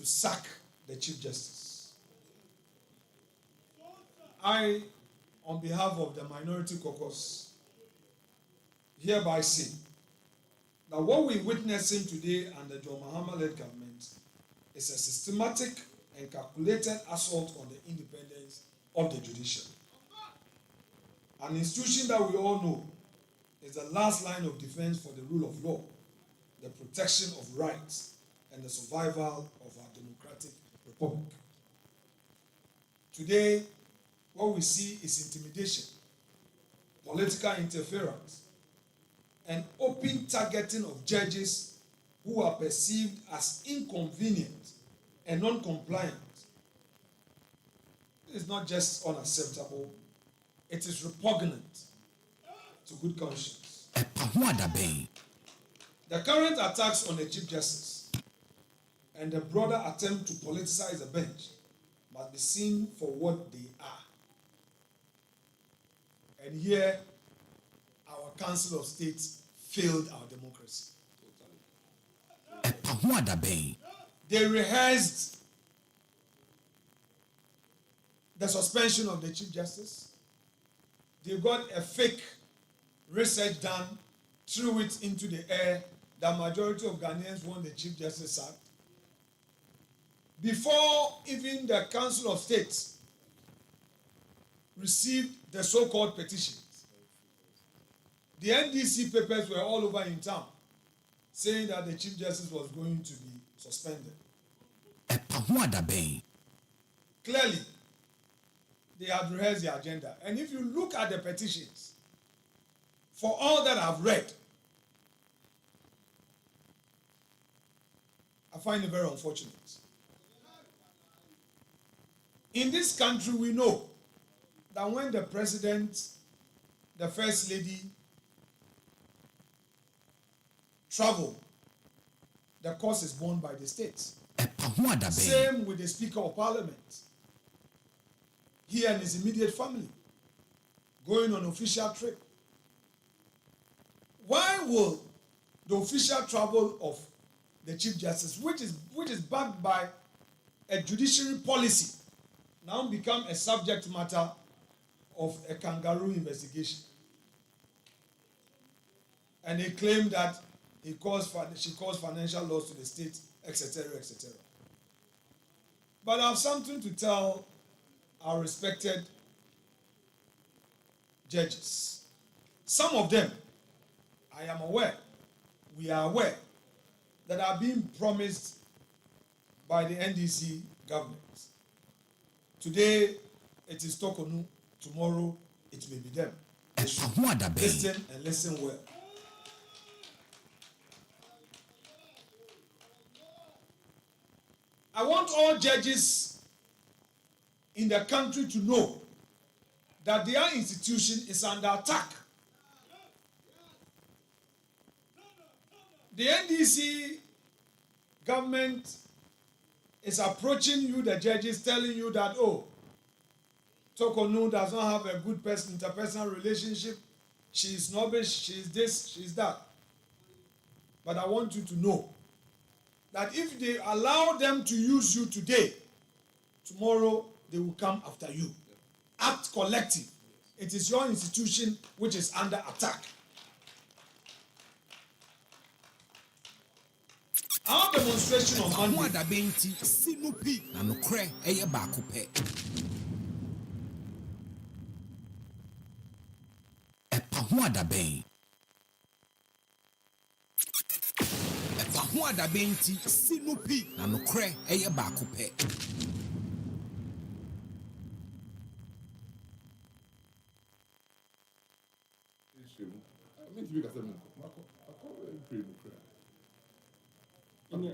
to sack the Chief Justice. I, on behalf of the Minority Caucus, hereby say that what we're witnessing today under John Mahama-led government is a systematic and calculated assault on the independence of the judiciary. An institution that we all know is the last line of defense for the rule of law, the protection of rights, and the survival of our democratic republic. Today, what we see is intimidation, political interference, and open targeting of judges who are perceived as inconvenient and non-compliant. It is not just unacceptable, it is repugnant to good conscience. EpaHoaDaben. The current attacks on the Chief Justice and the broader attempt to politicize the bench must be seen for what they are. And here, our Council of State failed our democracy. EpaHoaDaben. They rehearsed the suspension of the Chief Justice. They got a fake research done, threw it into the air. The majority of Ghanaians want the Chief Justice sacked. Before even the Council of State received the so-called petitions, the NDC papers were all over in town saying that the Chief Justice was going to be suspended. EpaHoaDaben. Clearly, they had rehearsed the agenda. And if you look at the petitions, for all that I've read, I find it very unfortunate. In this country, we know that when the president, the first lady, travel, the cost is borne by the states. EpaHoaDaben. Same with the Speaker of Parliament. He and his immediate family going on official trip. Why will the official travel of the Chief Justice, which is backed by a judiciary policy, now become a subject matter of a kangaroo investigation? And they claim that she caused financial loss to the state, etc., etc. But I have something to tell our respected judges. Some of them, I am aware, we are aware, that are being promised by the NDC government. Today, it is Tokonu, tomorrow, it may be them. They should listen and listen well. I want all judges in the country to know that their institution is under attack. The NDC government is approaching you, the judges, telling you that, oh, Tokonu does not have a good interpersonal relationship. She is snobbish, she is this, she is that. But I want you to know that if they allow them to use you today, tomorrow they will come after you. Act collective. It is your institution which is under attack. Our demonstration on Monday. EpaHoaDaben. EpaHoaDaben ti sinupi na nokre eye baako pe.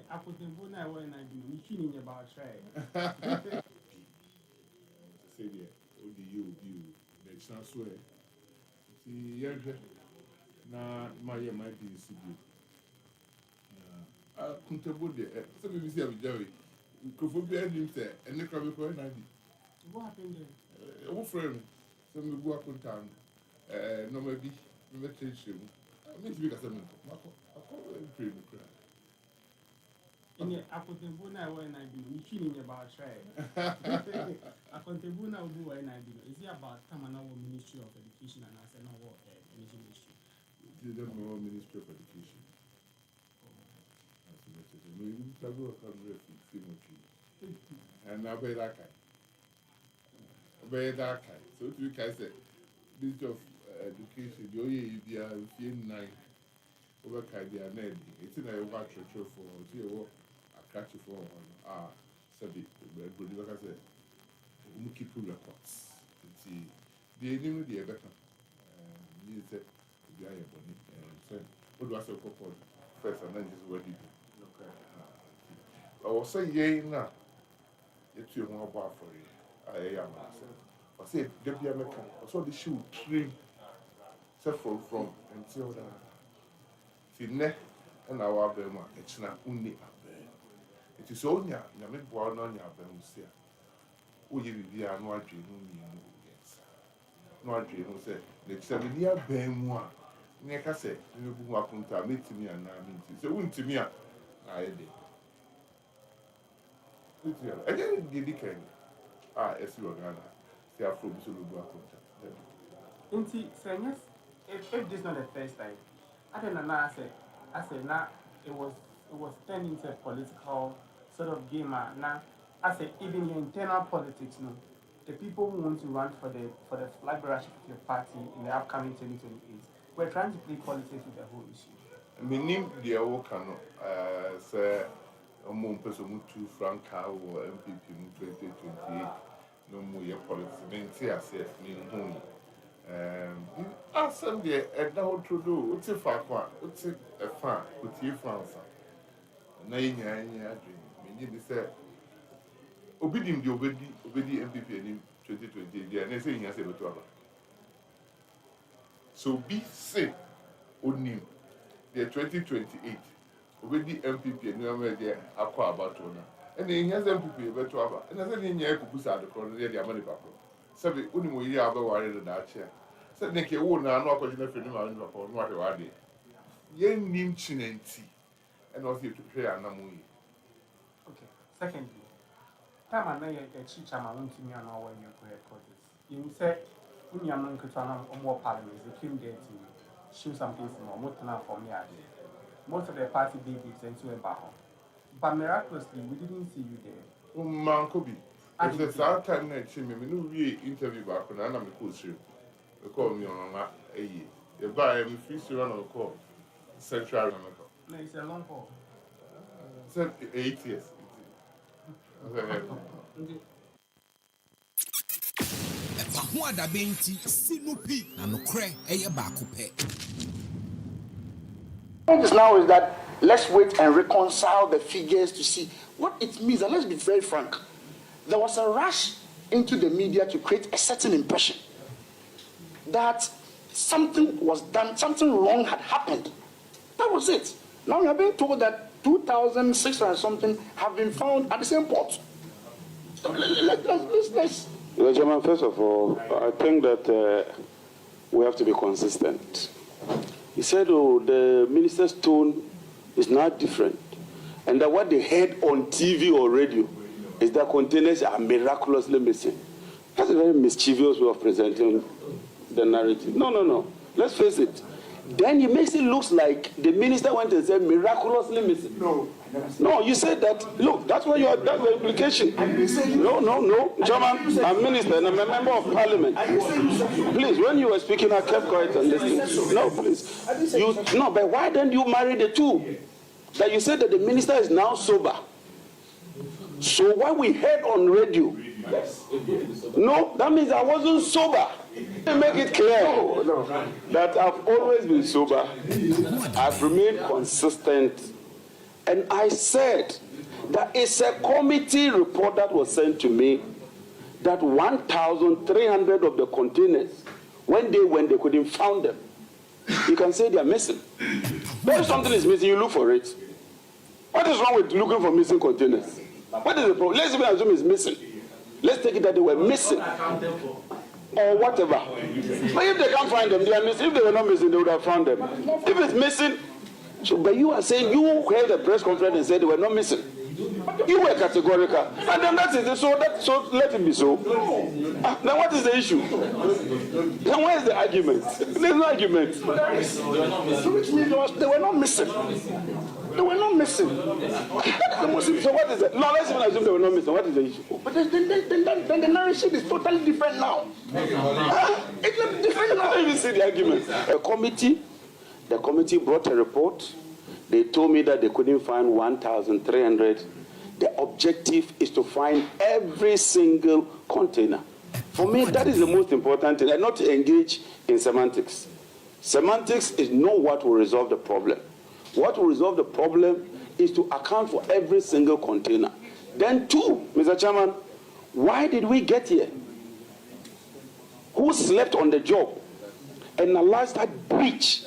I put them for now when I do. You shouldn't about try. Say there, you, the chancellor. See, yeah, na my be CB. Comfortable there. So we see a Jerry. Could be him say, and the crab for 90. What happened there? Old friend, so we go up on town. No, maybe, invitation. I mean, to be a seven. I call it pretty. In the Akotebuna, when I do, you shouldn't about try. Akotebuna will do when I do. Is it about Tamana Ministry of Education and I said, no, what energy ministry? You don't know Ministry of Education. Maybe Tago can read and I'll be that kind. Obey that kind. So if you can say, Ministry of Education, the only idea is 9 over Kadia Ned. It's in a watch for 2 catch you for Sabi, good like I said, keep records. The enemy the better. You said, the eye bonnie, and said, what was your call first and then just what you do. I was saying, yea, now, it's your more bar for you. I am myself. I said, Debbie American, I saw the shoe trim, set from until that. See, neck and our Bema, it's not only up there. It is only a mid born on your Bemusia. Oh, you be a no dream, no dream, who said, let's have a near Bemwa. Neck I said, you walk on to meet me and I mean, so wouldn't to me. I did. I didn't give it. As you are Ghana, they are from Suluba Inti, if this is not the first time, I don't know. I said, now it was turned into a political sort of game. Now, I said, even your internal politics, no, the people who want to run for the flag bearership of your party in the upcoming 2028, we're trying to play politics with the whole issue. My name, the Awokano, sir, a more person to Franca or MPP in 2028. No more your politics. Men say I said, me home. Ask them there, and now to do, what's a far one, what's a fan, what's your France? Nine dream. Meaning, said, obedient the obedi MPP in 2020, and they say, yes, ever to so be safe, only the 2028, obedi MPP and you are there, aqua about one. And then he has MPP better to have, and I said, in your Kusa, the corner, the money back. So the only way you have a worried in that chair. Said Nick, you won't know what you know for what you are there. Yen nim chinenti, and also to pray and Namui. Okay, secondly, time I know a chicha, I want to me and our when you record this. You said, when you are non or more parliaments, they came there to show something more, more than for me. Most of the party did it and to a battle. But miraculously, we didn't see you there. Man, could be. If the third time next year, we know we interview back when I'm a coach. They call me on a year. They buy me free to run on call. Central. No, it's a long call. Said 8 years. EpaHoaDaben ti sinupi na nokre eye baako pe. The point is now is that let's wait and reconcile the figures to see what it means. And let's be very frank. There was a rush into the media to create a certain impression that something was done, something wrong had happened. That was it. Now we are being told that 2,600 something have been found at the same port. Let's. Chairman, first of all, I think that we have to be consistent. He said, oh, the minister's tone is not different. And that what they heard on TV or radio is that containers are miraculously missing. That's a very mischievous way of presenting the narrative. No. Let's face it. Then he makes it look like the minister went and said miraculously missing. No, you said that. Look, that's what you are. That's the implication. No. Chairman, I'm minister and I'm a member of parliament. Please, when you were speaking, I kept quiet and listening. No, please. But why don't you marry the two? That you said that the minister is now sober. So what we heard on radio, no, that means I wasn't sober. Make it clear that I've always been sober. I've remained consistent. And I said that it's a committee report that was sent to me that 1,300 of the containers, when they couldn't find them, you can say they are missing. But if something is missing, you look for it. What is wrong with looking for missing containers? What is the problem? Let's even assume it's missing. Let's take it that they were missing. Or whatever. But if they can't find them, they are missing. If they were not missing, they would have found them. If it's missing, but you are saying you held a press conference and said they were not missing. You were categorical, and then that is the, so let it be so. Then what is the issue? Then where is the argument? There's no argument. So which means they were not missing. They were not missing. So what is it? No, let's even assume they were not missing. What is the issue? But then the narration is totally different now. It's different now. Let me see the argument. The committee brought a report. They told me that they couldn't find 1,300. The objective is to find every single container. For me, that is the most important thing, and not to engage in semantics. Semantics is not what will resolve the problem. What will resolve the problem is to account for every single container. Then two, Mr. Chairman, why did we get here? Who slept on the job and allowed that breach,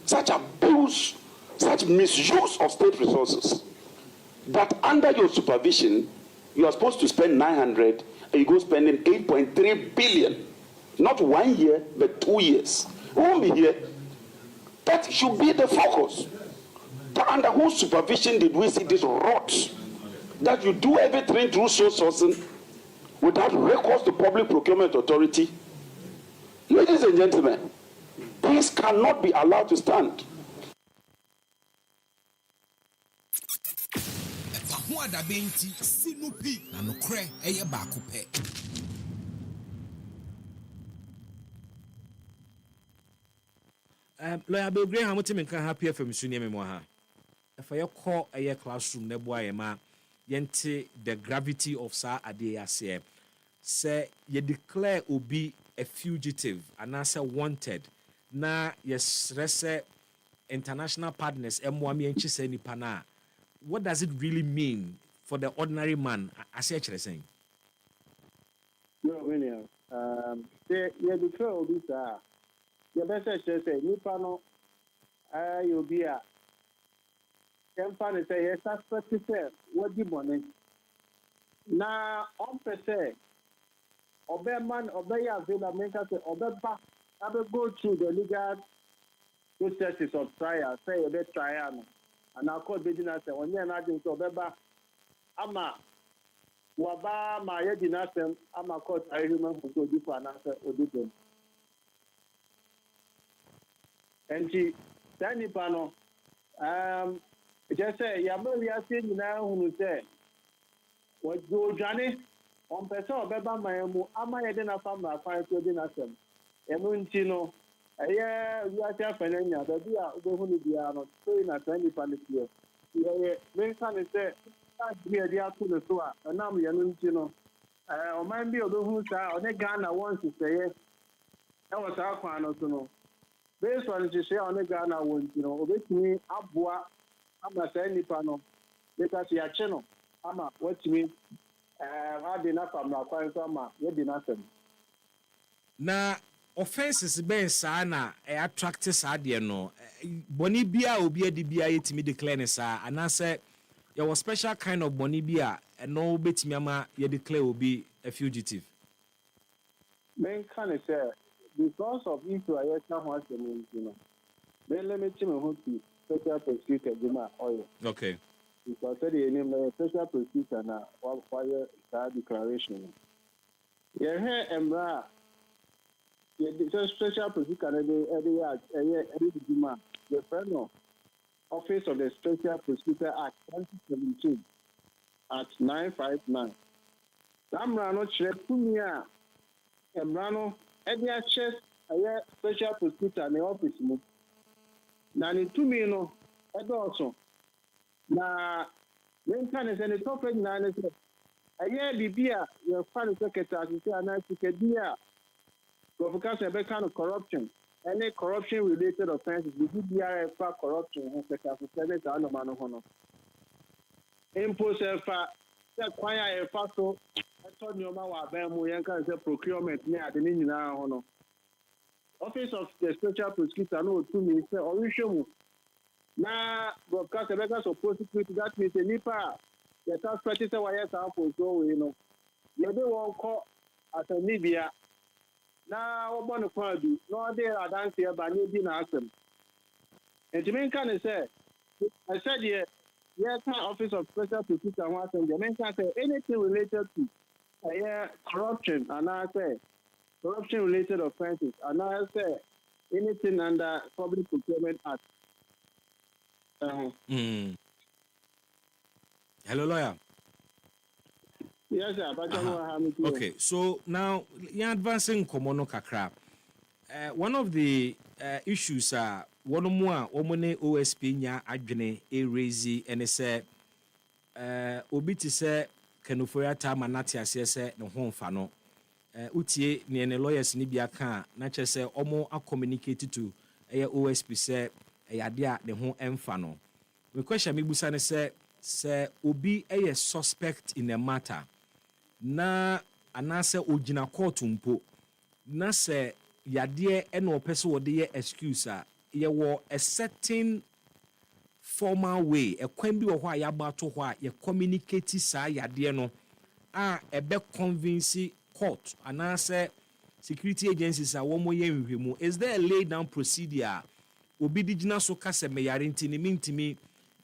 such abuse, such misuse of state resources, that under your supervision, you are supposed to spend 900 and you go spending 8.3 billion. Not 1 year, but 2 years. We won't be here. That should be the focus. But under whose supervision did we see this rot? That you do everything through source sourcing without recourse to public procurement authority? Ladies and gentlemen, this cannot be allowed to stand. EpaHoaDaben ti sinupi na nokre eye baako pe. Lawyer Bebre Hamilton can happy FM Sunia Memoha. If I call a classroom, Neboa Yema, Yente the gravity of Sa Adea say ye declare Obi a fugitive and answer wanted. Na yes, rese international partners, Mwami and Chiseni Pana. What does it really mean for the ordinary man? As you're saying. No, William. They declare Obi Sa. The best say nipa no you be a company say yes suspect say what di money na on per se man ya available say ba go through the legal processes of trial say you be trial and our court be na say onye na dey so ba ama waba ma ye di na say ama court human for di for na say odibem. And she, Danny Pano, just say, Yamari, I see you now who say, what go Johnny on Peso, Beba, my amo, am I dinner from my fire to dinner? Emuntino, yeah, we are definitely, but we are going to be not saying at any panic here. Yeah, main son is there, we are there to the tour, and now we are Nuntino. Or mind be of the who are on a Ghana wants to say, that was our plan to know. Based on the share on the Ghana one, obey me, Abua, I'm not saying Nipano, because you are channel. Ama, what you mean? I did not from my point, Ama, you did nothing. Na offenses ben sana attract sadie no boni bia obi adi bia yetimi declare sa anase there was special kind of boni bia no betimi ama ye declare obi a fugitive. Men can say because of issue I once the mean, then let me tell you who special prosecutor Bima oil. Okay. Because the name of special prosecutor now while fire that declaration. Yeah, here Embra. The special prosecutor every Bima. The friend Office of the Special Prosecutor Act 2017 at 959. Samrano Chepumia Embrano Edia chest a special prosecutor in the office move. Now, in 2 million, also. Now, when can I send a top of 9? A year be beer, your father secretary, and I took a beer. Because of a kind of corruption, any corruption related offenses, we do beer for corruption, and secretary, and man of honor. Impose a choir a faso. I told you about Yanka procurement near the Nina. Office of the Special Prosecutor, no, 2 minutes, or we show you. Now, broadcast a record of prosecute that means a nipa, the tax practice of YS for so, you don't want call as a Libya. Now, what one of you, no, there are dancing, but you didn't ask them. And to me, can I say, I said, yeah, yes, Office of Special Prosecutor, and the mention say anything related to corruption, and I say corruption related offenses, and I say anything under Public Procurement Act. Hello, lawyer. Yes, sir. But Okay, so now you're advancing Komono Kakra. One of the issues are one more omone OSP nya adwene raise and say obi ti say kanofori atama nati ase say ne ho mfa no utie ne ne lawyers ni bia kan na che say omo a communicate to OSP say yade a ne ho mfa no. The question me busa ne say obi suspect in a matter na anase ogina court mpo na se yade e na opese wo de ye excuse a ye wo a certain formal way e kwan bi wo ho a ya ba to ho a ye communicate sa yade no a ebe convince court anase security agencies a wo mo ye nhwemu. Is there a laid down procedure obi digina so ka se me yare ntini mintimi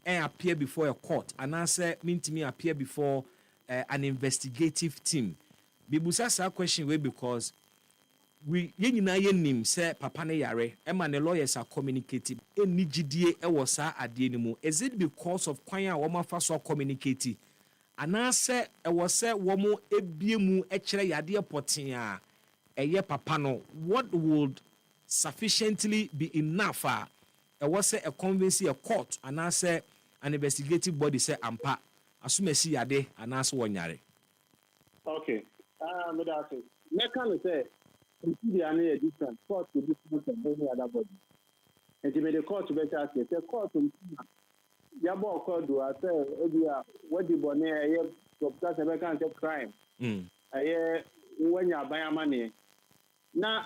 appear before a court anase mintimi appear before an investigative team? Bibusa sa question way because we yenina yenim say papa ne yare ema ne lawyers are communicating eni gidie e wo sa ade ni mu. Is it because of kwan a wo mafa so communicate anase e wo se wo mo ebie mu e kire yade poten a eye papa no? What would sufficiently be enough e wo se a convince a court anase an investigative body say ampa asumesi yade anase wonyare? Okay. But that's it. Let me say, the only different court to different from any other body. And to be the court to better say, the court to Yabo court do I say, what the bonnet, to pass a vacant crime. When you buy money. Now,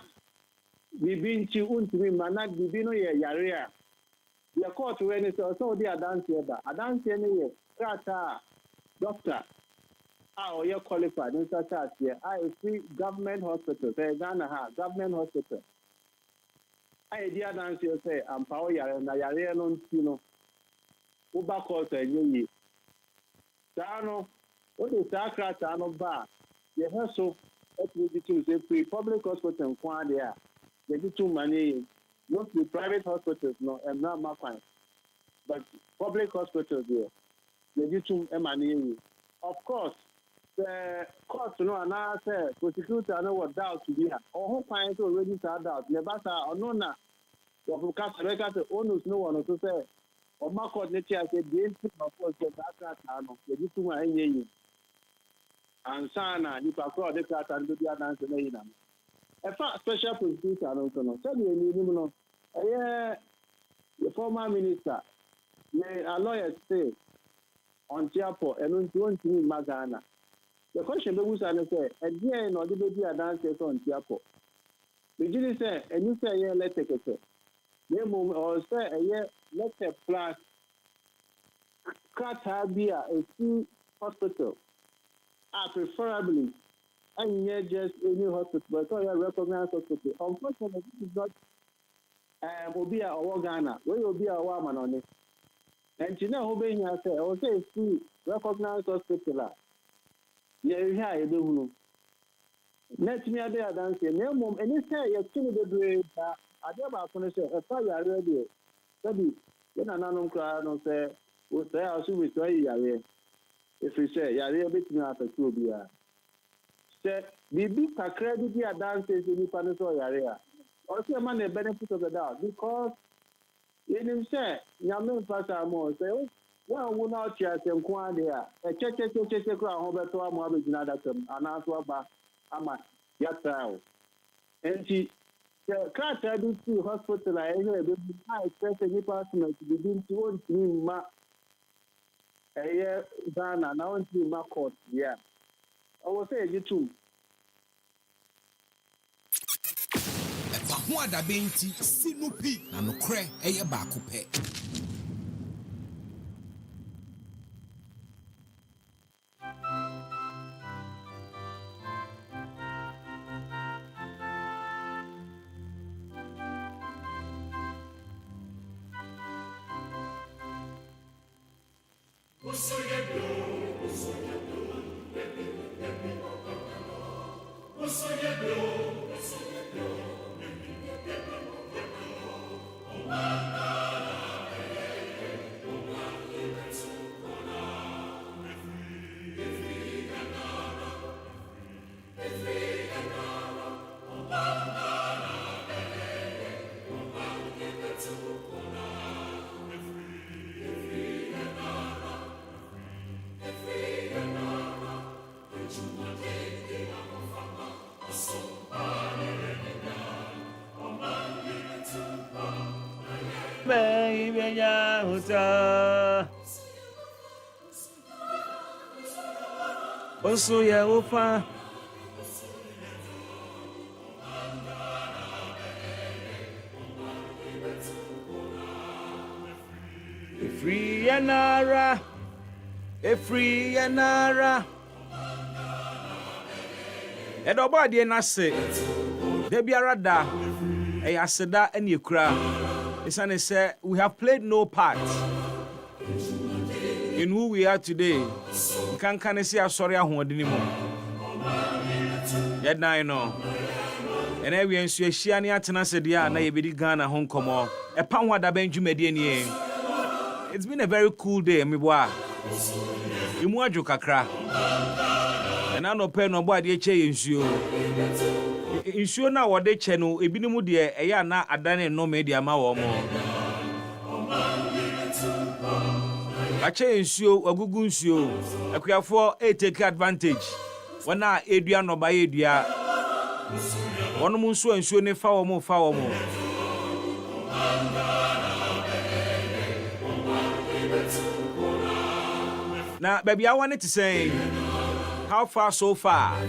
we been to me, manat, we been here, Yaria. The court when it's also the dance here, I dance anyway, doctor. Or you're qualified in such as here. I see government hospital, say Ghana government hospital. I dear dance you say, I'm power and I don't know. Uba calls a ye. Dano, what is that crash? Dano bar. You have so say free public hospital and Kwan there. They get too money. Mostly private hospitals, no, and not my fine. But public hospitals there. They get too money. Of course. The court no and I say prosecutor no what doubt to be here. Or who finds already sad out. The basa or no na. Of cast record owners no one to say. Or my court nature say the of course that no. The too many and sana you can call the class and do the dance in them. A special prosecutor no no. So you no. The former minister may a lawyer say on Tiapo and on to Magana. The question was say, and here no the baby dance on Tiapo. The jury say, and you say, yeah, let's take it. They move or say, yeah, let's have plus Katabia, a few hospital. Preferably, and yeah, just any hospital, but so you recognize hospital. Unfortunately, this is not Obia or Ghana, where will be a woman on it. And you know, obeying yourself, or say, see, recognize hospital. Yeah, I do. Let me there dance. No mom, and you say you're still the great. I never finish a fire already. Study, then an cry no say, what say I should be trying. If you say, yeah, a bit not a true beer. Say, the big credit here dances in the Panaso area. Also, a man the benefit of the doubt because in him say, Yamin Pasa more say, well, we're not here to inquire. A check crown over to our mother in another term, and answer about Ama Yatao. And she can't tell this hospital. I expect any person to begin to want me, a year, Ghana, now into my court. Yeah, I will say you too. EpaHoaDaben ti sinupi na nokre eye baako pe. Also, yeah, opa. Free Yanara, free Yanara. And nobody na say, Debiara da, Asada and Ukra. It's an say we have played no part in who we are today. Can see our sorry anymore. Yet now you know. And every ensure Shiani Atanasedia, na yebidi Ghana home come. EpaHoaDaben Jumediani. It's been a very cool day, Miwa. Imuaju kakra. And I no pen no body che insure. Insure na wade chenu, ebinimu de eya na adane no media ma wo mo. Ache insure, ogugu insure. Akuafo take advantage. Wana edua no ba edua. Wono mu nso insure ne fa wo mo. Now, baby, I wanted to say, how far so far?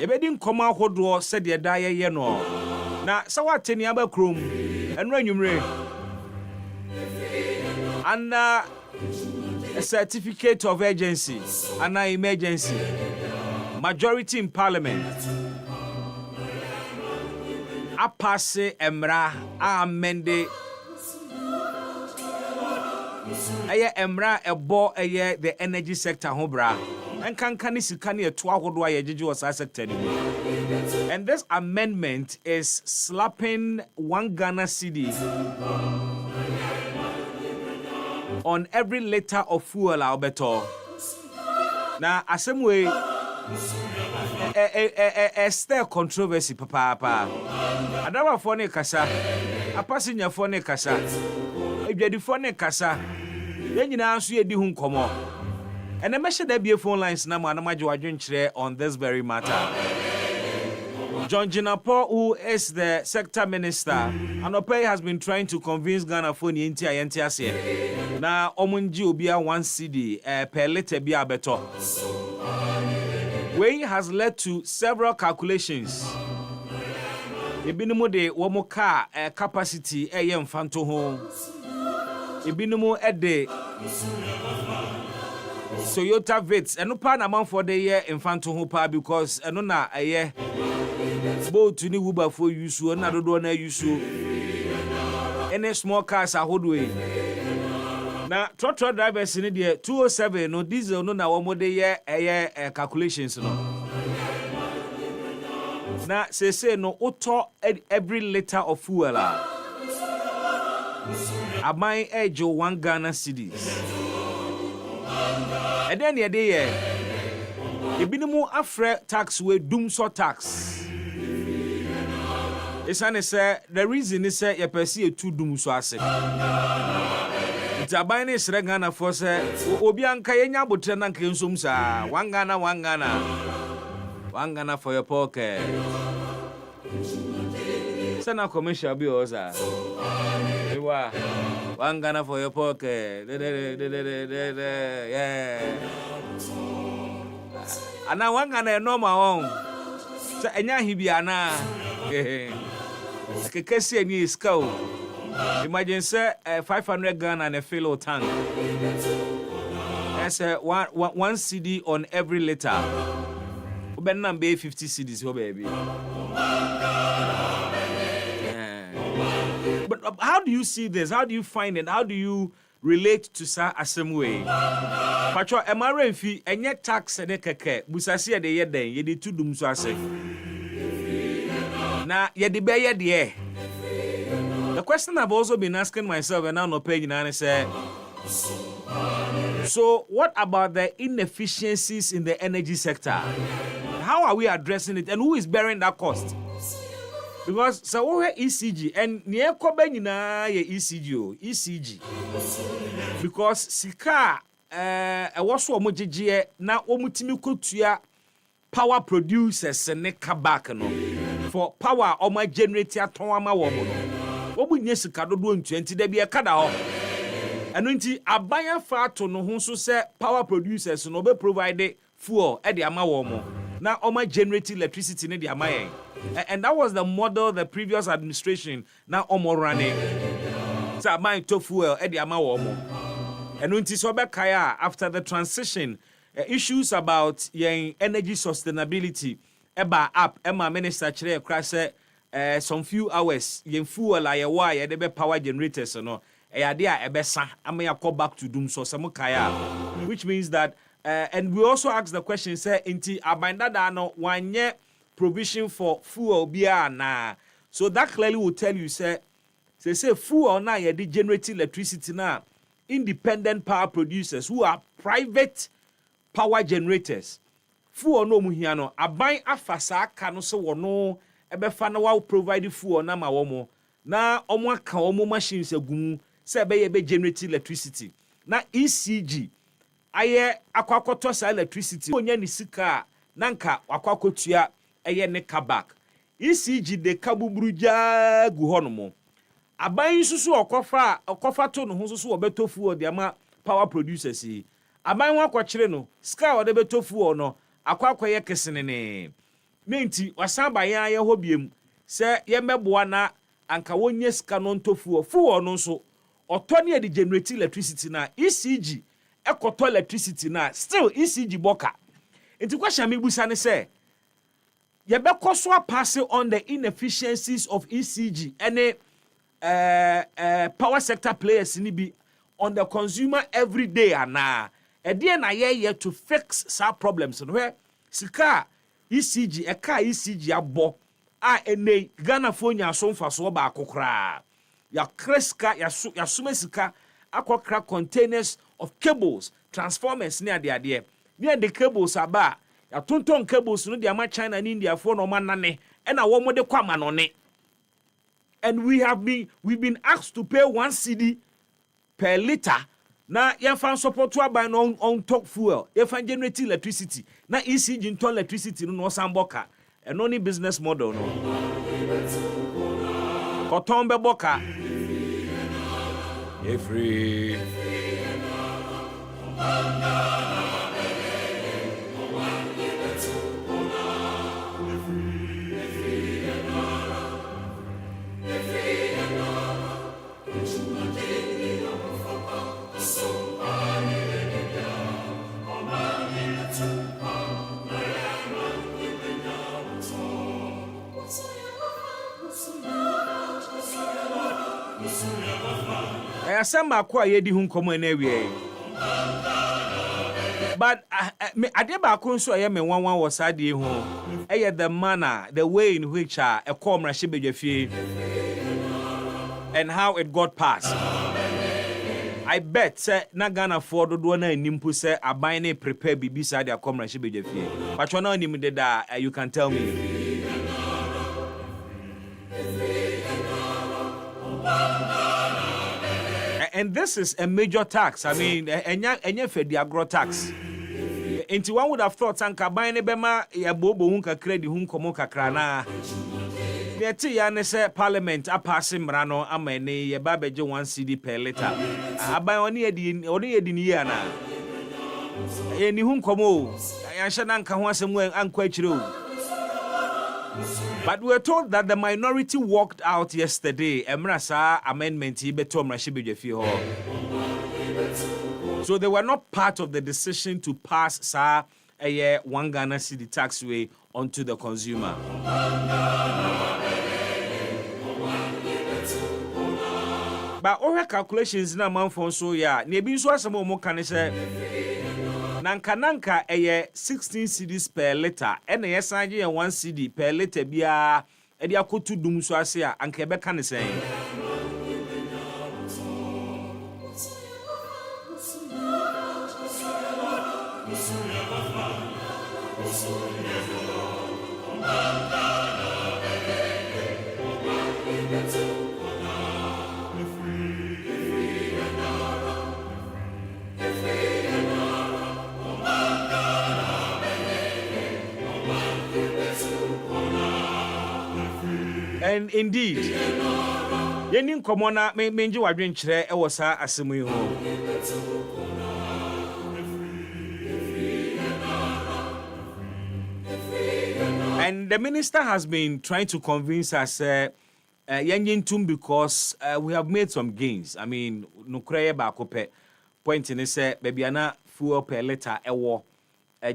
If I didn't come out what door said your die, you know. Now, so what 10 year chrome and run you and a certificate of urgency and an emergency majority in parliament. A passe emra amende. Aye emra ebo aye the energy sector ho bra and can sikani e to ahodo aye jeje was sector ni. And this amendment is slapping 1 Ghana cedi on every liter of fuel albeto. Now asem way still controversy papa. Adawa for ne kasa apasinya for ne kasa edwadifo ne kasa yenyina anso yedi hu nkomo ene meshe da bie phone lines na ma na maje wadwenkyere on this very matter. John Jinapo, who is the sector minister, Anope has been trying to convince Ghana for the entire NTS. Now, Omunji Obia 1 cedi per liter bia beto. Way has led to several calculations. Ibinumu de womoka capacity yem fanto ho. Ibinumu de Toyota Vitz eno pa na man for the year infanto ho pa because eno na aye boat ni Uber for use na dodo na use any small cars ahodwe na trotro drivers ni de 207 no diesel no na wo mo de ye calculations no na say no auto every liter of fuel amai ejo 1 Ghana cedis. And then ye ebinimu afre tax we dumso tax. It's say the reason is say ye perceive two dumso ase. It's a buying is Ghana for say obi anka yenya botre na nka nsum sa 1 Ghana for your pocket. Sana commercial be oza. Ewa 1 Ghana for your pocket. Yeah. Ana 1 Ghana normal one. So enya hibiana. Kekesi eni iska. Imagine say 500 Ghana and a fill tank. That's 1 cedi on every liter. Ubenna be 50 cedis ho baby. how do you see this? How do you find it? How do you relate to sa asem way? Patro emare mfi enye tax ne keke busase ye de ye den ye de tudum so ase. Na ye de be ye de. The question I've also been asking myself and now no paying and say, so what about the inefficiencies in the energy sector? How are we addressing it and who is bearing that cost? Because so we ECG and near Kobe na ye ECG because sika was omojije na omutimi kotua power producers ne kabak no for power o ma generator ton ama wo mo no obunye sika dodo ntuanti da bia kada ho eno nti abanya fa to no ho so se power producers no be provide fuel e de ama wo mo na o ma generate electricity ne de ama yen. And that was the model the previous administration now omo running. So my to fuel e de ama wo mo. And until so be kaya after the transition issues about yen energy sustainability eba up Emma minister chere kra say some few hours yen fuel la ye wa ye de be power generators no e ade a ebesa ama ya go back to doom so some kaya, which means that and we also ask the question say inti abanda da no wanye provision for fuel bia na. So that clearly will tell you say fuel na ye de generate electricity na independent power producers who are private power generators. Fuel no mu hia no aban afasa aka no so wono ebefa na wa provide fuel na ma womo na omo aka omo machines agum say be ye be generate electricity na ECG aye akwakoto sa electricity onya ni sika na nka akwakotua eye ne kabak ECG de kabubruja gu honomo aban susu okofa to no ho susu obetofu o de ama power producers yi aban wa kwakire no sky o de betofu o no akwakoye kesenene menti wasan ba yan ye hobiem se ye meboa na anka wonye sika no ntofu o fu o no so otone e de generate electricity na ECG ekoto electricity na still ECG boka enti kwahia mebusa ne se ye be koso pass on the inefficiencies of ECG any power sector players ni be on the consumer every day ana e dey na ye to fix some problems no where sika ECG ECG abo a ene Ghana phone nya so mfa so ba akokra ya kreska ya suma sika akokra containers of cables transformers ni ade near the cables aba ya tonton cables no dia ma China and India for no manane e na wo mo de kwama no ne. And we've been asked to pay 1 cedi per liter. Now, you find support to buy on top fuel. You find generate electricity. Now, ECG into electricity no samboka. And only business model no. Kotombe boka. Free. Asama kwa ye di hu nkomo na wie but adeba akonso ye me wanwan wo sade hu eye the manner the way in which e come ra shebedwafie and how it got passed. I bet say na Ghana for dodo na animpu say aban na prepare bibi sade akom ra shebedwafie but wona onim de da you can tell me. And this is a major tax. I mean, enya fedi agro tax. Enti one would have thought anka ban ne bema ya bobo hu kakra di hu nkomo kakra na. Yeti ya ne say parliament apase mra no amane ye ba beje 1 cedi per liter. Aban oni edi ni ya na. Ye ni hu nkomo ya hye na nka ho asem anko akire o. But we were told that the minority walked out yesterday. Emrasa amendment so they were not part of the decision to pass sa a 1 Ghana cedi taxway onto the consumer. But all her calculations na man for so ya. Ne bi so asem o mo kan say nanka 16 cedis per liter. And yesan je 1 cedi per liter bia e dia kotu dum so ase a anka be kan say. And indeed, yenin komona menji wadwen kire e wo sa asemu yi ho. And the minister has been trying to convince us because we have made some gains. I mean, no kreye ba kope point in say baby ana fuel per liter ewo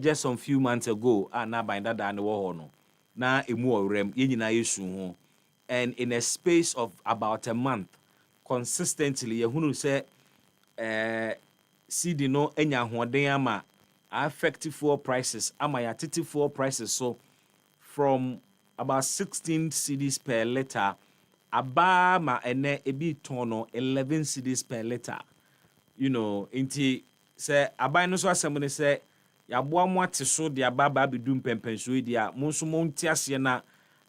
just some few months ago na bind that and wo no. Na emu orem ye nyina yesu ho. And in a space of about a month, consistently, you say, CD no enya hoden ama affected fuel prices, ama ya titi fuel prices. So from about 16 cedis per liter, aba ma ene ebi tono 11 cedis per liter. You know, inti say aba no so asem say ya boa mo ate so de aba ba bidum pempen so dia mo so mo ntiase na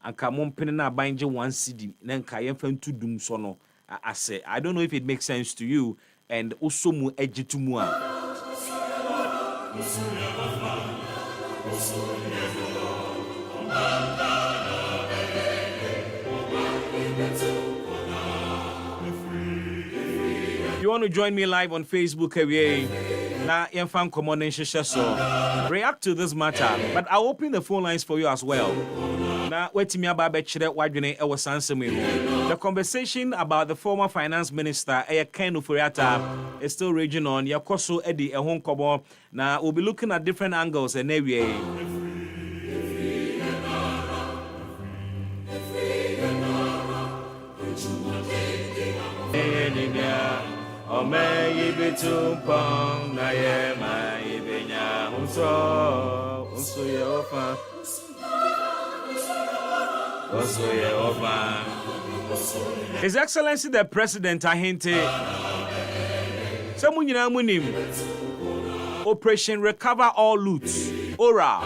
anka mompene na banje 1 cedi na nka yemfa ntu dum so no ase. I don't know if it makes sense to you and also mu agitumu a you want to join me live on Facebook na yemfa common nhehye so react to this matter, but I'll open the phone lines for you as well. Now, wetimi aba be kire wadwene e wo sansemi ho. The conversation about the former finance minister Ken Oforiatta is still raging on. Yakoso edi ehon kobo. Now, we'll be looking at different angles and every na ye ma ibenya unso ye ofa. His Excellency the President ahinte Samunyina munim Operation Recover All Loot Ora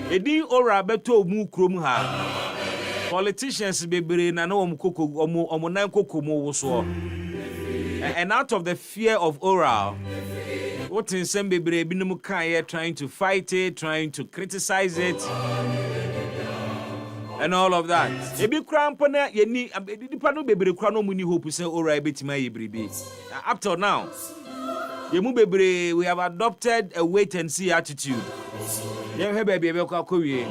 Edi Ora beto mu krom ha politicians bebere na no omkoko omonan kokomo wo so and out of the fear of Ora what in some bebere binum kan trying to fight it, trying to criticize it and all of that. Ebi krampo na yeni dipa no bebere kra no muni hope say Ora betima yebribi. Up till now, yemu bebere we have adopted a wait and see attitude. Yem he baby ebe kwa kowie.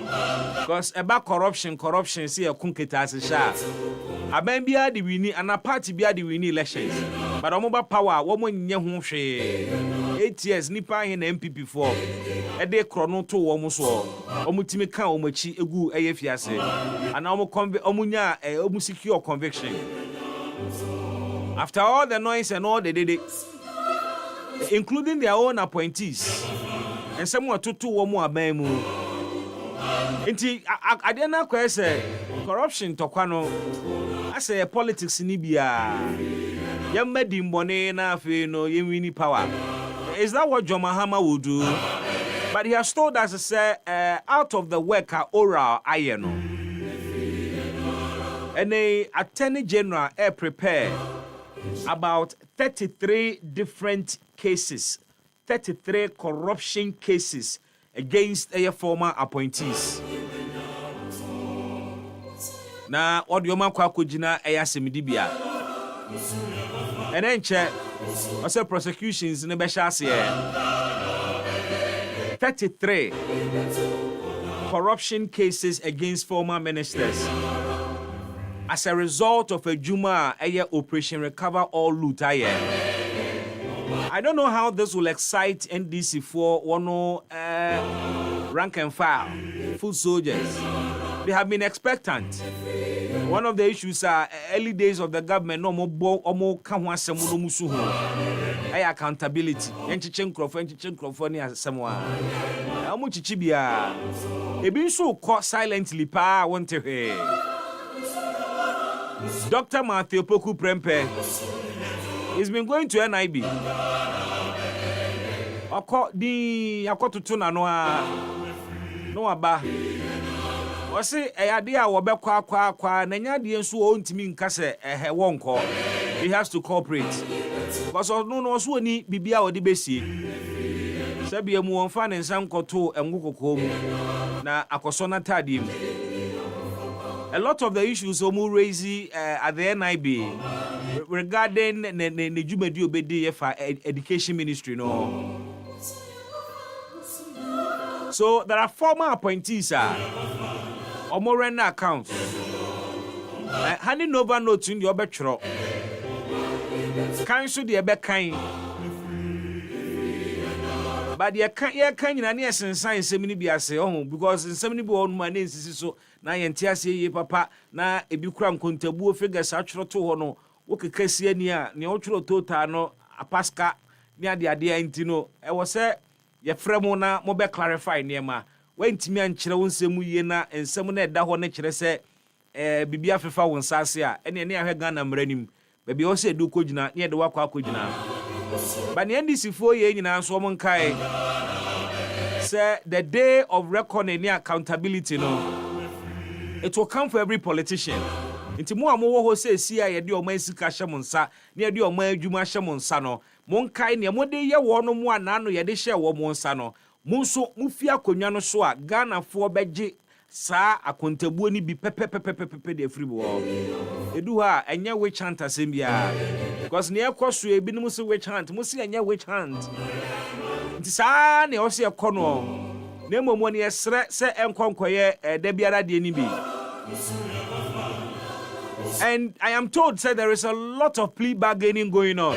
Because about corruption see a kunketa as sha. Aban bia di wini and a party bia di wini elections. But omoba power wo mo nye ho hwe. 8 years nipa he na MPP for. E de krono to wo mo so. Omutimi kan omachi egu eye fiase. And omunya omu secure conviction. After all the noise and all they did, including their own appointees. And someone to womu abemu. Inti adena kwa say corruption tokwano. I say politics ni bia. Yamedi mbone na afi no yemwini power. Is that what John Mahama will do? But he has told us to say out of the work oral ayeno. And the Attorney General prepare about 33 different cases. 33 corruption cases against a former appointees. Na odioma kwa kujina eyasemidibia. And then check also prosecutions in the Beshas 33 corruption cases against former ministers as a result of a Juma Operation Recover All Loot. I don't know how this will excite NDC for one rank and file, full soldiers. They have been expectant. one of the issues are early days of the government no mo ka ho asem no musu ho ay accountability enchiche nkrofo ni asem wa amu chichi bia ebi nso ko silently pa wonte hwe Dr. Matthew Poku Prempe he's been going to NIB akotutu na no aba Osi eyade a wo bekwa na nyade nso o ntimi nka se wonko he has to cooperate because no so ni bibia wo de besie sabia mu wonfa ne nsan koto engukoko mu na akoso na tade mu a lot of the issues omu raise at the NIB regarding ne jumadi obedi for education ministry no. So there are former appointees Omorena account. Hani Nova note in the obetro. Council the Ebekai. But the can in any essence semini be as because in 70 on my name so na yentiase papa na ebikura nkontabu figures atworo to ho no wo kekasi ani a ne otworo total no apaska ne ade antino e wo se ye fremu na mo be clarify niema wantimi ankyere wo nsemu yie na nsemu na eda ho ne kyere se bibia fefa wo nsase a ene ne ahwe Ghana mranim ba bi wo se edu kogina ne ede wakwa kogina ba ne ndc fo ye nyina so mo nkai say the day of reckoning and accountability no it will come for every politician nti mo amowo ho say si a ye de o man sika hyemonsa ne ye de o man adwuma hyemonsa no mo nkai ne mo de ye wo no mo anano ye de hye wo mo nsa no mo nso mo fi akonwa no so a Ghana fo beje saa akontabuo ni bi pepepepepepe de free bo edu ha enye witch hunt asembia because ne ekoso e bi no so witch hunt mo si enye witch hunt nti saa ne o se ekono na momo ne esre se enkonkoye da biara de ni bi. And I am told say there is a lot of plea bargaining going on.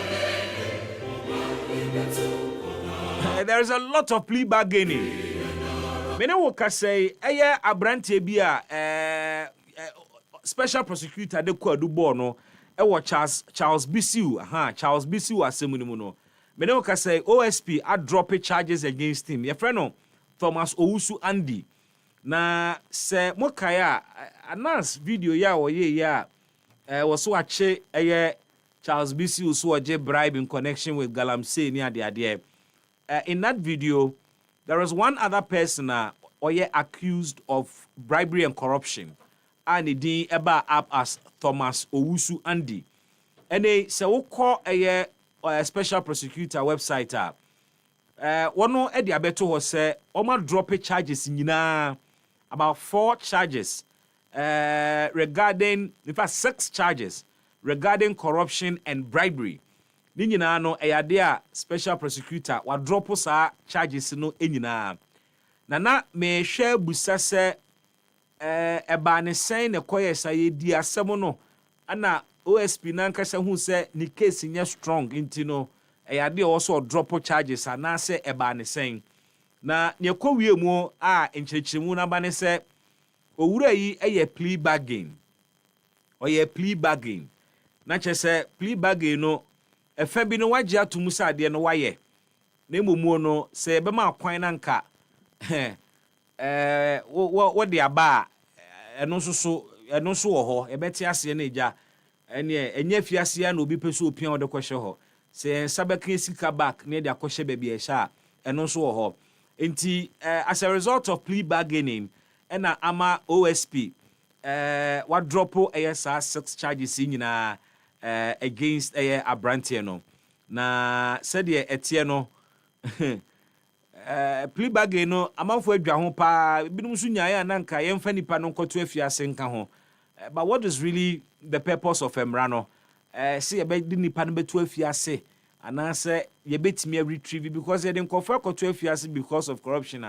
There is a lot of plea bargaining. Mene wo ka say eye abrante bi a special prosecutor de kwadu bo no e wo Charles Bisiu Charles Bisiu asemu ni mu no. Mene wo ka say OSP a drop charges against him. Ye friend no Thomas Owusu Andy na se mokaya announce video ya wo ye ya was so ache Charles Bisiu so oje bribe in connection with Galamsey ni ade. In that video there was one other person accused of bribery and corruption and he eba up as Thomas Owusu Andy. And they say we call a special prosecutor website one no e dia beto ho say oma drop charges nyina about 4 charges regarding in fact 6 charges regarding corruption and bribery. Ni nyina no eyade a special prosecutor wa drop sa charges no enyina. Na me hwe busa se eba ne sen ne koye sa ye di asem no ana OSP na nkasa hu se ni case nya strong intino eyade also drop charges ana se eba ne sen na ne kowie mu a enkyerkyeremu na ba ne se owura yi eye plea bargain oye plea bargain na chese plea bargain no efa bi no wagye atomu sa ade no waye na emomu no se be ma kwan na nka wo de aba eno so wo ho ebeti ase na eja ene enya fiase ya na obi peso opia wo de kwhye ho se sabeka sika back na de akwhye ba bi ehya eno so wo ho enti as a result of plea bargaining ena ama OSP wa drop ASR 6 charges nyina against Abrante no na said ye etie no plea bargain no amanfo adwa ho pa binum so nyaa na nka yemfa nipa no nkoto afiase nka ho but what is really the purpose of emra no see ye be nipa no beto afiase anase ye betimi retrieve because ye den kofa koto afiase because of corruption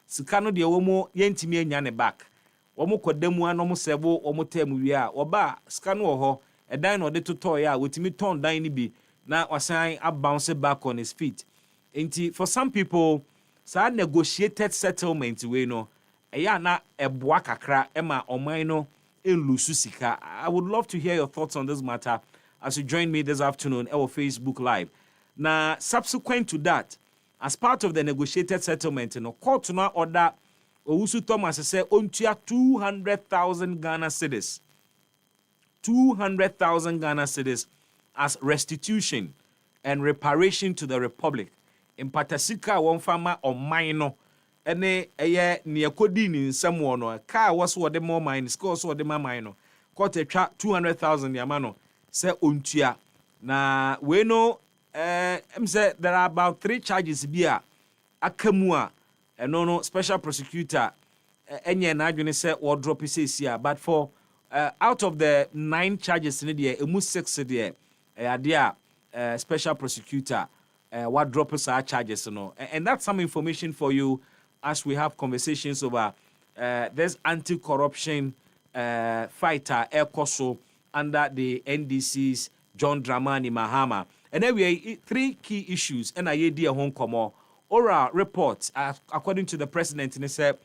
sika no de wo mu yentimi anya ne back wo mu kodamu anom sebo wo mu tam wi a wo ba sika no wo ho edan no de totoy a wotimi ton dan ni bi na wasan bounce back on his feet. Enti for some people sa negotiated settlement we no eya na eboa kakra ema oman no elusu sika. I would love to hear your thoughts on this matter as you join me this afternoon on Facebook Live. Now, subsequent to that, as part of the negotiated settlement, court now order Owusu Thomas say ontua 200,000 Ghana cedis. 200,000 Ghana cedis as restitution and reparation to the Republic. In Patasika, one farmer or minor, ene near Kodin in someone or car was what the more mine, scores what the minor. Court a 200,000 Yamano, say untia. Na we know, say there are about 3 charges here. Akamua, no special prosecutor, enye na adwene say or drop his here, but for out of the 9 charges in the emu 6 there, there special prosecutor what drop us our charges, and that's some information for you as we have conversations over this anti-corruption fighter Ekoso under the NDC's John Dramani Mahama. And then we have 3 key issues and I did home come oral reports according to the president and said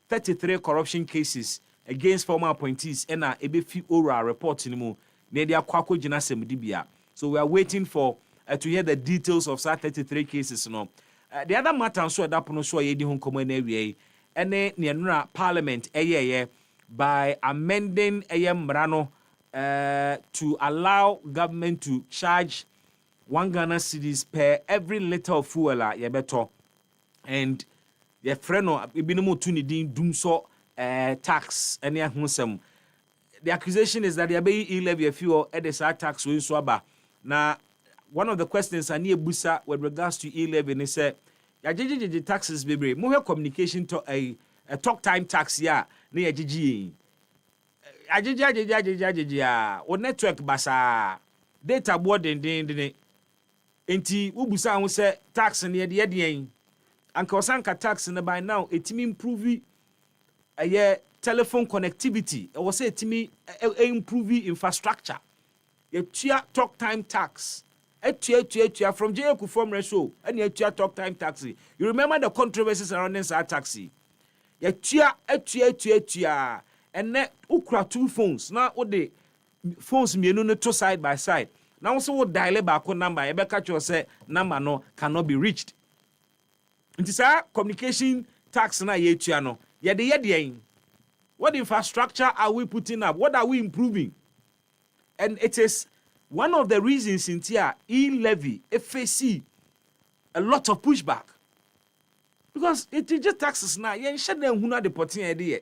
33 corruption cases against former appointees and a ebefi oral report in mu nedia kwako jina semdibia. So we are waiting for to hear the details of 33 cases. The other matter so that no so yedi hon komo na wie ene ne parliament by amending mrano to allow government to charge 1 Ghana cedis per every liter of fuel yebeto, and ye freno ibinomo to ni din dum so tax any ahusem. The accusation is that they are paying e-levy fuel at the tax we so aba. Now, one of the questions I need busa with regards to e-levy and say ya jiji taxes baby more communication to a talk time tax ya na ya jiji ajiji o network basa data board den enti wo busa ho say tax na ye de anka osanka tax na by now etimi improve telephone connectivity. I was say to me, improve infrastructure. You talk time tax. From J.K. Form ratio, and you talk time taxi. You remember the controversies around this taxi? You and then ukra 2 phones. Now what the phones me no 2 side by side. Now also what dial back number. You catch you say number no cannot be reached. It is a communication tax na no. What infrastructure are we putting up? What are we improving? And it is one of the reasons in here e-levy, FAC, a lot of pushback. Because it is just taxes now. You shut them who not the potting idea.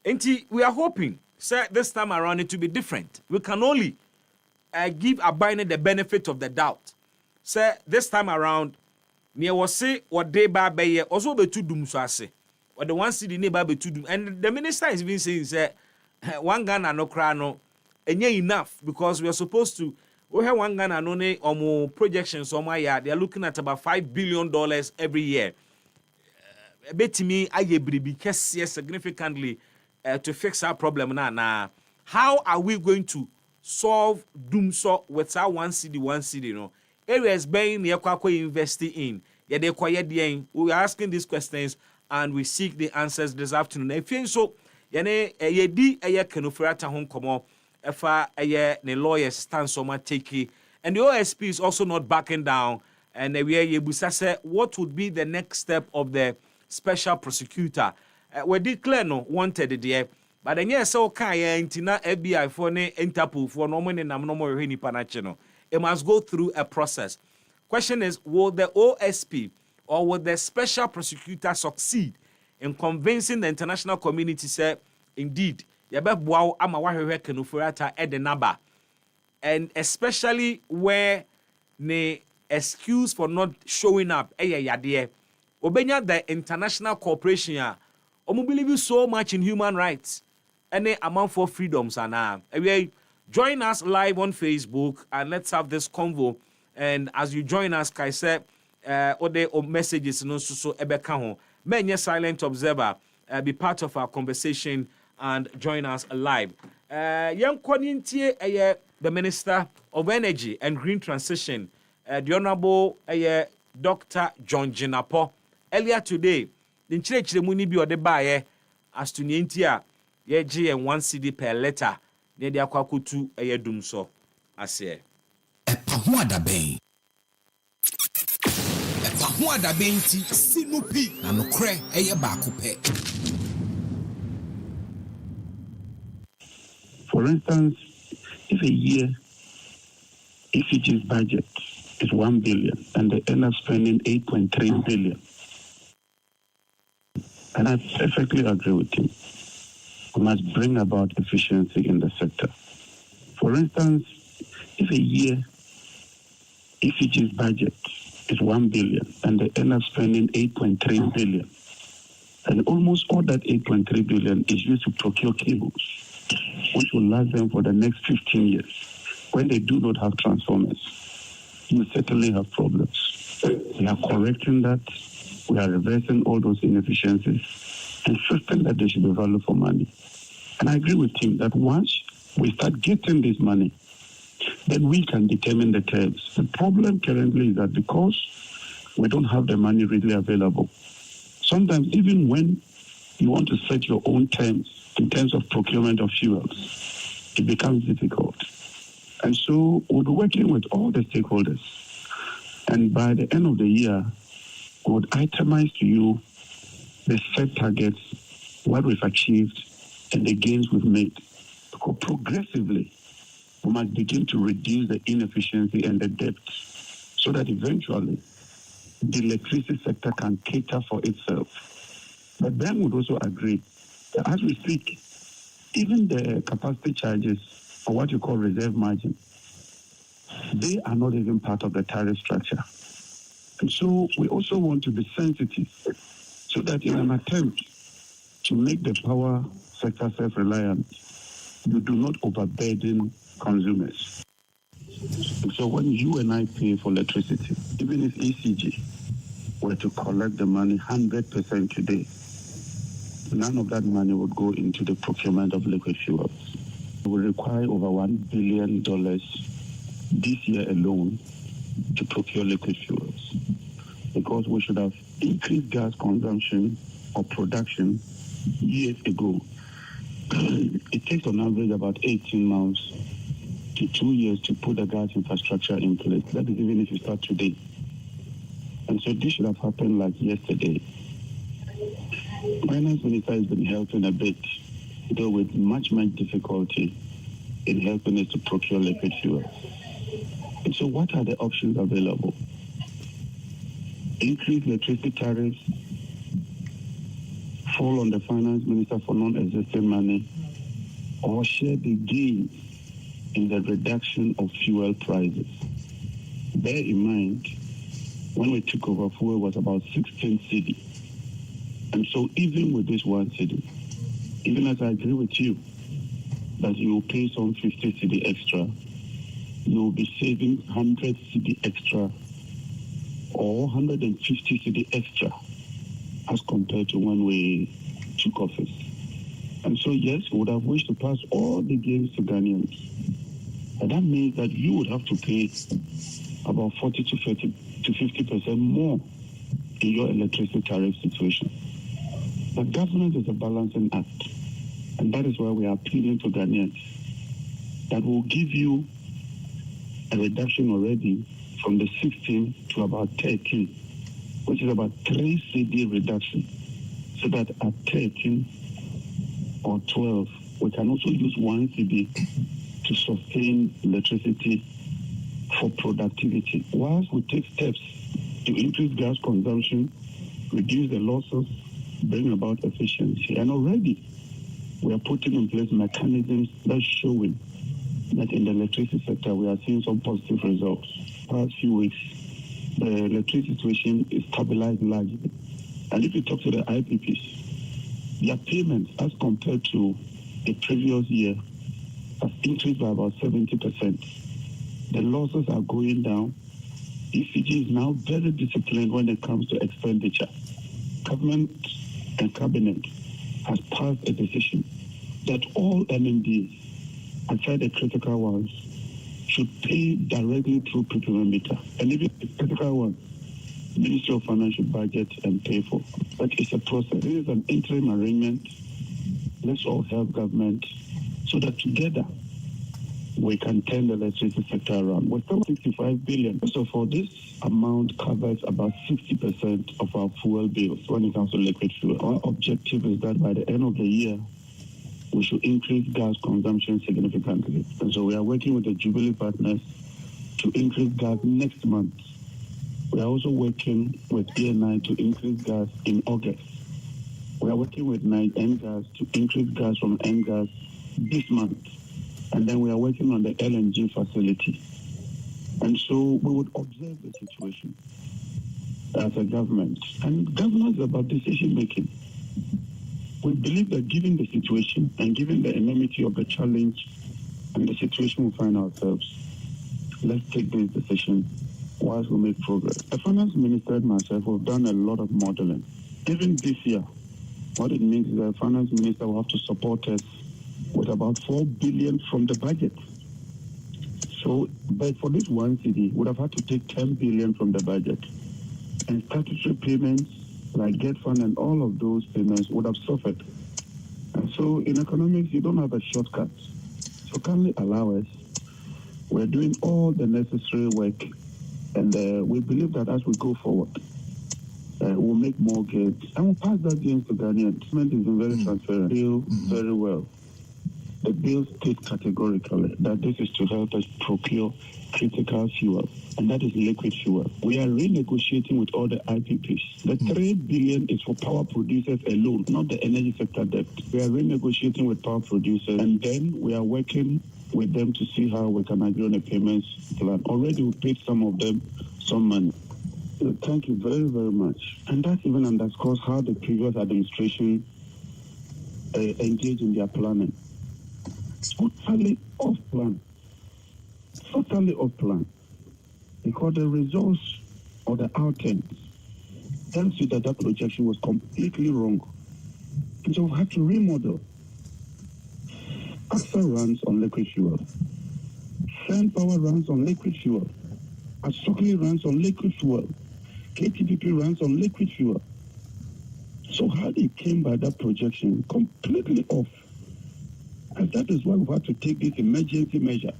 And we are hoping, sir, this time around it to be different. We can only give Abine the benefit of the doubt. Sir, this time around, near was say what they by also be 2 dum so ase. Or the 1 city neighbor be 2 dum. And the minister has been saying, say, 1 Ghana no crano, and enough because we are supposed to. We have 1 Ghana no ne or more projections on my yard. They are looking at about $5 billion every year. Bet me, I be significantly to fix our problem now. How are we going to solve doom so with our 1 city, you know? Areas being near Kwako investing in. Yeah, they quiet the we are asking these questions and we seek the answers this afternoon. If you so, yene di kenufrata home komo efa ne lawyers stand so much take, and the OSP is also not backing down. And we are yebusa say what would be the next step of the special prosecutor. We declare no wanted there. But then yes, so kaya intina FBI for ne Interpol for no money na no more ni panachino. It must go through a process. Question is, will the OSP or will the special prosecutor succeed in convincing the international community say, indeed, yabebwao ama wahewe kenufurata edenaba, and especially where the excuse for not showing up yadie obenya the international cooperation ya omo believe so much in human rights and amount for freedoms and join us live on Facebook and let's have this convo. And as you join us, Kai said, or messages no so ebeka ho. Menye silent observer, be part of our conversation and join us live. Young Kwanintie, the Minister of Energy and Green Transition, the Honorable Dr. John Jinapo. Earlier today, the Church the Muni bi ode baye as to ne nti a yɛgye yɛn 1 cedi per letter na yɛde akɔ akɔtu ɛyɛ dum so aseɛ. EpaHoaDaben. EpaHoaDaben ti sinupi na nokre eye baako pɛ. For instance, if a year ECG's budget is 1 billion and they end up spending 8.3 billion, and I perfectly agree with him, we must bring about efficiency in the sector. For instance, if a year ECG's budget is 1 billion and they end up spending 8.3 billion, and almost all that 8.3 billion is used to procure cables, which will last them for the next 15 years. When they do not have transformers, you certainly have problems. We are correcting that. We are reversing all those inefficiencies, insisting that there should be value for money. And I agree with him that once we start getting this money, then we can determine the terms. The problem currently is that because we don't have the money readily available, sometimes even when you want to set your own terms in terms of procurement of fuels, it becomes difficult. And so we'll be working with all the stakeholders. And by the end of the year, we would itemize to you the set targets, what we've achieved, and the gains we've made. Because progressively, we must begin to reduce the inefficiency and the debt so that eventually the electricity sector can cater for itself. But Ben would also agree that as we speak, even the capacity charges, or what you call reserve margin, they are not even part of the tariff structure. And so we also want to be sensitive so that in an attempt to make the power sector self-reliant, you do not overburden consumers. And so when you and I pay for electricity, even if ECG were to collect the money 100% today, none of that money would go into the procurement of liquid fuels. It will require over $1 billion this year alone to procure liquid fuels, because we should have increased gas consumption or production years ago. It takes on average about 18 months to 2 years to put the gas infrastructure in place. That is even if you start today. And so this should have happened like yesterday. Finance Minister has been helping a bit, though with much difficulty in helping us to procure liquid fuel. And so what are the options available? Increase electricity tariffs, fall on the Finance Minister for non-existing money, or share the gains in the reduction of fuel prices. Bear in mind, when we took over, fuel was about 16 cedi. And so even with this 1 cedi, even as I agree with you that you will pay some 50 cedi extra, you will be saving 100 cedi extra or 150 cedi extra as compared to when we took office. And so yes, we would have wished to pass all the gains to Ghanaians. And that means that you would have to pay about 40 to 50% more in your electricity tariff situation. But government is a balancing act. And that is why we are appealing to Ghanaians that will give you a reduction already from the 16 to about 13, which is about 3 cedi reduction. So that at 13 or 12, we can also use 1 cedi to sustain electricity for productivity. Whilst we take steps to increase gas consumption, reduce the losses, bring about efficiency. And already we are putting in place mechanisms that showing that in the electricity sector we are seeing some positive results. Past few weeks, the electricity situation is stabilized largely. And if you talk to the IPPs, their payments as compared to the previous year has increased by about 70%. The losses are going down. ECG is now very disciplined when it comes to expenditure. Government and cabinet has passed a decision that all MMDs, aside the critical ones, should pay directly through procurement meter. And even the critical ones, Ministry of Finance should budget and pay for. But it's a process. This is an interim arrangement Let's all help government so that together we can turn the electricity sector around. We're still 65 billion. First of all, this amount covers about 60% of our fuel bills when it comes to liquid fuel. Our objective is that by the end of the year, we should increase gas consumption significantly. And so we are working with the Jubilee partners to increase gas next month. We are also working with ENI to increase gas in August. We are working with NGAS to increase gas from NGAS this month. And then we are working on the LNG facility. And so we would observe the situation as a government. And governance is about decision making. We believe that given the situation and given the enormity of the challenge and the situation we find ourselves, let's take these decisions whilst we make progress. The finance minister and myself have done a lot of modeling. Even this year, what it means is that the finance minister will have to support us with about 4 billion from the budget. So, but for this one city, would have had to take 10 billion from the budget. And statutory payments like Get Fund and all of those payments would have suffered. And so in economics, you don't have a shortcut. So kindly allow us. We're doing all the necessary work, and we believe that as we go forward, we'll make more gains. And we'll pass that gains to Ghanaians. Government is very transparent. Bill very well. The bill states categorically that this is to help us procure critical fuel, and that is liquid fuel. We are renegotiating with all the IPPs. The 3 billion is for power producers alone, not the energy sector debt. We are renegotiating with power producers, and then we are working with them to see how we can agree on a payments plan. Already we paid some of them some money. So thank you very, very much. And that even underscores how the previous administration engaged in their planning. Totally off plan. Totally off plan. Because the results or the outcomes tells you that projection was completely wrong. And so we had to remodel. AXA runs on liquid fuel. Sand Power runs on liquid fuel. Asokli runs on liquid fuel. KTPP runs on liquid fuel. So how they came by that projection, completely off. And that is why we had to take this emergency measure.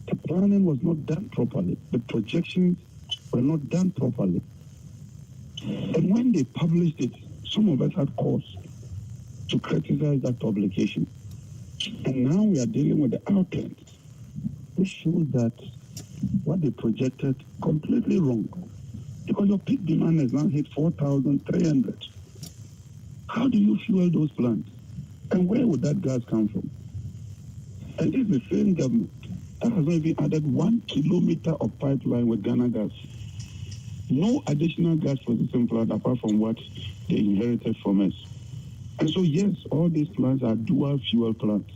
The planning was not done properly. The projections were not done properly. And when they published it, some of us had cause to criticize that publication. And now we are dealing with the outcomes, which shows that what they projected completely wrong. Because your peak demand has now hit 4,300. How do you fuel those plants? And where would that gas come from? And this is the same government that has not even added 1 kilometer of pipeline with Ghana Gas. No additional gas processing plant apart from what they inherited from us. And so yes, all these plants are dual fuel plants.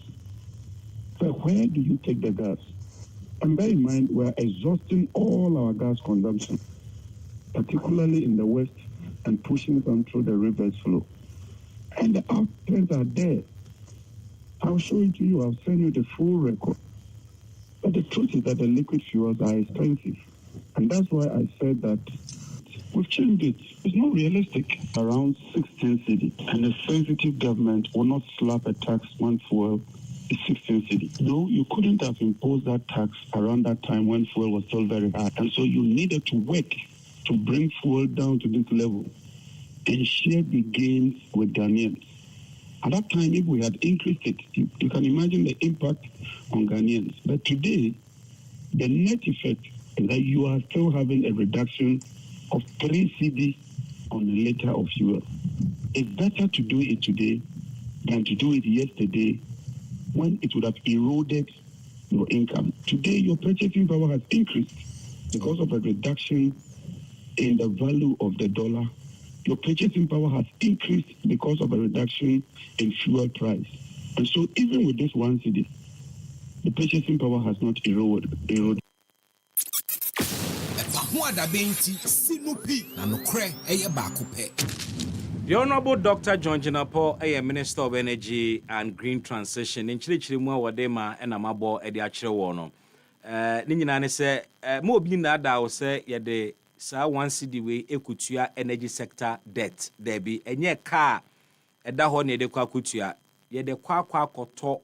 But where do you take the gas? And bear in mind, we're exhausting all our gas consumption, particularly in the west, and pushing them through the rivers flow. And the outcomes are there. I'll show it to you. I'll send you the full record. But the truth is that the liquid fuels are expensive. And that's why I said that we've changed it. It's not realistic. Around 16 cities. And a sensitive government will not slap a tax on fuel is 16 cities. No, you couldn't have imposed that tax around that time when fuel was still very high. And so you needed to work to bring fuel down to this level and share the gains with Ghanaians. At that time, if we had increased it, you can imagine the impact on Ghanaians. But today, the net effect is that you are still having a reduction of 3 cedi on a liter of fuel. It's better to do it today than to do it yesterday when it would have eroded your income. Today, your purchasing power has increased because of a reduction in the value of the dollar. Your purchasing power has increased because of a reduction in fuel price. And so even with this 1 cedi, the purchasing power has not eroded. EpaHoaDaben Sinupi na nokre eye baako pe. The Honorable Dr. John Jinapo, Minister of Energy and Green Transition, in Chilichilimua Wadema and Amabo Edi Achewono. Ninjinane say, mo bi na da o say ye de sa 1 cedi we ekutua energy sector debt. There be enye car eda ho ne de kwa kutua yɛde kwa koto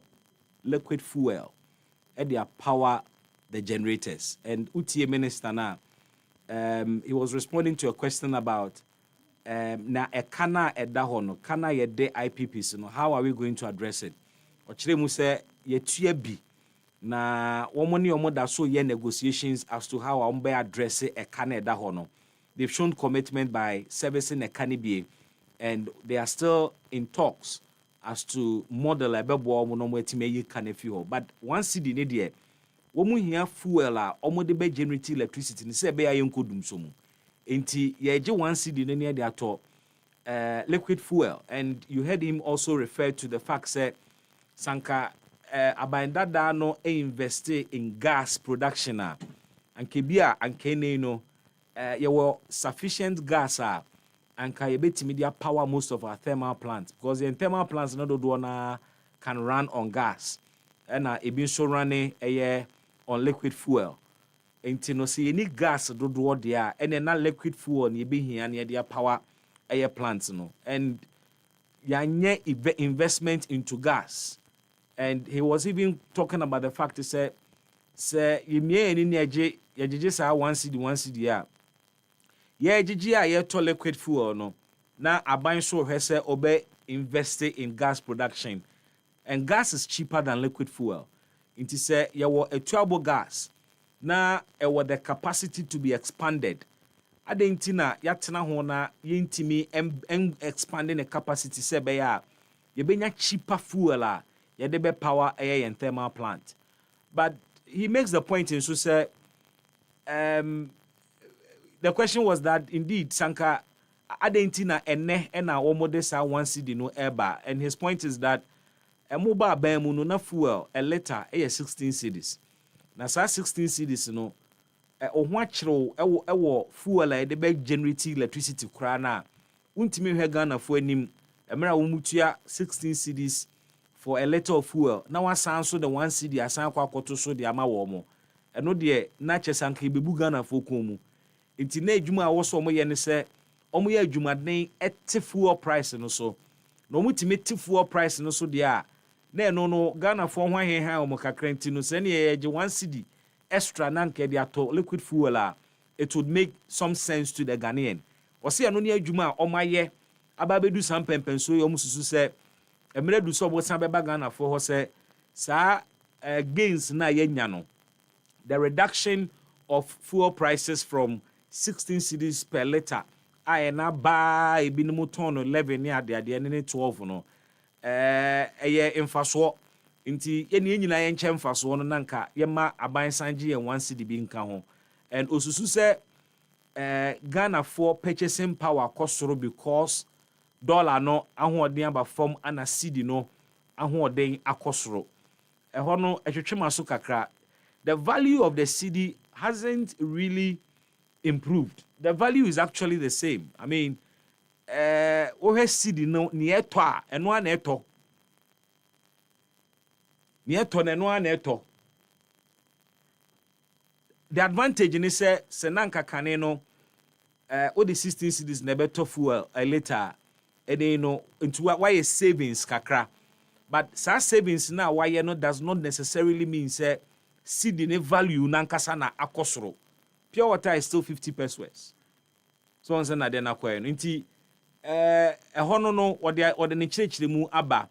liquid fuel ɛde power the generators. And utie minister na he was responding to a question about na ekana ɛda hɔ no kana yɛde IPPs no, how are we going to address it? Ɔkyerɛ mu sɛ yɛtua bi na wɔn ne wɔn da so yɛ negotiations as to how wɔn bɛ address ekana ɛda hɔ no. They've shown commitment by servicing ekana bi, and they are still in talks as to model ɛbɛboa wɔn no wɔn etimi ɛyɛ kana fi hɔ. But one cedi ne deɛ wɔn hia fuel a wɔn de bɛ generate electricity ne sɛ ɛbɛyɛ ayɛ nkodum so mu. Enti yɛgye one cedi ne ne de ato liquid fuel. And you heard him also refer to the fact that sanka abandada no invest in gas production a anke bia anke ne no yɛwɔ sufficient gas a anka yɛbɛtumi de power most of our thermal plants, because the thermal plants no dodoɔ na can run on gas ɛna ebi nso running on liquid fuel. Enti no sɛ yɛni gas dodoɔ deɛ a ɛna na liquid fuel ne yɛbɛhia ne yɛde power plants no, and yɛanyɛ investment into gas. And he was even talking about the fact to say yɛmie yɛni ne yɛgyegye saa one cedi a yɛgyegye a yɛtɔ liquid fuel no na aban so hwɛ sɛ ɔbɛ invest in gas production, and gas is cheaper than liquid fuel. Nti sɛ yɛwɔ atuabo gas na ɛwɔ the capacity to be expanded, adenti na yɛatena ho na yɛntimi expanding the capacity sɛ bɛyɛ a yɛbɛnya cheaper fuel a yɛde bɛ power yɛn thermal plant. But he makes the point in so say the question was that indeed sanka adenti na ene na wɔmode sa one cedi no eba, and his point is that a mobile ban mu no na fuel a liter 16 cedis. Na sa 16 cedis no ho akyerɛw ɛwɔ fuel a yɛde bɛ generate electricity kora na untimi hwɛ Ghana fo anim emra wo mutua 16 cedis for a liter of fuel. Now one sound so the one cedi asan kwa koto so de ama wo mo. Eno de na chesanka bebu Ghana fo komu. Nti na adwuma a wo so mo ye ne se omo ye adwumaden ete fuel price no so. Na omo timi te fuel price no so de a na eno no Ghana fo ho ahehan omo kakra nti no se ne ye je one cedi extra na nke de ato liquid fuel a, it would make some sense to the Ghanaian. Wose eno ne adwuma a omo aye aba bedu sam pempenso ye omo susu se emre du so bosan beba Ghana for ho se sa gains na yenya no, the reduction of fuel prices from 16 cedis per liter a na ba ebinim ton 11 ne ade ne 12 no eye mfaso. Nti ye ne nyina ye nche mfaso no nanka ye ma aban sanje ye 1 cedi bi nka ho. And osusu se Ghana for purchasing power kosoro because dollar no ahoɔden aba fam ana cedi no ahoɔden akosoro. Ɛhɔ no ɛtwetwe so kakra. The value of the cedi hasn't really improved. The value is actually the same. I mean, wohɛ cedi no ne ɛtɔ a ɛno ana ɛtɔ. Ne ɛtɔ na ɛno ana ɛtɔ. The advantage ni sɛ nanka kane no all the 16 cedis na ɛbɛtɔ fuel a liter. And no into why savings kakra, but sa savings na why no does not necessarily mean say cedi ne value nankasa na akosoro. Pure water is still 50 pesos. So on say na den akwa no nti ɛhɔ no ɔde ne kyerɛkyerɛ mu aba.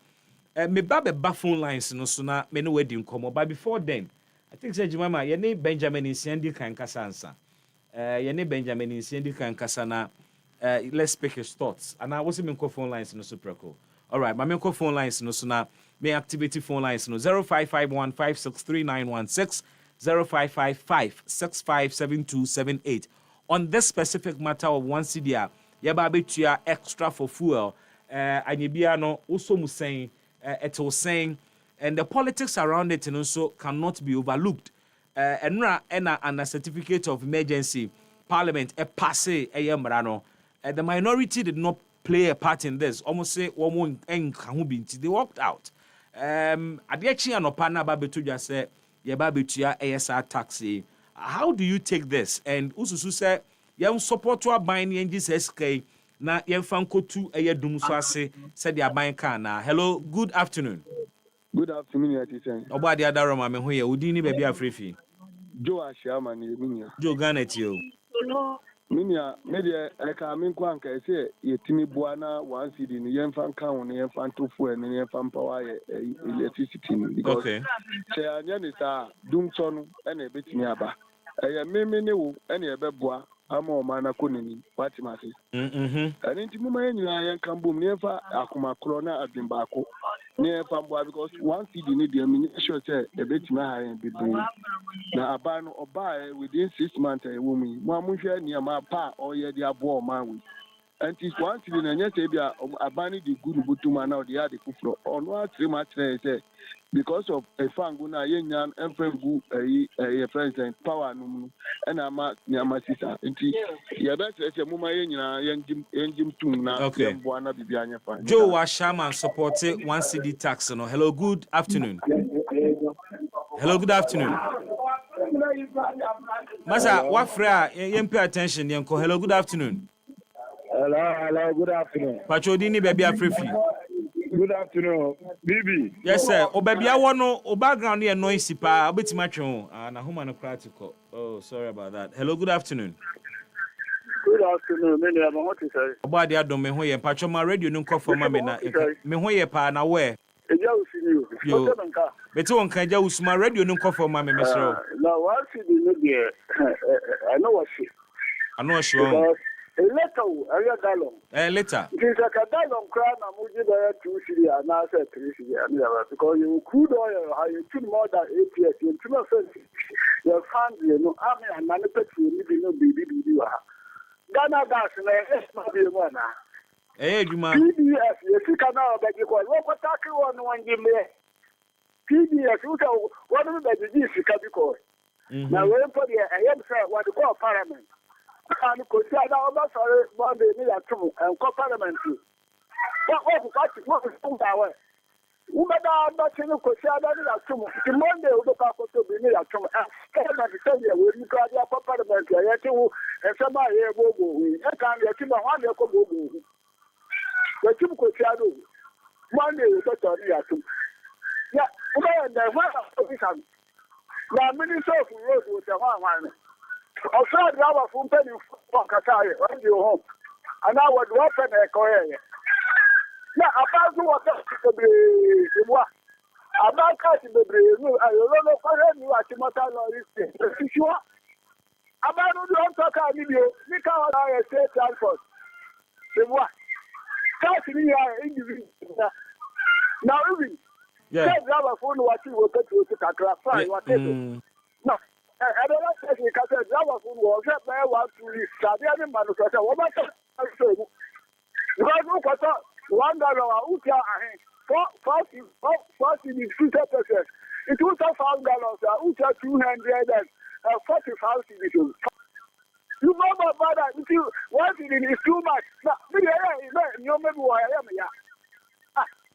Me ba phone lines no so na me no wedi nkomo, but before then I think say Jimama ye ne Benjamin Nsiandi kan kasa ansa. Ye ne Benjamin Nsiandi kan kasa na let's pick his thoughts. And I was in phone lines no superco. All right, my phone lines no so now may activate phone lines no 0551563916 0555657278. On this specific matter of one cedi, yaba betua extra for fuel. Anyibia no also mu saying it was saying, and the politics around it and also cannot be overlooked. And a certificate of emergency parliament passe no. The minority did not play a part in this. Almost say they walked out. Adiechi anopana babetu just say yebabetua ASR taxi. How do you take this? And ususu say yem support to buying NGSK na yɛmfa nkotu ɛyɛ dum so ase sɛ de aban ka na. Hello, good afternoon. Good afternoon, Yatisen. Obo ade adaro ma me ho ye odi ni baabi afrefi. Joe Ashama ni Minia. Joe Ghana tio. Minia, media eka minko anka ese yetimi buana one city ni yemfa kan ni yemfa ntofu ni yemfa power electricity because Okay. say anya ni sa dum so no na ebetimi aba. Eye meme ne wo na ebeboa ama o mana konini watimase. Ani nti muma yenyina yenka mbom ni yemfa akomakro na adwembaako. Ni yemfa mboa because one city ni dey me sure say ebetimi ha yen bebre. Na aba no oba within 6 months e wo mu. Mo amunhwe ni ama pa o ye dia bo o man we. Anti one city na nyese bia aba ni di guru butuma na o dia de kufro. Ono atre ma atre say because of a fangu na yenyan emfengu a president power no and ama nyama sisa nti ya be say muma yenyina yenjim tum na yembo na bibia anya fa. Joe Washama supported one CD tax no. Hello, good afternoon. Hello, good afternoon. Masa, what fra pay attention yenko. Hello, good afternoon. Hello, good afternoon. Pacho ni baby afrefi. Good afternoon, Bibi. Yes, sir. O baby awono o background here noisy pa. Obetima twen na homa no practical. Oh, sorry about that. Hello, good afternoon. Good afternoon. Me na mo to say. Obo ade adom me ho ye pacho ma radio no nkɔ for ma me na me ho ye pa na we. Eja usini yo. Beti won kan ja usuma radio no nkɔ for ma me mesro. Na what see the media. I know what she. I know she won. A letter, a gallon. A letter. It is like a gallon crown and Muji there 2 city and now 3 city. Because you crude oil, you took more than 8 years. You took your fund, you know, army and manufacturing, you know, baby. Ghana gas, and it's not the one. Eh, you man. PDS, you see, now that you call what tackle one give me. PDS, you tell one of the disease you can be called. Now, when for the I am saying what you call parliament. And could say that over sorry, one day near two and co-parliament. What is that way? Woman, not in the Cosia, that is a two. The Monday, the Papa to be near two. And I tell you, when you got your parliament, and somebody here will go. I can't get him one year go. The two Cosia do. Monday, we got to near two. Yeah, and the one of the time. Now, Minister of Road with the one. I'll try to have a full penny for Qatar when you're home. And I would open a courier. Yeah, about what to be what? About cutting the breeze. I don't know for any what you must have is sure. About who don't talk about you, because I say transport. The what? Cutting here individual. Now, even. Yeah, have a phone what you will get to Qatar. Whatever. No. I don't know if you can say driver food was that man want to study any manufacturer. What about that? Because look at $1 out here, 40 is 50%. It was $5, out 240,000. You know about that. If you want it is too much. Now, you maybe why I am here.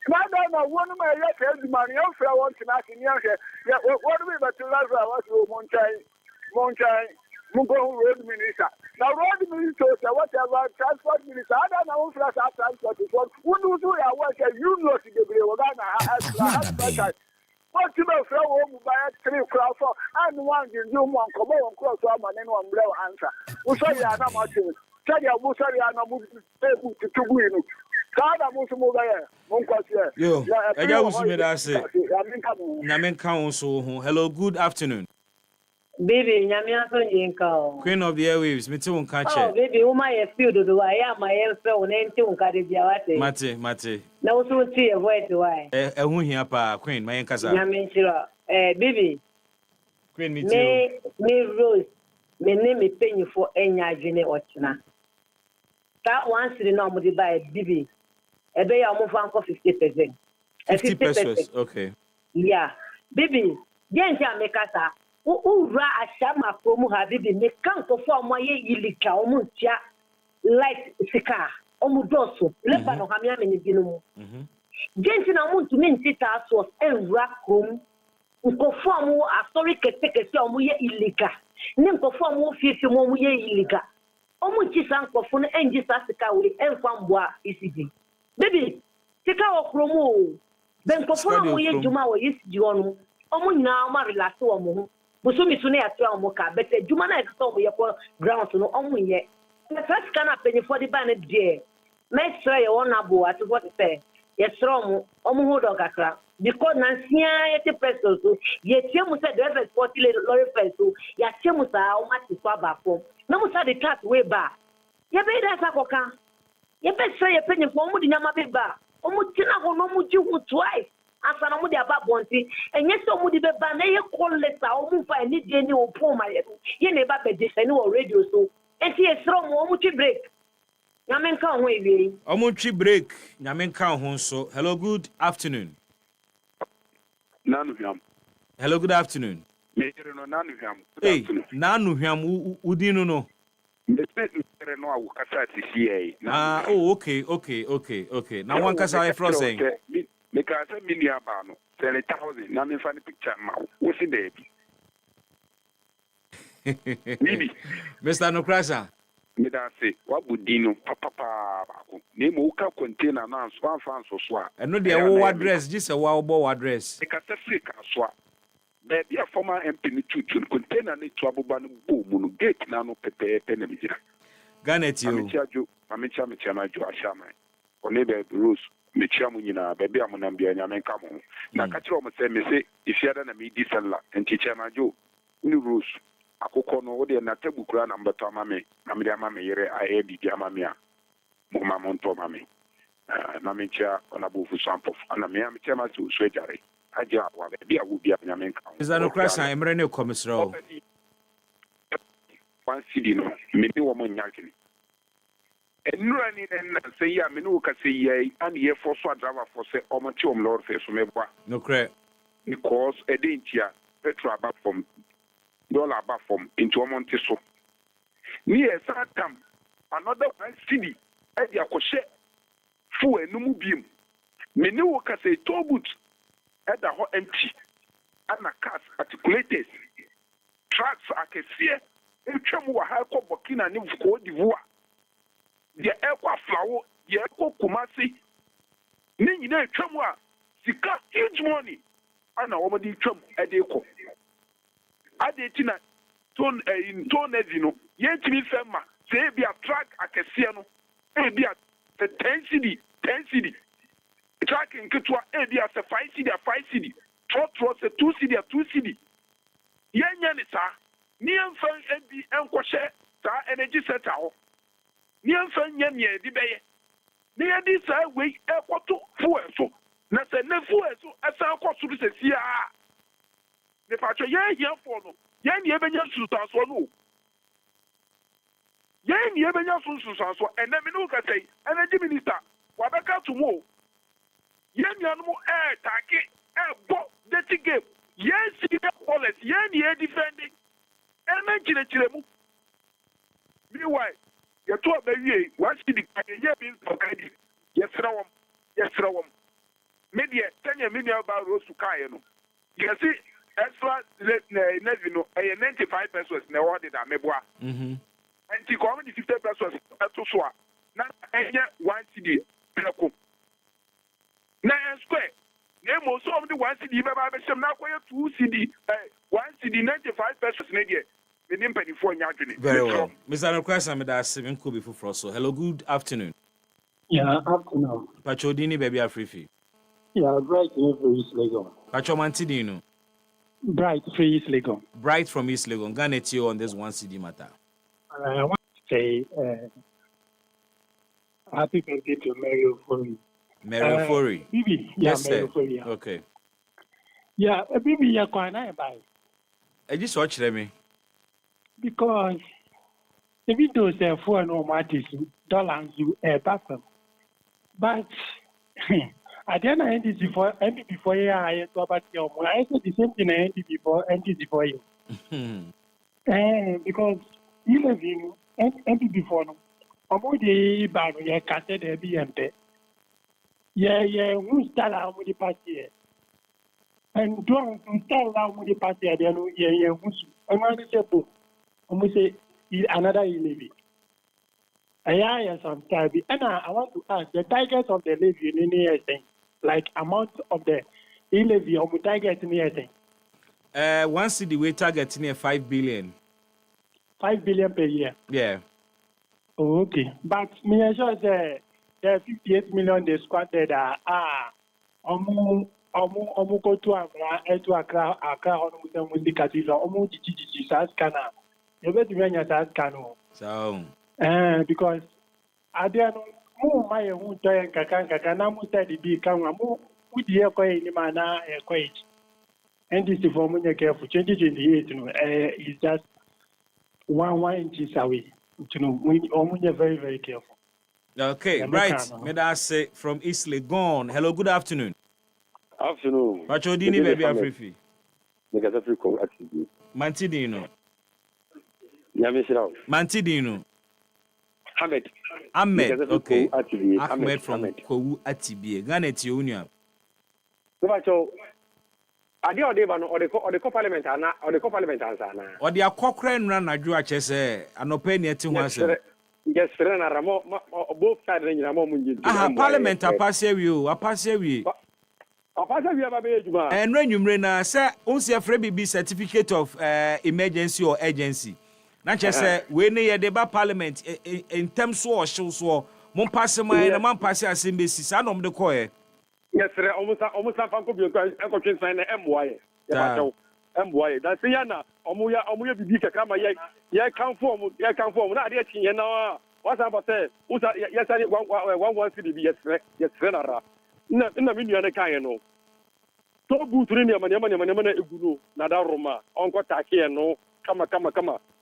Now, one of my letters, money, I want to ask in here. Yeah, what do we but to Lazarus was Montaigne, Mungo Road Minister. Now, Road Minister, whatever, Transport Minister, I don't know if that's our transport. Who knows who I work at? You know, to the Ghana. What you know, throw home by 3 crowd for, and one in Zoom one, come on, cross one, and one blow answer. Who say you are not much? Tell you, who say you are not able to win. Yo, hello, good afternoon. Baby, Nyamiaso Queen of the Airwaves, me too, catch it. Oh, baby, who my field do I am my own name to Caribbean. Mate. No, so see a voice why. Who here, pa, Queen, my cousin. Baby, Queen, me too. Me Rose, me name is paying you for any agony or china. That once the normal buy baby. A day I move on for 50%. 50%, okay. Yeah. Baby, Genja make us a shama from Habibi, make come for my ilika, Omutia, light sika, Omudoso, Lepano Hamiam in the Dino. Gentina want to mean Tita was and rack room, conform a story can take a Samuya ilika, name conform 50 Momuya ilika. Omuchi Sankofun and Jessica will end from Bois ECG. Baby, take our chromo. Then Kofuna Moye Juma or ECG on Omuna Marilla to a moon. Busumi Sune at Moka, but the Jumana is so your ground to no omu yet. The first can happen for the banner dear. Make sure you want to go at what it says. Yes, Romo, Omu Dogakra. Because Nansia yet pesos, yet Chemusa drivers 40 lorry peso, yet Chemusa, how much is far back home. No musa the cat way back. Ye be that Sakoka. Ye best say a penny for Mudinama Beba. Omutina no Muju twice. As an Amudi about Bonti, and yes, Omudi Beba, they call letter, Omufa, and need any old poor my ye never be this annual radio so. And see a strong Omuchi break. Yamen can't wait. Omuchi break. Yamen can't honso. Hello, good afternoon. Nanuham. Hello, good afternoon. Hey, Nanuham, Udino no. Oh, okay. Now one can say for saying. Because a million, 10,000, nothing funny picture now. What's the day? Mr. Nokrasa. Me da say, what would Dino, Papa, name Oka container now, Swan France or Swa. And no, the address, just a wild bow address. Because the freak Swa. Baby, a former MP to contain any trouble ban boom, gate nano pepe penamija. Garnet you. Amicha Ashama. Or neighbor Rose, Michamunina, baby Amunambia, Yaman Camo. Nakatro say, if you had an immediate seller and teacher Majo, Uni Rose. Akoko no ode na tabu kura na mbato mame na mde mame yere aye bibi amamia mo mamonto mame na mecha ona bufu sampo na me am tema su swejare aja wa bia wo bia nyame nka is that no crash I emre ne komisro one city no me ni wo mo nyakini enura ni na say ya me no ka say ya an ye for so driver for say o mo ti o mlor fe so mebwa no cre because edentia petrol about from dollar back from into a month so. Near Satam, another one city, at the Akoshe, full and no beam. Many workers say toll boots at the hot empty, and a cars articulators, trucks I can see, and Chamu Hako Burkina and Cote d'Ivoire. The aircraft flower, the Echo Kumasi, Nini Chamwa, Sika, huge money, and a woman Chum at the Echo. Adetina ton in ton ezino yetimi fema say be a track akesia no e be a 10 cd track in kitwa e be a 5 cd trot a 2 cd yenya ni sa ni enfan ebi enkohye sa energy center ho ni enfan nyamye di beye ni edi sa we ekoto fuel so na se ne fuel so asa akoso se sia ne fa ye here for no yen ye benya susanso no yen ye benya susanso and me no ka say energy minister wabeka to mo yen ya no take bo dirty game yen see the policy yen ye defending energy na chiremu meanwhile ye to abawie what see the ye bin tokadi yesra wom media tanya media ba rosu kai no you see extra no 95 pesos na order da meboa and the comedy 50 pesos to so na enye 1 cd preko na square na mo so of the 1 cd be ba be shem na koye 2 cd 1 cd 95 pesos na die me nim pani for nya adwene very well Mr. Nokrasa me da 7 ko be for so hello good afternoon yeah afternoon Pachodini baby afrifi yeah right in East Legon Pachomantidi no Bright from East Legon. Bright from East Legon. Garnet you on this 1 CD matter. I want to say happy birthday to Mary Ofori. Mary Ofori. Bibi, yes, Mary sir. Ofori. Yeah. Okay. Yeah, Bibi, you're quite nice by. I just watch me. Because even though they're for no matters, dollars you back them. But at the end of it before you I about your I said the same thing I ended before you. Because you live in ended before no. About the bad you can't say there be empty. Yeah, who's that out with the party? And don't tell out with the party I don't know, who's I'm going to say, almost say another 11. Yeah, sometimes. And I want to ask the target of the levy in any thing, like amount of the levy of the target in anything. One city we target near 5 billion. 5 billion per year. Yeah. Oh, okay. But me sure the 58 million they squandered omu go to Accra on the cathedral omu GGG Saskana. You better be your Saskano. So Because I don't know my own toy and kakana mu study be come mu with the equate in mana equate. And this is for me careful 2028 is just one inches away. You know, we are very, very careful. okay, right. May I say from East Legon. Hello, good afternoon. Afternoon. Machodini baby Afrifi. Because Africa actually. Mantidino. Yamishirao. Mantidino. Ahmed. Okay. Ahmed from Kowu Atibie. Ghana Tiunia. So Ade Odeba no or the parliament ana or the parliament answer na. Or the Cochrane run na drew chese anope ne ti ho asem. Yes, na ramo both sides na ramo munji. Parliament apase wi o, apase wi. Apase wi aba be ejuma. Enra nwumre na say onse afre bibi certificate of emergency or urgency. Na chese we ne ye de ba parliament in terms so ohyew so mon passe man na man passe asem be si sa nom de koye. Yes, sir. Almost fanko bi ko twin sign na emboaye. Ya bacho. Emboaye. Da se ya na omuya bibi kaka ma ye kan form na ade chinye na what's about say usa yes ari one city bi yes na ra. Na mi nua ne kan no. To buturi ne ma na egunu na da roma onko take no kama.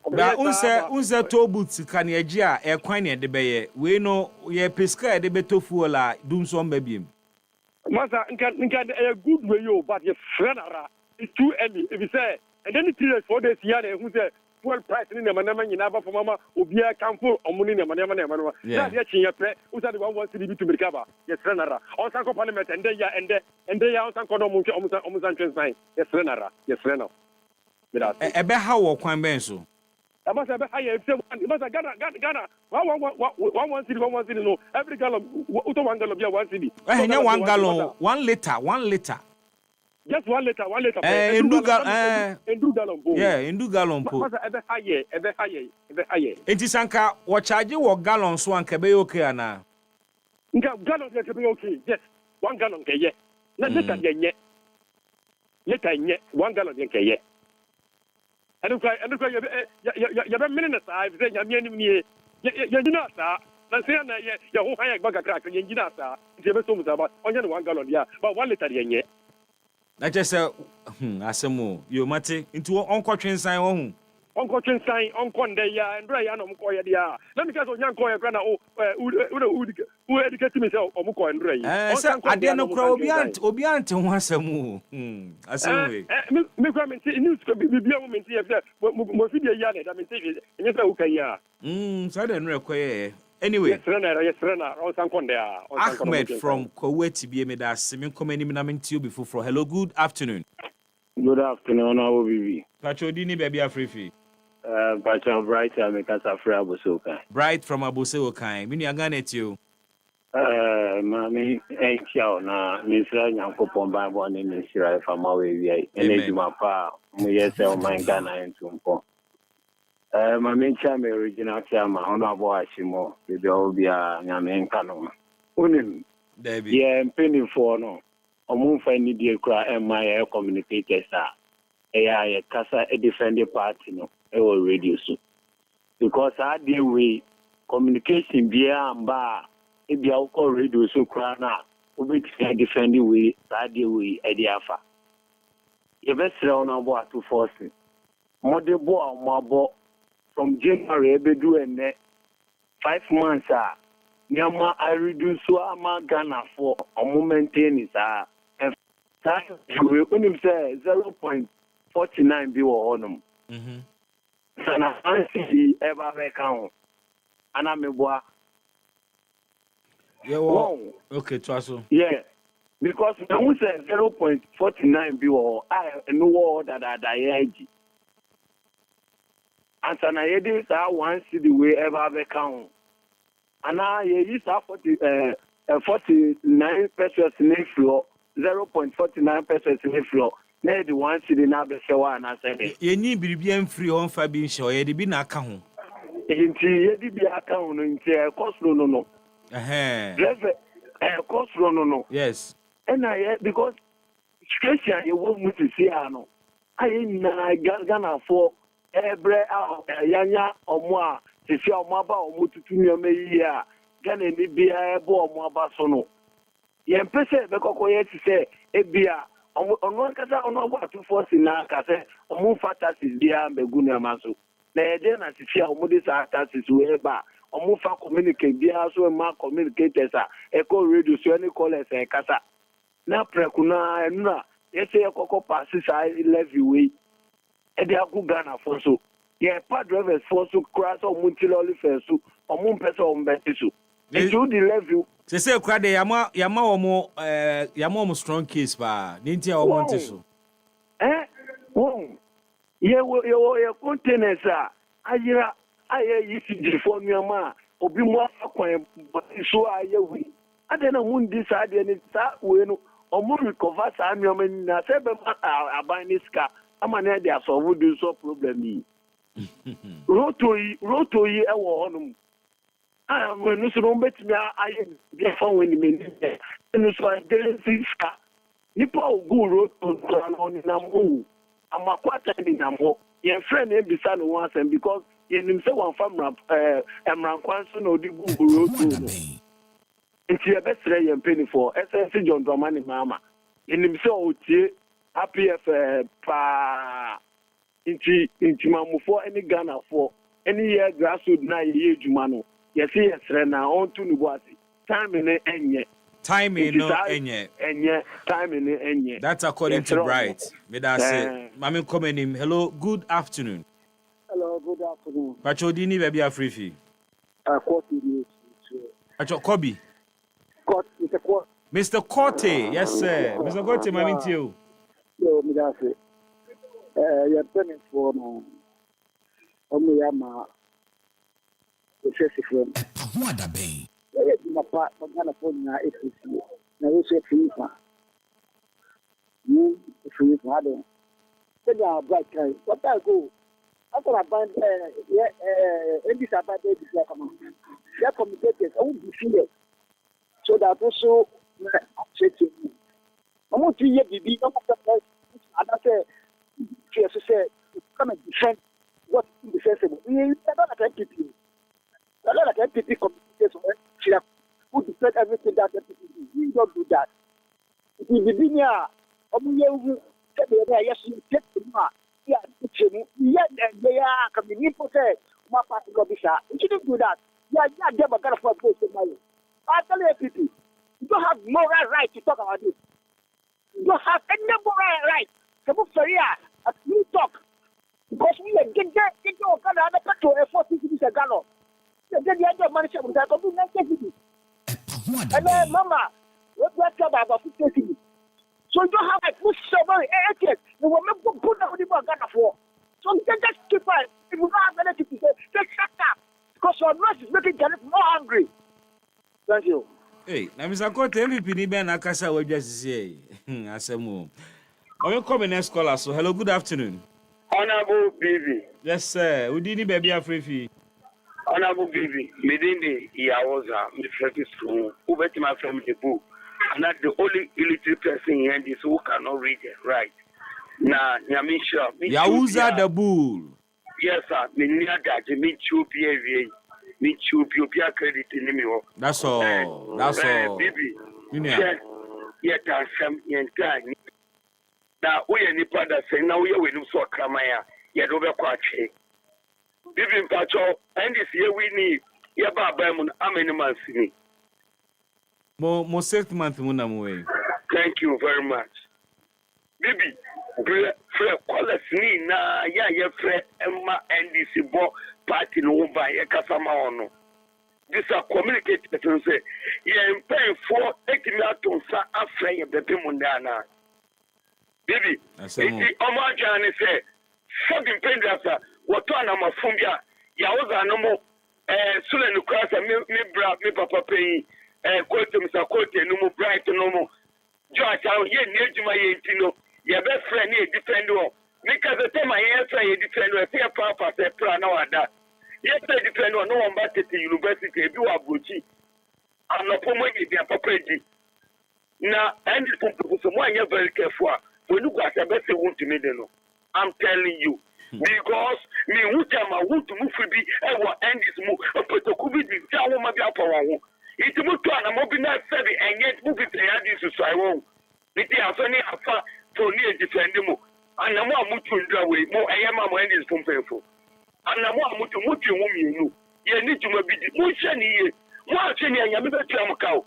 Ba unse to boot kan ye gi a e kwan ne de beye we no ye pesca de betofu la dum so mbabiem. Masa a good way you but your friend it's too early if you say and then 3 or 4 days here who say fuel price in the manama in Aba for mama will be a campo or money in the manama. Yeah, your pre who said 1 city to recover. Yes, Renara. On Sanko Parliament and they are on Sanko almost transpine. Yes, Renara. Yes, Reno. Ebe how or Kwan Benso. I must have higher. It must have Ghana. One city, no. Every gallon, 1 gallon, 1 city. 1 gallon, 1 liter, 1 liter. Just 1 liter, 1 liter. In gallon. Yeah, in gallon. Must have higher. It is Sanka, what charge you or gallon so and Kabe okay na. Gallon can be okay. Yes, 1 gallon can ye. Liter yet. 1 gallon can ye. I don't cry. You're a minute. I've said, you're not, sir. Let's say, your whole high bag of crack, and you're not, sir. You're so much about only 1 gallon, yeah, but 1 liter, yeah. I just said, Asamo, you mate into Uncle Train sign on. Uncle Train sign, Uncle Day, and Brian, Uncle, yeah. Let me get on young Koya Grana, who educated myself, or Muko and Ray. I dare not grow Obiant once a move. I say, me comment news could be a woman here, Mofidia Yanet, I mean, and yes, okay, yeah. So I don't require. Anyway, yes, Renner, or Sankon there. Ahmed from Kuwait be made as Simeon Comeni Minamin before. Hello, good afternoon. Good afternoon, how will we? Pachodini baby Afrifi. Pacho Bright, I make us a free Abusoka. Bright from Abusoka. Mini aganet you. Mammy, ain't you now, Miss Uncle Pomba, one in the Shira from our way, and then my pa, yes, my Ghana and Tumpo. My main chairman, original chairman, Honorable Ashimo, the Obia, Yaman Canon. Unim, yeah, penny for no. A moon find the cry and my air communicators are. A casa a defending party, no, I will reduce it. Because I deal with communication via and bar, if you are reduce so crana, we defending way, I deal with Ediafa. You best run about 240. Mother boy, my boy. From January, I do and 5 months. Nyama, I reduce so I'm Ghana for a moment. Is and that you will say 0.49 be on them. And I see ever account. And I'm a boy. Yeah, well, okay, Trasso. Yeah, because I will say 0.49 be or I know that I and so I did 1 city way ever account. and now you use 49 pesos in the floor, 0.49 pesos in the floor. Now the one city now be show and I said it. You need be free on Fabian show. You be na account. Into ye be account into cost no. Driver cost no. Yes. And I because situation you want me to see ano. I na Ghana for every yanya omwa to see omaba omututu nyame yi a Ghana ni bia ebo omaba so no. Ye mpese be kokoye ti say ebia ono kasa ono abo 240 na kase omu fantasy bia mbegu na maso. Na ede na ti fia omu dis fantasy we ba omu fa communicate bia so ma communicators a eco radio so any callers e kasa. Na prekuna enuna yese ekoko passes I levy way. E dey go Ghana for so. Ye pa drivers for so cross or multiloli fesu or moon person on betisu. E do the levy. Se say kwa de yama omo strong case ba. Ninti a omo ntiso. Ye containers ayira aye yisi for nyama obi mo akwan so aye wi. Adena mun di sa de ni sa we no omo recover sa nyama ni na se be aban ni ska ama na dey solve do so problem yi. Roto yi e wo honum. When you don't bet me, I get phone when you mean it. And it's like there is this car. Nipo go road on in a move. I'm a quarter in a more. Your friend name beside once and because in himself one farm Emran Kwanson or the Google road. It's your best ray and penny for SNC John Dramani Mama. In himself, happy pa into Mamu for any Ghana for any year grassroots na year Jumano. Yes, na on to Nubuasi. Time in enye. Time in no enye. Enye. Time in enye. That's according to Bright. Me that say, Mami come in him. Hello, good afternoon. Hello, good afternoon. Pacho dini baby a free fee. Pacho Kobe. Mr. Court. Mr. Corte, yes sir. Mr. Corte, Mami Tio. Yo, me that say. You're turning for no. Omo yama. EpaHoaDaben. My part from Ghana for na APC. Na we say free pa. You free pa do. Say ya bright guy. What I go? After I find this about this come. They communicate I won't be fear. So that also upsetting me. I want to hear the no matter and I say come and defend what is defensible. We are not like NPP. A lot of NPP communities who defend everything that NPP do. We don't do that. It is the linear. You take the mark. Yeah, they are coming in for say, my party lobbyist. You shouldn't do that. Yeah, never got a for place in money. I tell you, NPP, you don't have moral right to talk about this. You don't have any moral right to move career as you talk. Because we are getting Ghana petrol and 40 cities a gallon. Then the other manager will have to do 90 cities. And then, Mama, what do I tell about 50 cities? So you don't have a push somebody, you will not put down the Ghana for. So you can just keep it. If you don't have anything to say, just shut up. Because your nurse is making Ghana more hungry. Thank you. Hey, now Mr. Cote, MVP ni ben akasa we just say. Asemu. Oyo come next caller. So hello, good afternoon. Honorable Bibi. Yes, sir. Udini baby afrefi. Honorable Bibi, Medindi Yawoza, Mr. School, who bet my family book. I'm not the only illiterate person here this who cannot read it, right? Now, Yamisha. Yahuza the bull. Yes, sir. Me chupia, me chupia credit in me. That's all. That's all. Bibi. Yet, some yen time. Now, we are nipa that say, now we are with so Kramaya, yet over Quache. Bibi Pacho, and this year we need Yaba Bamon, Ameniman Sini. Mo 6 months way. Thank you very much. Bibi, Fred Collis ni na ya Fred Emma NDC bo party no by a Kasama ono. This are communicated to say, yeah, paying for 80 million afraid of the Pimundana. Bibi, it's Omajani say, something painless, what one of my fumbia, Yaoza no more, Sula no cross me bra me papa pay quote Mr. Quote no more bright no more. George, how ye near to my no. Your best friend here defend you. Because the time I answer you defend you, say papa say plan now and that. Yes, I defend you, no one back to the university, you are Gucci. I'm not for money, they are papa. Now, and it's someone you're very careful. When you got a better wound to me, I'm telling you. Because me would tell my wound to move to be and what end this move, but the COVID is down on my upper one. It's a good one, I'm hoping not savvy and yet moving to the so I won't. It is only a far for near defending. And I'm more mutual way, more I am my end is from painful. And I'm more mutual woman you know. You need to be the motion here. More senior, you're never to a cow.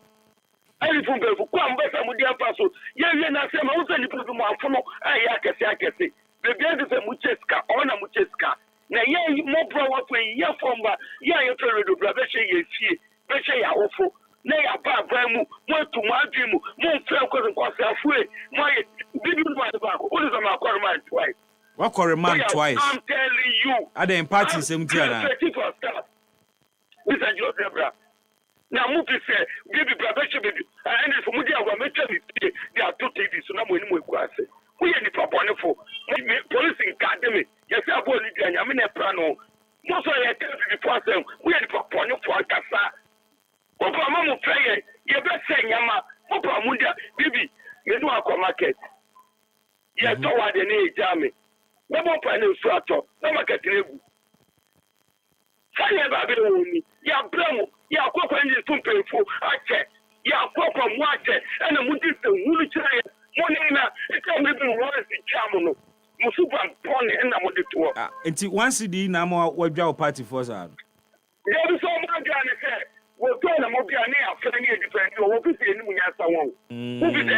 I live from Belfort, come back and with the apostle. Yeah, I say, I was only put my phone. I can say. The guy is a mucheska, on a mucheska. Now, yeah, more power for your form, but yeah, you're trying to brother, you see, Besha, awful. Nay, a bad bramu, more to my dream, more fair cousin, cause I'm free. My didn't want to back. What is a man twice? What call a man twice? I'm telling you. Are they in party 17? This is your zebra. Now, Muki said, give it brother, baby. And if Mudia were making it, they are two TVs, so now we know what I say. We are the wonderful police academy. Yes, I believe in Yamina Prano. Most of the before them, we are the wonderful Cassa. Opa Mamu Prayer, you better say Yama, Opa Mudia, baby, you know our market. Yes, toward the name Jammy. No more panel strato, no market level. Say about it, ya Bramo, ya Copa and the painful. I check, ya Copa Water, and the Mudista, Woolly. Until once the Namo what your party for that. There is so much said, we'll tell them what they are near, friendly different, or what is the enemy as someone. Who is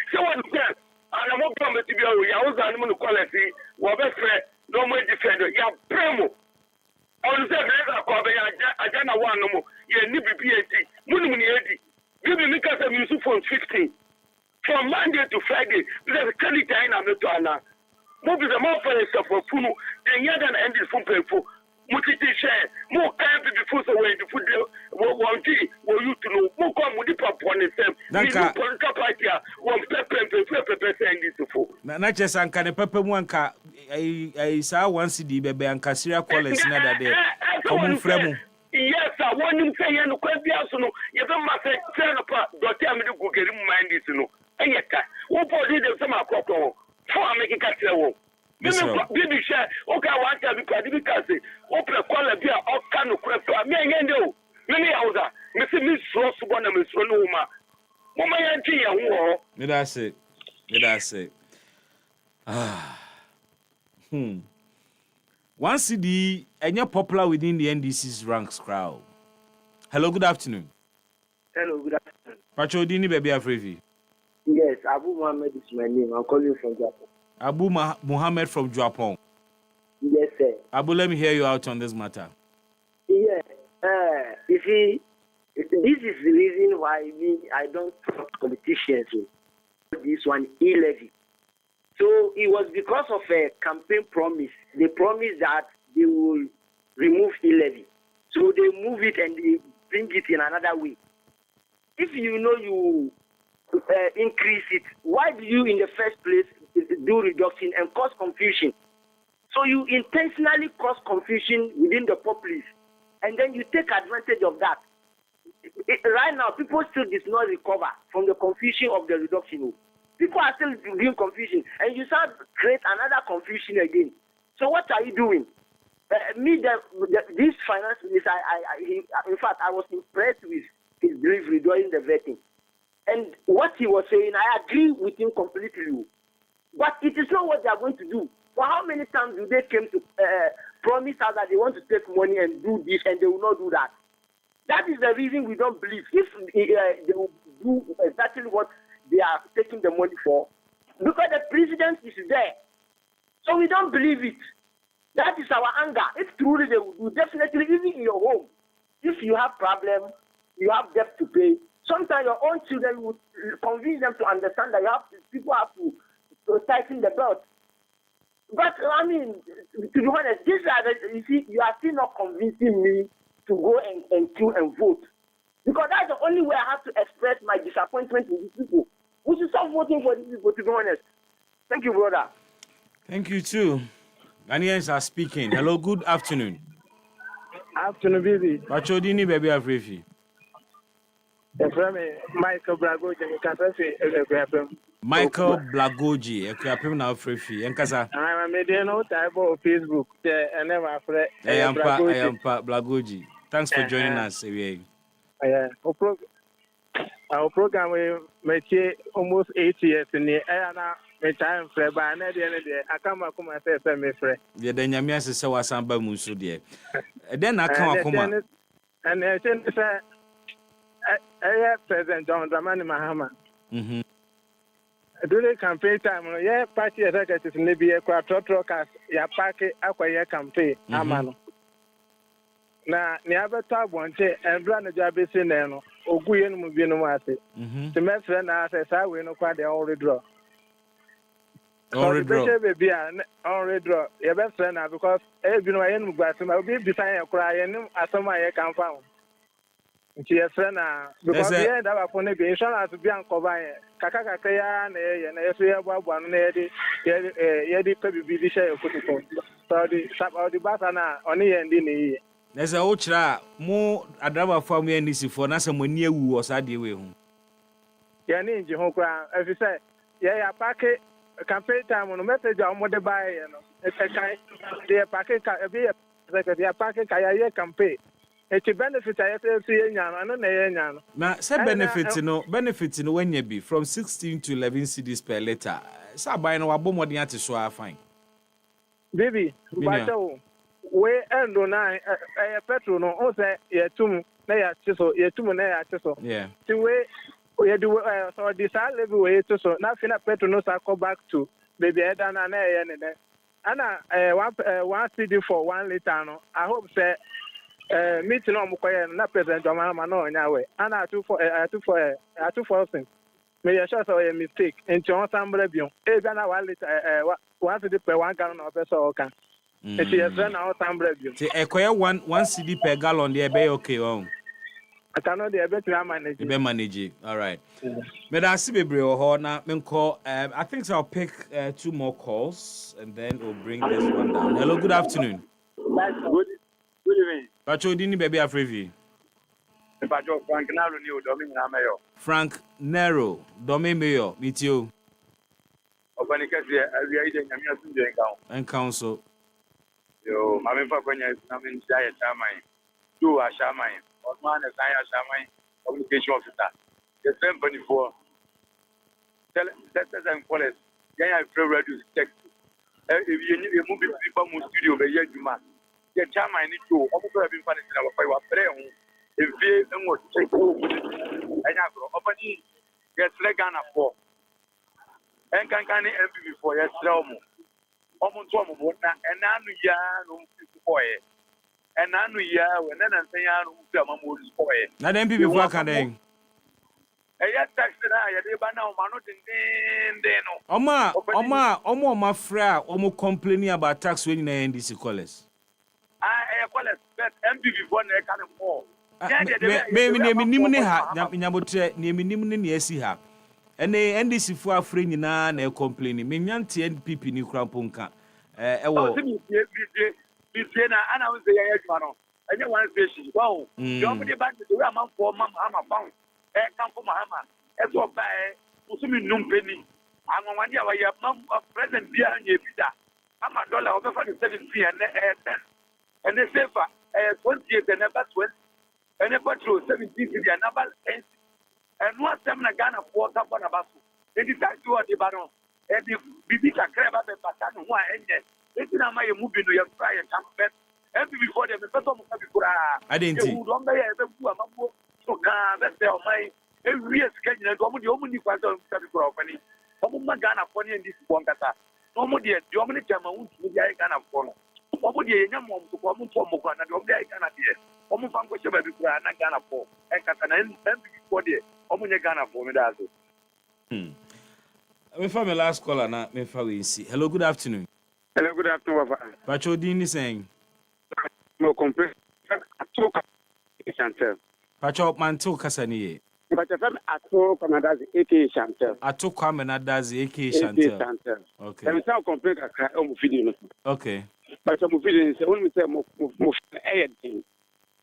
someone said, and I'm not going to be a house animal quality, what best friend, no more defender, ya premo. On the Ajana one no more, ye nibi PhD, Munimuni 80. Give me because I'm using phone 15. From Monday to Friday, because the Kelly Diana Metana, move the more for yourself for Funu, and you're going to end it from people. Mutiti share, more kind of before the way the food one tea, were you to know, more come with the pop on the same. Nanka, one pepper and this for. Not just Anka, the pepper one car, I saw one CD, baby, and Cassiria Collins another day. Common Fremo. Yes, I want him saying, no, you don't must say, turn apart, don't tell me to go get him mind this, no. And yet, who put it in some of Coco for making Castle? Baby, share, okay, I want to be because open a call a beer or can of crap. I mean, I know many hours. Miss Ross, one of Miss Ronoma. Mama, and that's it. That's it. One CD, and you're popular within the NDC's ranks crowd. Hello, good afternoon. Hello, good afternoon. Pacho Dini Baby Afrevi. Yes, Abu Mohammed is my name. I'm calling from Japan. Abu Mohammed from Japan. Yes, sir. Abu, let me hear you out on this matter. Yeah. You see, this is the reason why I don't trust politicians. This one, e-levy. So it was because of a campaign promise. They promised that they will remove e-levy. So they move it and they bring it in another way. If you know you increase it, why do you in the first place do reduction and cause confusion? So you intentionally cause confusion within the populace, and then you take advantage of that. Right now, people still did not recover from the confusion of the reduction. People are still doing confusion, and you start create another confusion again. So what are you doing? This finance minister, in fact, I was impressed with his delivery during the vetting. And what he was saying, I agree with him completely. But it is not what they are going to do. For how many times do they came to promise us that they want to take money and do this, and they will not do that? That is the reason we don't believe. If they will do exactly what they are taking the money for, because the president is there. So we don't believe it. That is our anger. If truly they will do, definitely, even in your home, if you have problems, you have debt to pay, sometimes your own children would convince them to understand that people have to tighten the belt. But, I mean, to be honest, you see, you are still not convincing me Thank you too. Ghanaians are speaking. Hello, good afternoon. Afternoon, baby. Pachodini baby Afrefi. From Michael Brago, Michael Blagoji, Ekuapem na Afrefi. Enkasa. I'm a mediano type of Facebook. I never afraid. I am Blagoji. Thanks for joining us. Our program will make almost 8 years in the air now. My time for by another day. I come and say, my friend. Yeah, then Yamia says, so was Samba Musu, dear. Then I come. And I think I President John Dramani Mahama. During campaign time, yeah, party executives maybe a quattro truckers, ya party acquire campaign, Amano. Na never talk one day and run a job is in there, or Guyan Mubino. The best friend says, I will not quite the already draw. Already draw. Your best friend because every no end but I'll be beside a cry and as some I can found. She has friend because the end of upon the insurance to be uncovered. Kakakaya and a one lady, Yedi Baby share put it on. So the sub of the Basana on the end in the year. There's a ultra more a driver for me and this for Nasa Monia who was at the way home. Yani Jehokra, as you say, yeah, packet campaign time on a message on what they buy, you know. It's a kind of packet, a packet, Kaya campaign. It's a benefit I see in Yan. Now, say benefits in when you be from 16 to 11 CDs per letter. So by no abom what you so I find. Baby, but we end on a petrol no also ye tum na ya chiso ye tum na ya chiso. Yeah. The way we do so this level way to so na fina petrol no go back to baby head na na ye ne. Ana one CD for 1 liter no. I hope say meeting on Mukoya, not President John no in our way. And I 2,000. May I show a mistake in John Sambrebion. Even a while later, once the per 1 gallon of vessel can. It is then our Sambrebion. Acquire one CD per gallon, the bay okay. I cannot be able to manage. Be manage. All right. But I see Bibri or now, I think so I'll pick 2 more calls and then we'll bring this one down. Hello, good afternoon. Good evening. Pachodini baby Afrevi. Frank Nero new Domin Mayo. Frank Nero, Domin Mayo, meet you. Obanicas, we are eating and council. Yo, Mamma Faconia, Namin Jaya Shamai. You are Shamai. Osman is I Shamai, communication officer. The same 24. Tell them, police. Yeah, I feel ready to check. If you move people move studio, the year you must. The time I need to, I'm going to be funny. I will pray on if you don't want to take over. I have opening get Legana for and can MP before yes, Romo. Almost 1 month and now ya no boy. And now ya when then say I don't know boy. Not MP before can they? Oma my friend, Omo complaining about tax when you NDC callers. I call it MP before they can more. Maybe ha. And the NDC for a friend in an complaining. Minyanti NPP ni Krampunka. I was the I don't want to say, wow, you're back to the Raman for Mamma Pound. Come for Mahama. As well by Usumi Numpeni. I'm on 1 year where you have present behind you. I'm a dollar over 47 and the safer 20 years and never 20 and never true 17 years and never 10 and one time Ghana for Tapana Basu. It is that you are the baron and the Bibica crab up and Patan who are ended. It's not my moving to your fry and come back. And before them, the first one I didn't see. So that's their mind. Every year, schedule the only part of the company. Ghana for this one. Nobody, the only time I won't be Ghana for. Nobody, young mom to come from Mokan and the only Ghana here. Almost Uncle Shabby Ghana for. And Catalan, and before the only Ghana for me. That's Me for my last caller now, me for we see. Hello, good afternoon. Hello, good afternoon. Pachodini saying. No complaint. Chantel. Pacho Manto Kasani. But if I'm at all, Canada's AK Chantel. Ato Kwame Nadazi, AK AK Chantel. Chantel. Okay. There is no complaint I cry on video. Okay. But some video say when we say mo anything.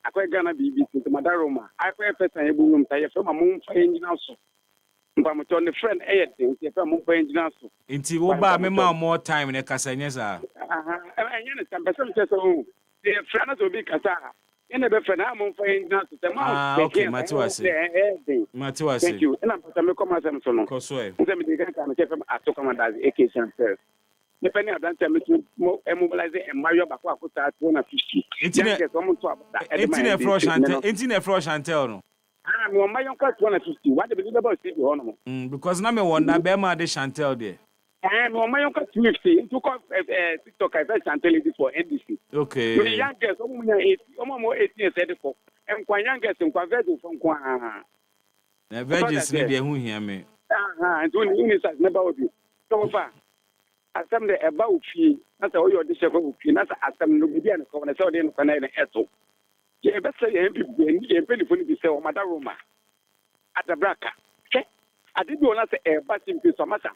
I quite Ghana BBC to Madaroma. I quite person able to say from a moon for engine also. But I'm on the friend anything. If I'm on for engine also. Inti wo ba me ma more time ne kasanya sa. And you understand, but some say so. The friend will be kasa. In the friend, I'm on for engine also. Okay, Matiwase. Matiwase. Thank you. And I'm going to come as I'm so long. Koswe. I'm going to come as to come as AK Chantel. Depending on that time, mobilize and Mario Bakwa put that 150. Internet flush Chantel no. I'm on my uncle 150. What the believe about it on? Because na me wonder be ma de Chantel there. I'm on my uncle 250. To call TikTok I bet Chantel is for NDC. Okay. The youngest, almost 18 years for. And quite youngest and quite very from Kwa. The virgins need who hear me. And doing innocent never would be. So far. Asem de eba ofie na se oyo de shefa ofie na se asem no bi an ko na se ode no kana na eto ye be se ye bi ye pe ni foni bi se o Madaroma atabraka ke ade bi ona se eba simpi so masa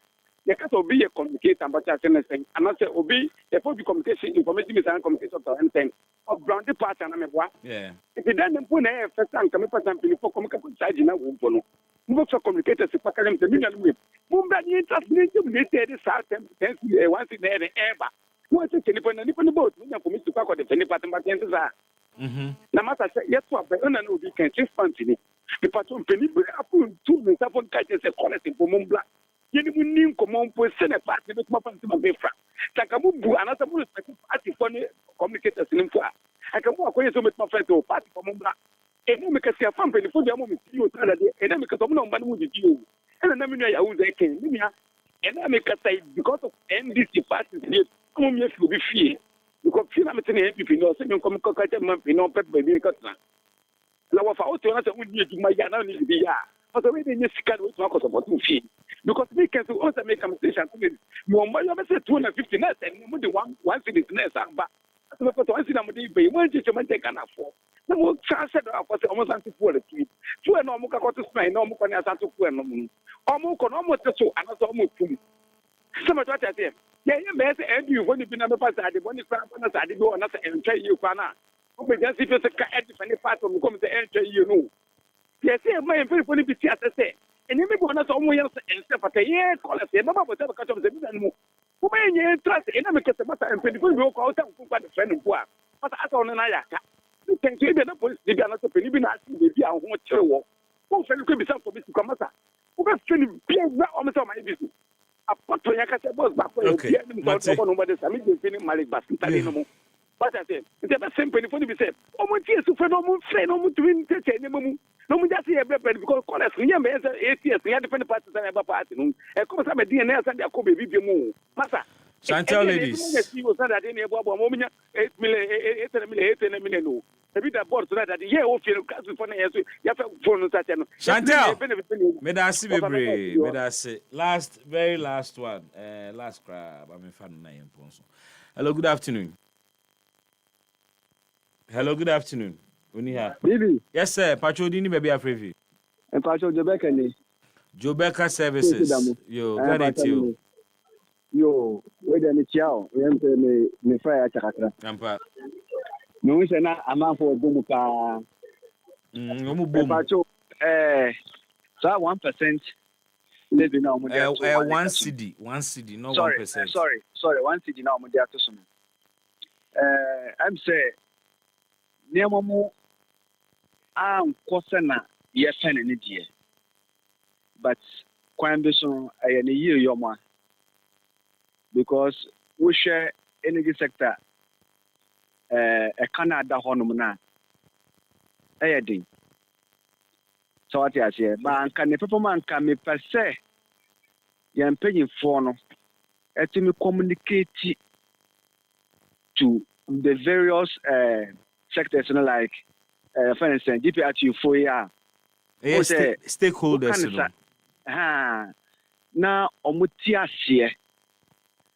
ye ka so bi ye communicate about that thing and na se obi e for bi communication information is and communication to anything of brand part na me boa if then dem put na e first time come person bi for communication charge na wo no mo for communicate se pa kalem te mi na no Mumba ni internet ni tedi sa tem once in there ever. No se teni pon ni pon boat ni for me to kwa de teni patem patem za. Na mata se yeto abe ona no bi kan chief fancy the patron peni be apu tu me sa fon ka se connect for Mumba. Yeni mu ni ko mo po se ne party be kuma fancy ma be fra. Taka mu bu anasa mu respect party for ni communicators ni mfa. Aka mu akoye so me ma friend to party for Mumba. E no me ka se fan peni fo dia mo mi ti o tala de e na me ka so mo no mba mu di o. And then I was saying, and I make a say because of NDC party, come here to be free. Because I'm saying, if you know, some come cocktail month, you know, pet baby cutler. Now, if I was to answer, we need to my yana need to be ya. But the way they just can't talk about 2 feet. Because we can also make a mistake. You might have said 250 nets and you want one city nets, but I thought once in a day, one gentleman take an afford. No more transfer of almost anti-quality. Two and almost got to spend no more than a to almost so another almost two. Some of what I say. Yeah, you may say, and you want to be another person, I want to I did go another and tell you, Pana. But just if it's a any part of the come to enter, you know. Yes, my very funny be as I say. And you may go another else and step at a year, call us, and Mama was ever cut off the animal. Who may you trust and I make a matter and people will go out and put the friend of war. But I don't know. You can see the police, they are not open, even asking the Bia who want to walk. Who fell to be some for Mr. Kamasa? Who got feeling Bia almost on my business? A pot to Yakasa was back when nobody's feeling Malik Basin. But I said, it's the same penny for me. Said, oh, my dear, so for no more friend, no more to win, no more just here, because Collins, we have 8 years, we had different parties and ever party. And come some DNA and there could be more. Massa. Chantel ladies. Chantel, medasi bebre, medasi. Very last one, last crab. I'm in fan na yemponso. Hello, good afternoon. Hello, good afternoon. Uniha. Bibi. Yes, sir. Pacho dini baby afrevi. And Pacho Jobeka ni. Jobeka Services. Yo, got it you. Yo, whether ni chiao, me fire chakatra. Ampa. No we say na amanfo boom ka. Omu boom. Pacho so 1% living now 1 CD, not 1%. Sorry, 1 CD now mudia to so. I'm say nneɛma mu ankɔ sɛ na yɛpɛ ne deɛ but kwan bi so ɛyɛ ne yie yɔma because wohwɛ energy sector ɛka na ada hɔnom no a ɛyɛ den sɛ wate aseɛ ba anka ne pɛpɛ ma anka mepɛ sɛ yɛn mpanyinfoɔ no ɛtumi communicate to the various sectors, like for instance, GPRT for stakeholders. Now, Omutiasia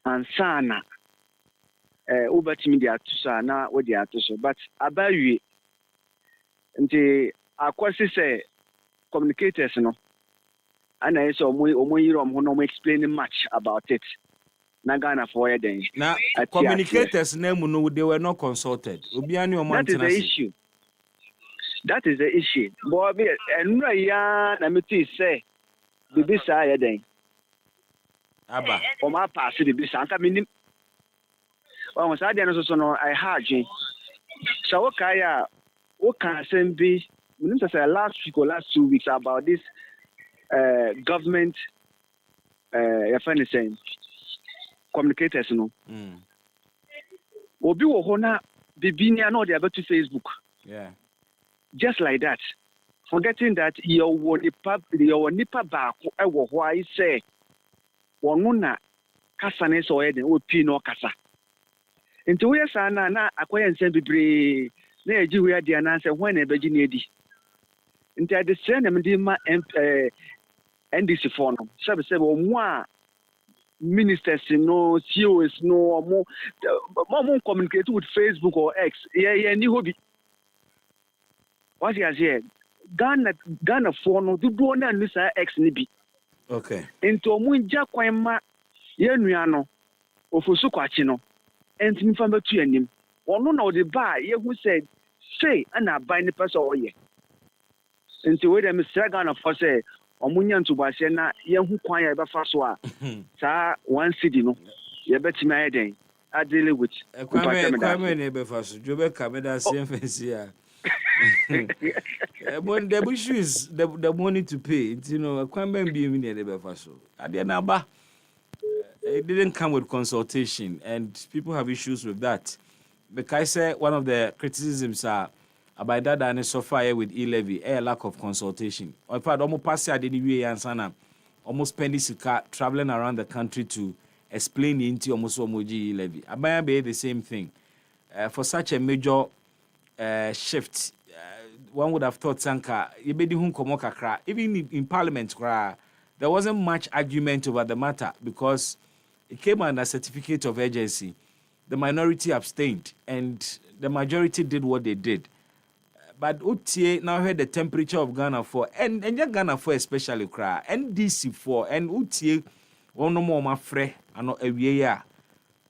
and Sana Ubertimedia to Sana, what they are to so, but about you, and the Aquasi say, communicators no ana yɛ sɛ ɔmo yiri ɔmo ho na ɔmo explaining much about it na Ghana for yɛ den. Now communicators name no they were not consulted. That is the issue. That is the issue. But enura ya na me ti say bibi saa yɛ den. Aba. Ɔmo apaase bibi saa nka minim. Ɔmo saa deɛ no so no I had you. So what kaya what can asɛm bi minim sɛ last week or last 2 weeks about this government your friend is saying communicators no. Obi wo ho na bibi ni na ɔde to Facebook. Yeah. Just like that. Forgetting that your nipa baako ɛwɔ hɔ ayi sɛ wɔn na kasa ne sɛ ɔyɛ den opi na ɔkasa. Nti woyɛ saa na akɔyɛ nsɛm bebree na yɛgye wo adi anaasɛ hwan na ɛbɛgye ne adi. Nti ade sɛ na mede ma NDC for no sɛbsɛbɛ ɔmo a ministers no CEOs no ɔmo communicate with Facebook or X yɛ ni hobby. What you say? Ghana for no do na nusa X ni bi. Okay. Into ɔmo ngya kwan ma yɛ nua no ofosu kwachi no entimi fa betu anim. Ɔno na ɔde ba yɛ hu sɛ say ana ban ne pɛ sɛ ɔyɛ. Nti we dem sɛ Ghana for sɛ ɔmo nya ntubase na yɛ hu kwan ya ɛbɛfa so a saa one city no yɛ betimi ayɛ den adele with kwame ne ɛbɛfa so jobe kameda CFC a when the issue is the money to pay, you know, a kwame be in the ɛbɛfa so ade na ba it didn't come with consultation and people have issues with that because I say one of the criticisms are about that and so far with e-levy a lack of consultation. In fact, almost past year didn't we answer almost spending traveling around the country to explain into almost emoji e-levy. Abaya be the same thing. For such a major shift, one would have thought Sanka, even in Parliament, there wasn't much argument over the matter because it came under certificate of urgency. The minority abstained and the majority did what they did. But Utie now heard the temperature of Ghana for and Ghana for especially cry NDC for and Utie one no more my fre and not a year.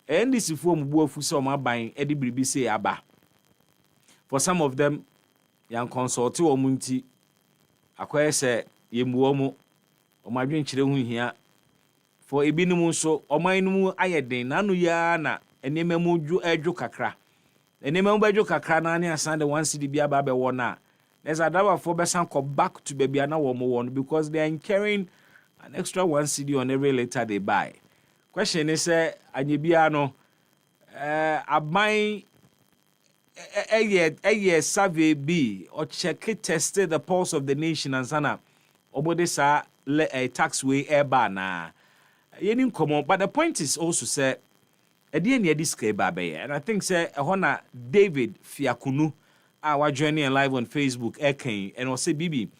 NDC for mbuofu so my buying Eddie Bribi say aba. For some of them, young consult or munti acquire say ye muomo or my drink children here. For a binimu so or my no ayedin nanu ya na and nememu ju ejo kakra. And remember you kakra na assign the one city be aba be wona. There's a driver for besan come back to baby ana one because they are incurring an extra 1 city on every letter they buy. Question is anyibia no abai a year survey B or check it tested the pulse of the nation and sana obode sa a taxway air na. Yenim come but the point is also say and I think say Hona David Fiakunu our journey live on Facebook and also Bibi.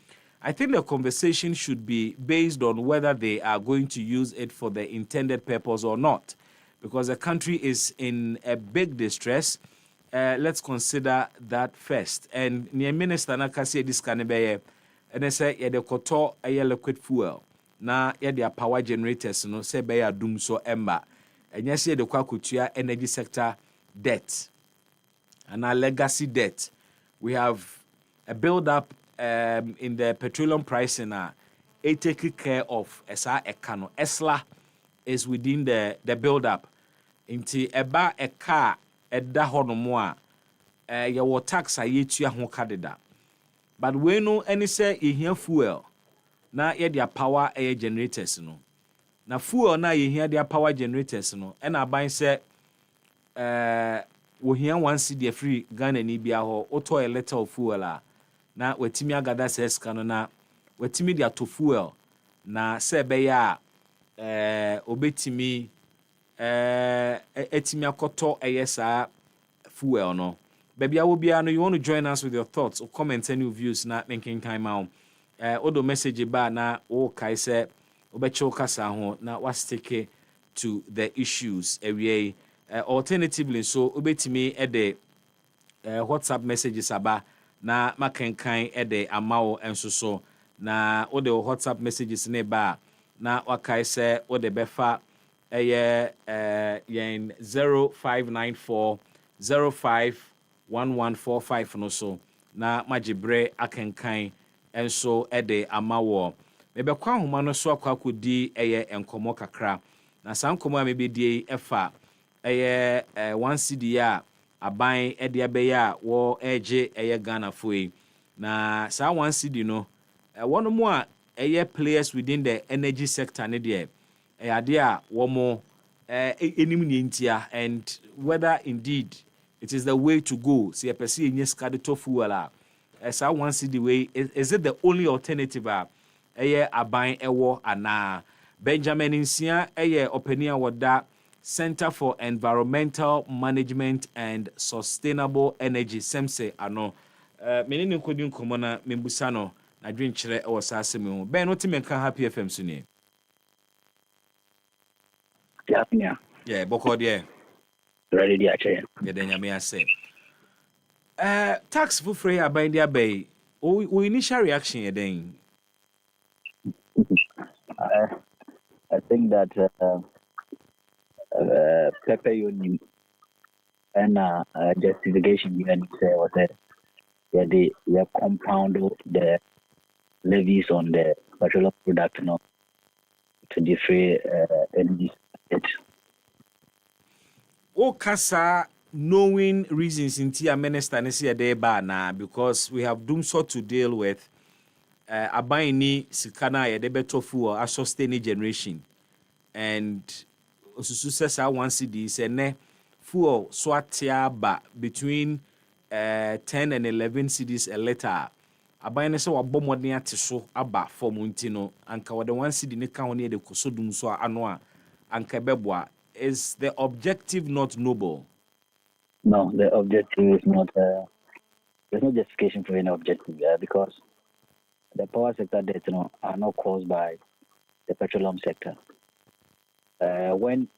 I think the conversation should be based on whether they are going to use it for the intended purpose or not. Because the country is in a big distress. Let's consider that first. And near Minister Nakasi this canebeye and they say the koto a liquid fuel. Na their power generators no say be doom so ember. And yes, the Kwakutia energy sector debt and our legacy debt. We have a build-up in the petroleum pricing. It take care of SA Ekano. ESLA is within the build-up. Into eba a car at da honomoa. Your tax a yetu ho kadida. But we know any say here fuel. Na their power air generators no. Na fuel na ye hear their power generators no and aban say we hear one cedi free Ghana ni bia ho auto a liter of fuel na wetimi agada says kano na wetimi dia to fuel na say be ya obetimi etimi akoto eyesa fuel no baby awo bia no you want to join us with your thoughts or comments and your views na thinking time out odo message ba na o kai say obecho kasa ho na wasteke to the issues every alternatively so obetimi the WhatsApp messages aba na makenkan the amao enso so na wode wo WhatsApp messages ne ba na wakae sɛ wode bɛfa ɛyɛ yɛn 0594 051145 no so na magye berɛ akenkan ɛnso ɛde ama wɔ mebɛkɔ ahoma no so akɔ akɔdi ɛyɛ nkɔmmɔ kakra na saa nkɔmmɔ a mebɛdie ɛfa ɛyɛ 1 cedi a aban ɛde abɛyɛ a wɔ ɛgye ɛyɛ Ghanafoɔ yi na saa 1 cedi no wɔn mu a ɛyɛ players within the energy sector ne deɛ ɛyɛ adeɛ a wɔn enim ne ntia and whether indeed it is the way to go sɛ yɛpɛ sɛ yɛnyɛ sika de tɔ fuel a saa 1 cedi way is it the only alternative a ɛyɛ aban ɛwɔ anaa Benjamin Nsia ɛyɛ ɔpanin a wɔda Center for Environmental Management and Sustainable Energy SEMSE ano mene ne nkɔdi nkɔmmɔ na membusa no na dwenkyerɛ ɛwɔ saa asɛm ho bɛn no te menka Happy FM so nie yeah bɔkɔ deɛ ready dia kyerɛ yɛda nyame ase tax foforɔ yi aban de abɛyi o initial reaction yɛ den I think that Pepe Yonim and justification even was that they compound the levies on the petroleum product to defray energy. Kasa knowing reasons in Tia Minister Nesia Deba na because we have doom so to deal with abaini sikana ya debeto fuel a sustain generation and osusu sesa 1 cedi se ne fuel swatia ba between 10 and 11 cedis a liter abaini se wabɔ modern ate so aba form nti no anka wode 1 cedi ne ka ho ne de kosodum so ano a anka beboa. Is the objective not noble? No, the objective is not. There's no justification for any objective because the power sector debts are not caused by the petroleum sector. When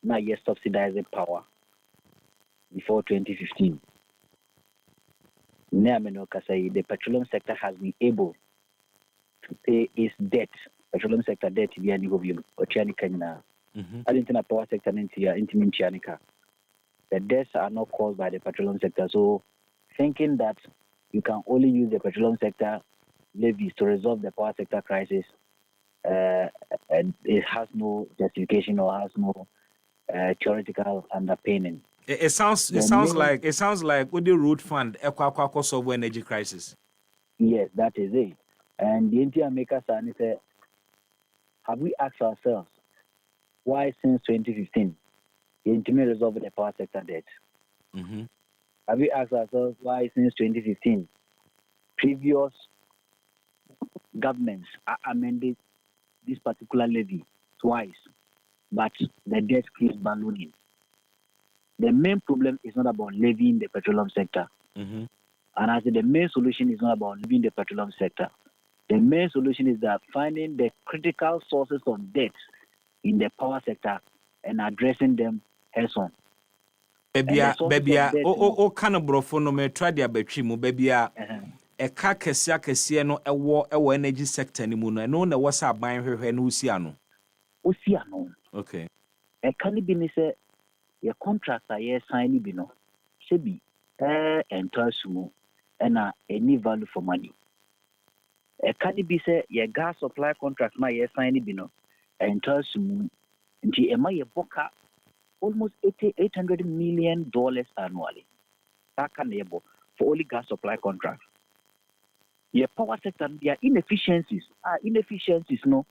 Nigeria subsidized power before 2015, the petroleum sector has been able to pay its debt. Petroleum sector debt via I didn't power sector the deaths are not caused by the petroleum sector. So thinking that you can only use the petroleum sector levies to resolve the power sector crisis, it has no justification or has no theoretical underpinning. It sounds like with the road fund solve energy crisis. Yes, that is it. And the India makers say, have we asked ourselves why since 2015 the intimate resolved the power sector debt? Mm-hmm. Have we asked ourselves why since 2015 previous governments amended this particular levy twice, but the debt keeps ballooning? The main problem is not about levying the petroleum sector. Mm-hmm. And I said the main solution is not about levying the petroleum sector. The main solution is that finding the critical sources of debt in the power sector and addressing them heads on. Baby, o kind of brofo no me try dia betwi mu baby a e ka kese no ewo energy sector ni mu no na wo sa ban hwehwe no usia no. Okay. E ka ni bi ni se your contractor ye sign ni bi no. Shebi entasumu na any value for money. E ka ni bi se your gas supply contract na ye sign ni bi no. Entasumu nti ema ye boka almost $800 million annually. That can enable for only gas supply contracts. Your power sector, their inefficiencies no.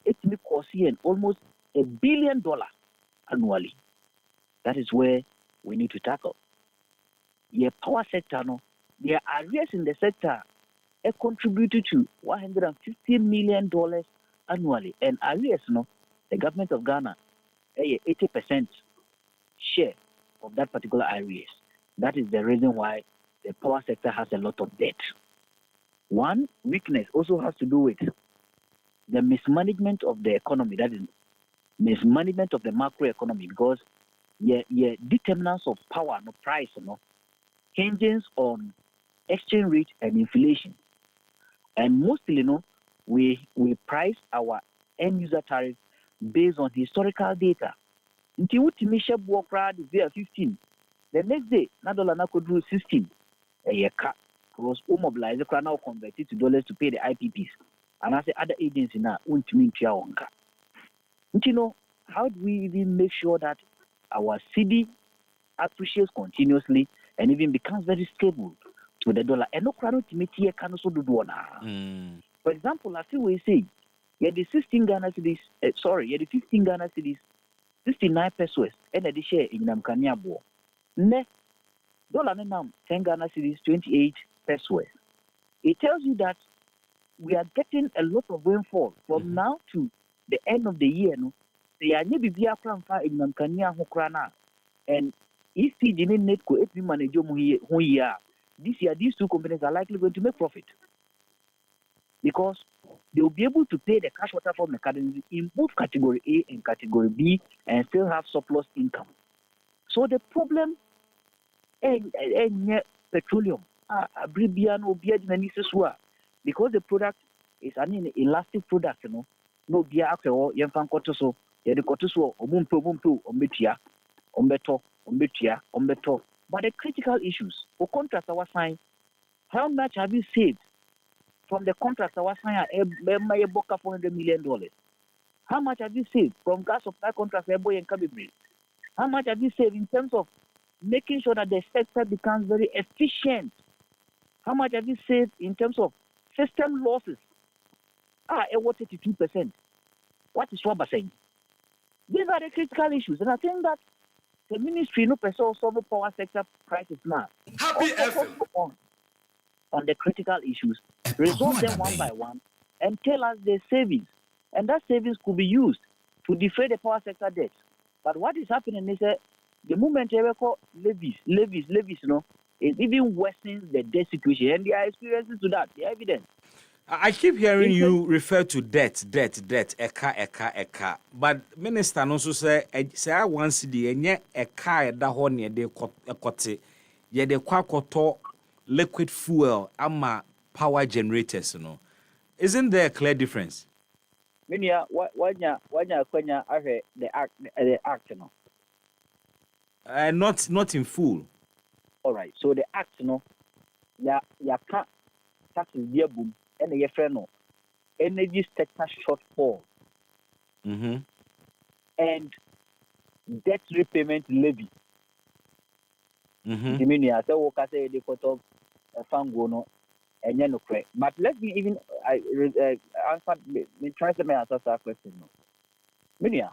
It may cost almost $1 billion annually. That is where we need to tackle. Your power sector no, their arrears in the sector contributed to $150 million annually. And arrears no, the government of Ghana 80% share of that particular arrears. That is the reason why the power sector has a lot of debt. One weakness also has to do with the mismanagement of the economy. That is mismanagement of the macroeconomy because determinants of power, no price, hinges on exchange rate and inflation. And mostly, we price our end user tariff based on historical data. Until we measure Buokra the 15, the next day, $1 could do 16. A year cut because mobilize the now converted to dollars to pay the IPPs. And I say other agencies now won't mean Chiawanka. You know, how do we even make sure that our CD appreciates continuously and even becomes very stable to the dollar? And no crowd to meet here can also do one. For example, I see we say, yeah, the 16 Ghana cities, the 15 Ghana cities, 69 pesos, and the share in Namkaniabo. Ne, dollar nam 10 Ghana cities, 28 pesos. It tells you that we are getting a lot of rainfall from now to the end of the year. No, they are never be a plan for in Namkania Hokrana. And if the didn't net go every manager here, this year these two companies are likely going to make profit because they will be able to pay the cash water for mechanism in both category A and category B and still have surplus income. So the problem is petroleum. Because the product is an elastic product, you know. No beer after all, Yanfan Kotoso, Yadikotoso, Omumpo, Ombeto. But the critical issues for contracts our sign, how much have you saved from the contracts our sign at $400 million? How much have you saved from gas supply contracts and Kabibri? How much have you saved in terms of making sure that the sector becomes very efficient? How much have you saved in terms of system losses? What 82%? What is Schwaber saying? These are the critical issues, and I think that the ministry no person solve the power sector crisis now. Happy on the critical issues, resolve them one by one, and tell us the savings, and that savings could be used to defray the power sector debt. But what is happening is that the moment they call levies, you know, it even worsens the debt situation, and there are experiences to that. The evidence. I keep hearing you refer to debt, eka. But minister also say I want CD enye eka eda ho ne de ekote ye de kwakoto liquid fuel ama power generators no. Isn't there a clear difference? Minia wanya kwanya ahe the act no. Not in full. All right. So the act no ya can't taxes dear boom. And a friend energy sector shortfall and debt repayment levy. I mean, I say they put up a fango no and no credit. But let me even answer me try to answer that question. No, Minia.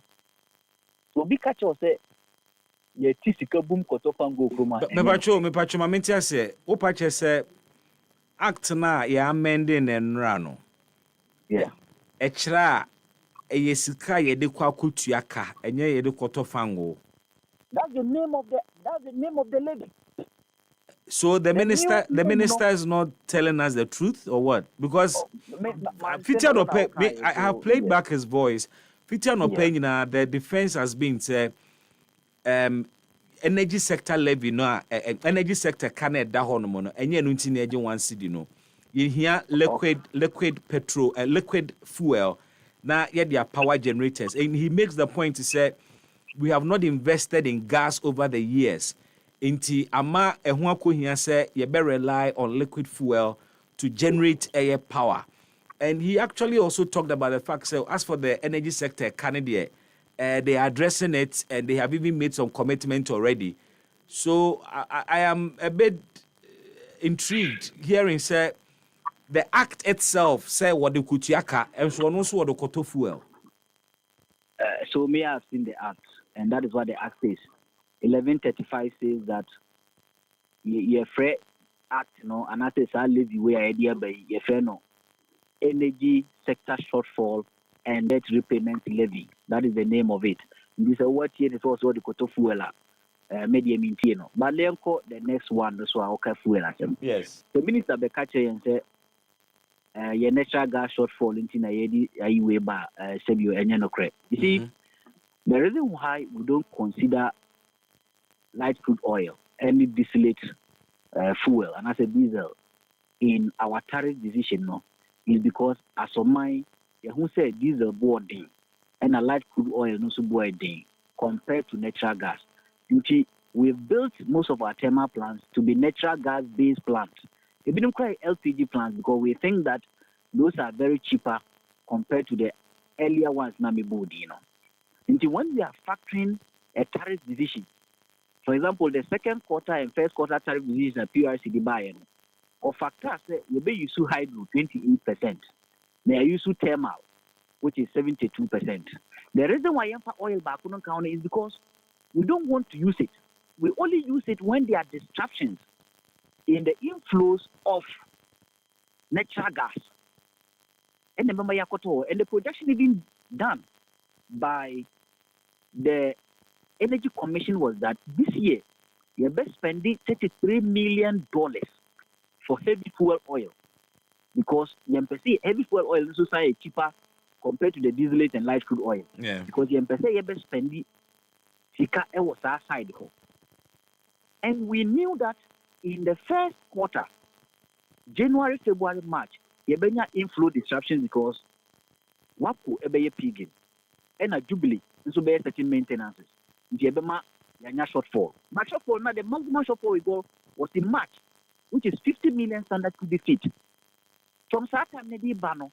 So be catch or say ye tisika boom koto fango kuma. Me pacho ma mentia say o pache say act na ya amending enra no. Yeah. Echra eyesika ye de kwa kutuaka enye ye de koto fango. That's the name of the levy. So the minister is not telling us the truth or what? Because I have played back his voice. The defense has been said energy sector levy no energy sector can da ho no no enye no nti na eje 1 cedi no ye hia liquid petrol liquid fuel na ye their power generators, and he makes the point to say we have not invested in gas over the years nti ama eho akohia say ye be rely on liquid fuel to generate air power. And he actually also talked about the fact so as for the energy sector Canada they are addressing it, and they have even made some commitment already. So I am a bit intrigued hearing say the act itself say what the kutiaka and so on also what the koto fuel. So me have seen the act, and that is what the act says. 1135 says that ye free act no, and that is how levy we idea by ye free no energy sector shortfall and debt repayment levy. That is the name of it. This is what here is also the koto fuel media mintino. But lenko the next one that's why okay fuel. Yes. The minister be catch and say your natural gas shortfall into na yedi way ba sebio enye no credit. You see, the reason why we don't consider light crude oil any distillate fuel and as a diesel in our tariff decision no is because as of mine, who said diesel boarding and a light crude oil no so boarding compared to natural gas. We've built most of our thermal plants to be natural gas based plants. We don't call LPG plants because we think that those are very cheaper compared to the earlier ones na me board, Until when we are factoring a tariff decision, for example, the second quarter and first quarter tariff decision at PRCD buy, or factors we be use hydro 28%. They are used thermal, which is 72%. The reason why oil back on counter is because we don't want to use it. We only use it when there are disruptions in the inflows of natural gas. And the projection is being done by the Energy Commission was that this year you're best spending $33 million for heavy fuel oil because heavy fuel oil is also cheaper compared to the distillate and light crude oil. Yeah. Because you're best spending sika was our side. And we knew that in the first quarter, January, February, March, you have inflow disruptions because WAPO ebe pigin and a jubilee so be certain maintenances. You have shortfall. But shortfall now the maximum shortfall we go was in March, which is 50 million standard cubic feet. From that time, maybe bano,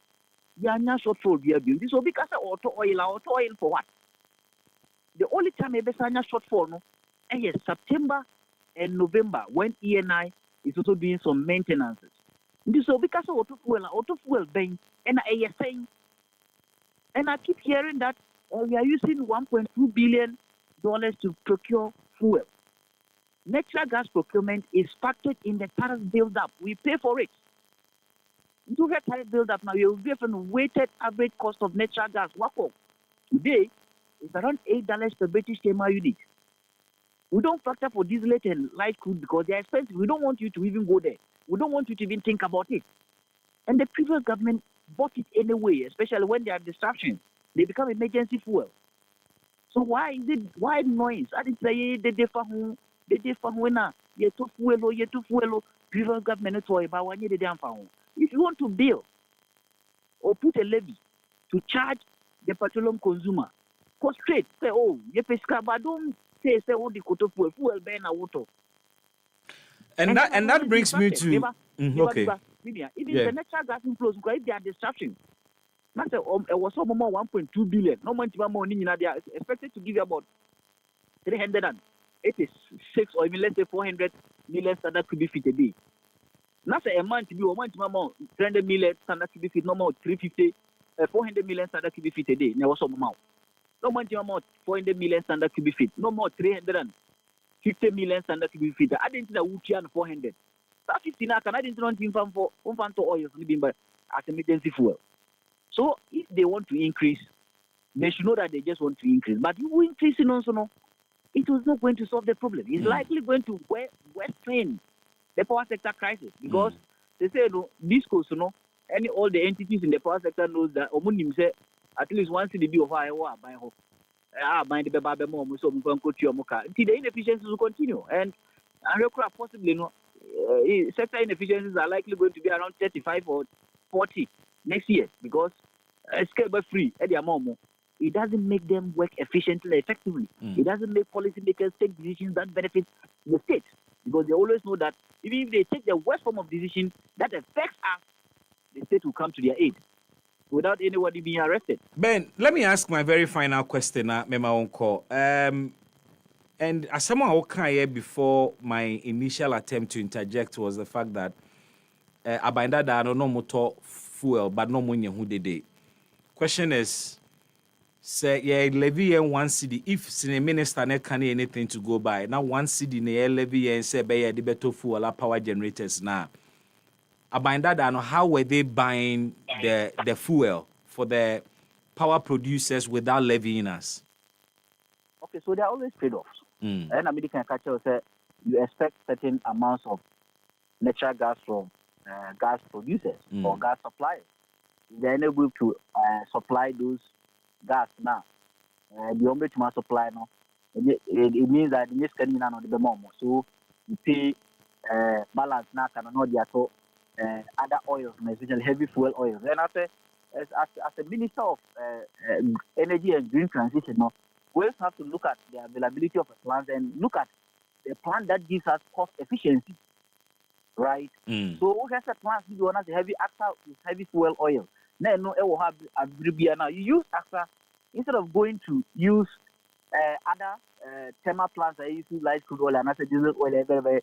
you are shortfall we are building. So because auto oil for what? The only time ebe sanya shortfall no, and yes, September and November when ENI is also doing some maintenances. So because of auto fuel bang, and I saying, and I keep hearing that we are using $1.2 billion to procure fuel. Natural gas procurement is factored in the tariff build-up. We pay for it. To get tariff build-up now, you will give a weighted average cost of natural gas. Today, it's around $8 per British thermal unit. We don't factor for distillate and light crude because they're expensive. We don't want you to even go there. We don't want you to even think about it. And the previous government bought it anyway, especially when there are disruptions. They become emergency fuel. So why noise? I didn't say they differ when you to fuel, previous government for about 1 year they damn found. If you want to build or put a levy to charge the petroleum consumer, go straight, say, oh, you pay but don't say the fuel burn a water. And that brings me to okay. Even the natural gas inflows, because if there are disruptions, it was some more 1.2 billion. No money they are expected to give you about 386 or even let's say 400 million standard cubic feet a day. Not a month to be 300 million standard cubic feet, no more 400 million standard cubic feet a day. There was some amount. No money 400 million standard cubic feet, no more 350 million standard cubic feet. I didn't know which 400. That 50 now can I didn't want to for oil as emergency fuel. So if they want to increase, they should know that they just want to increase. But you increase it also, no, it was not going to solve the problem. It's likely going to worsen the power sector crisis because they say discos, all the entities in the power sector knows that say at least one CDB of Iowa buy hope. Buy the baby more so the inefficiencies will continue and possibly sector inefficiencies are likely going to be around 35 or 40 next year because scalable free at their mom. It doesn't make them work efficiently, effectively. It doesn't make policymakers take decisions that benefit the state because they always know that even if they take the worst form of decision that affects us, the state will come to their aid without anybody being arrested. Ben, let me ask my very final question, Mema Onko. And as someone who came here before my initial attempt to interject was the fact that Abinda da no motor fuel, but no money who did. Question is, say levy and 1 cedi. If the minister ne can anything to go by, now 1 cedi ne levy and say be the better fuel power generators now. Abinda da no, how were they buying the fuel for the power producers without levying us? Okay, so there are always trade-offs. And American culture say you expect certain amounts of natural gas from gas producers or gas suppliers. They're unable to supply those gas now. The only to supply now, it means that the next can not the more. So you pay balance now can not be at all other oils, especially heavy fuel oils. And as a minister of energy and green transition, we also have to look at the availability of a plant and look at the plant that gives us cost efficiency, right? So we have a plant that has a heavy AXA with heavy fuel oil. Now, you use AXA instead of going to use other thermal plants that use light crude oil and as a diesel oil,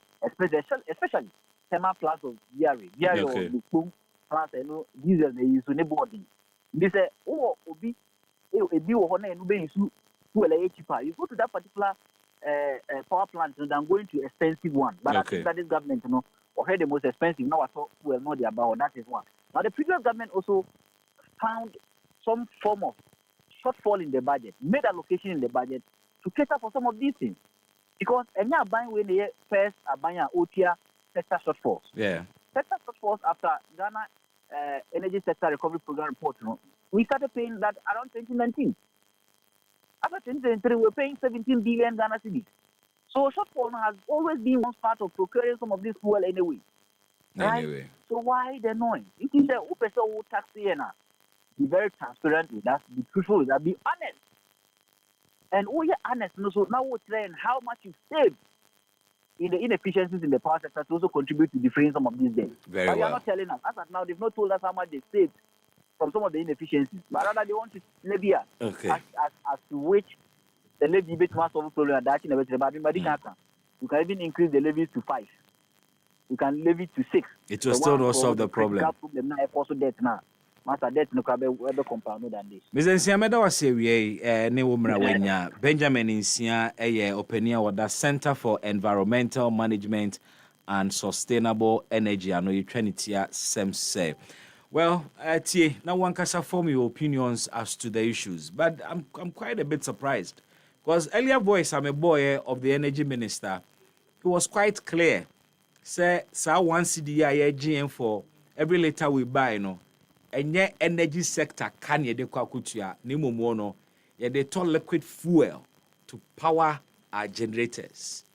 especially thermal plants of VRA or the boom plants, diesel they use on the body. They say, obi, a bill of honor and obey you cheaper. You go to that particular power plant and I'm going to expensive one. But I think that this government, or had the most expensive. Now I thought well know about that is one. Now the previous government also found some form of shortfall in the budget, made allocation in the budget to cater for some of these things. Because any buying when they first are buying OTR sector shortfalls. Yeah. Sector shortfalls after Ghana Energy Sector Recovery Program report, we started paying that around 2019. After 2023, we're paying 17 billion Ghana cedis. So shortfall has always been one part of procuring some of this fuel anyway. Right? Anyway. So why the noise? It is the who tax be very transparent with us, be truthful with us, be honest. And you're honest, so now we're trying how much you've saved in the inefficiencies in the power sector to also contribute to defraying some of these debts. But you're not telling us. As of now, they've not told us how much they saved from some of the inefficiencies. But rather, they want to levy us as to which the levy bit must solve the problem. You can even increase the levies to 5. You can levy to 6. It will still not solve the problem. Also debt now. Master debt no kabe compound than this. Mr. Nsiameda was say we ne wo mra wanya Benjamin Nsia openia wada Center for Environmental Management and Sustainable Energy ano yetwanitia semse. Well, tie now one can form your opinions as to the issues, but I'm quite a bit surprised because earlier voice I'm a boy of the energy minister. He was quite clear. Say sa 1 CDI GM for every liter we buy enye energy sector can ye de kwakutua ne momo no ye de turn liquid fuel to power our generators.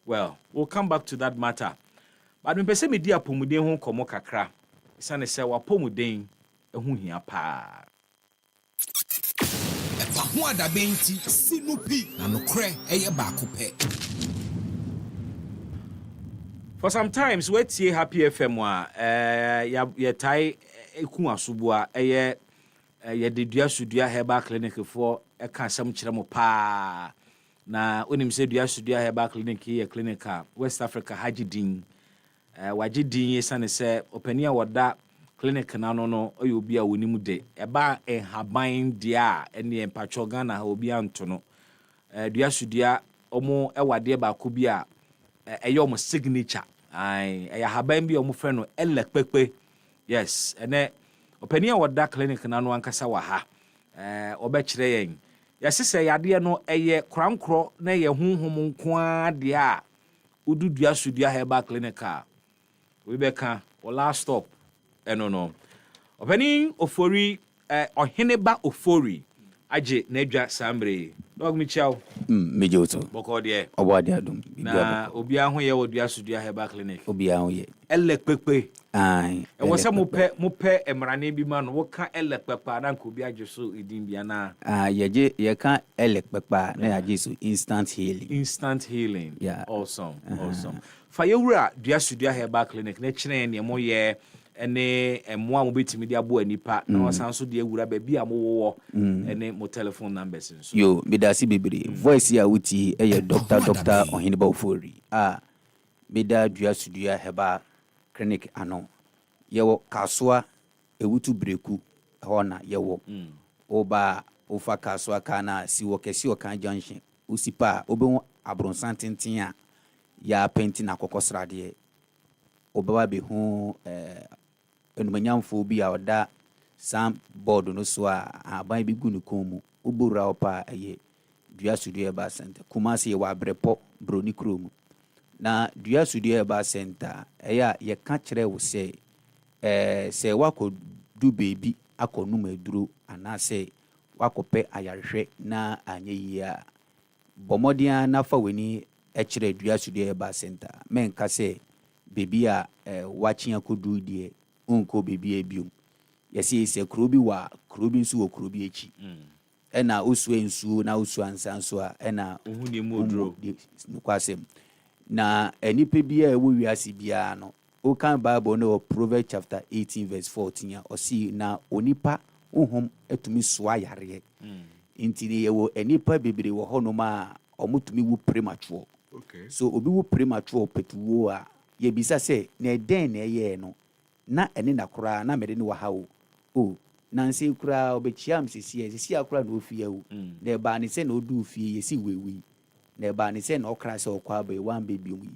Well, we'll come back to that matter. But me pese me di apomuden ho komo kakra. Isane se wapomuden ehu hia pa. EpaHoaDaben ti sinupi na nokre eye baako pe. For sometimes we tie Happy FM wa ye tai eku asubua ye de dua sudua herbal clinic for e kan sam kire mo pa na onim se dua sudua herbal clinic ye clinic West Africa hagidin wagidin yesane se opania woda clinic na no oye obi a wonim de e ba enhaban dia ene empatcho Ghana ha obi anto no dua sudua omo ewade ba ko bi a eyo mo signature ya haban bi omo frɛ no elekpepe. Yes, ene openia woda clinic na no ankasa wa ha obekire yen yesese yade no eye krankro na ye honhom nko a de a ududua sudua herbal clinic a we beka o last stop no openi ofori oheneba ofori age na adwa sambre dog mi chao mejoto boko de obade adum na obi aho ye wodua sudua herbal clinic obi aho ye elekpepe ai e wose mope emrane bi ma no wo ka elekpepa na nko bi age so edin bia na ye ka elekpepa na age so instant healing yeah awesome fa yewura dua sudua herbal clinic na kire ne mo ye ene emwa mo betimi dia bo anipa na wasan so de ewura ba bi amowo ene mo telephone numbers so yo bidasi bibiri voice ya wuti eye doctor Oheneba Ofori bida dua sudua herbal clinic ano yewo kaswa ewutu breku hona yewo oba ofa kaswa kana siwo kesi okan junction usipa obe abronsan tintin a ya penti na kokosrade oba be hu enumanyamfo bi a oda sam board no so a aban bi gu ne komu ubura opa eye dua sudua ba center Kumasi wa brepo broni kromu na dua sudua ba center eya ye ka kire wo se se wako du baby akonu maduro anase wakope ayarhwe na anyeyi a bomodia na fa weni e kire dua sudua ba center men ka se baby a watching a could do dear unko baby a bium. Yes, he said Krubi wa Krubi su Krubi echi. Ena uswe nsu na usu ansanso ena uhuni modro kwasem na enipa bia ewo wiase bia no o kan Bible no Proverbs chapter 18 verse 14 o si na onipa uhum etumi so ayare intini yewo enipa bebere wo hono ma omutumi wu premature. Okay. So obi wu premature petuwo a ye bisa se na eden na ye no na ene na kora na mede ne wa hawo o nansi kura obechiam sisi akura no ofie wu na ba ni se na odu ofie yesi wewi na ba ni se na okra se okwa ba wan baby mu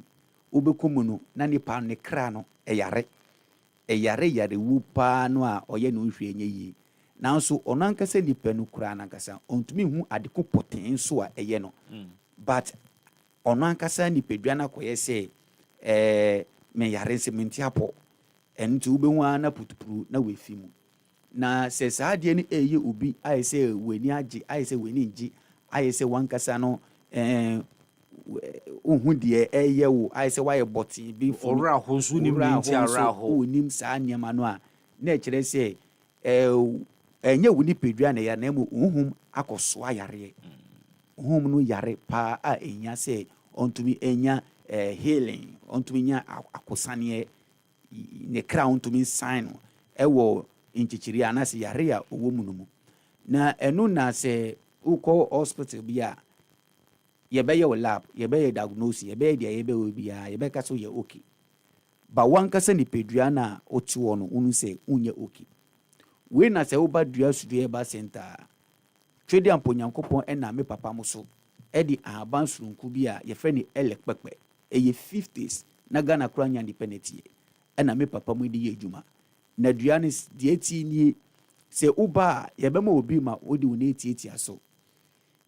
obekum no na nipa ne kra no eyare wu pa no a oye no hwe enye yi nanso onanka se nipa no kura nankasa ontumi hu adeko poten so a eye no but onanka sa nipadua na koye se me yare se mentiapo enti ubehu ana putupuru na wefi mu na se saade ni eye obi ayese weni age ayese weni nji ayese wankasa no ohun de eye wo ayese waye boti bi fu ora hosu ni minti ara ho onim sa niam no a na kire se enye woni pedua na ya na mu ohum akoso ayare ohum no yare pa a enya se ontumi enya healing ontumi nya akosane ne kra ontumi sign ewo inchichiri anase yare a owo munumu na enu na se uko hospital bia yebeye wo lab yebeye diagnosis yebeye dia yebe obia yebe kaso ye okay ba wankasa ni pedua na otiwo no unu se unye okay we na se oba dua studio ba center twedi amponyankopon na me papa muso edi aban surunku bia ye fe ni elekpekpe eye 50s na Ghana kranya independent na me papa mu di ye adwuma na duanis de eti ni se uba yebema obi ma odi wo na eti aso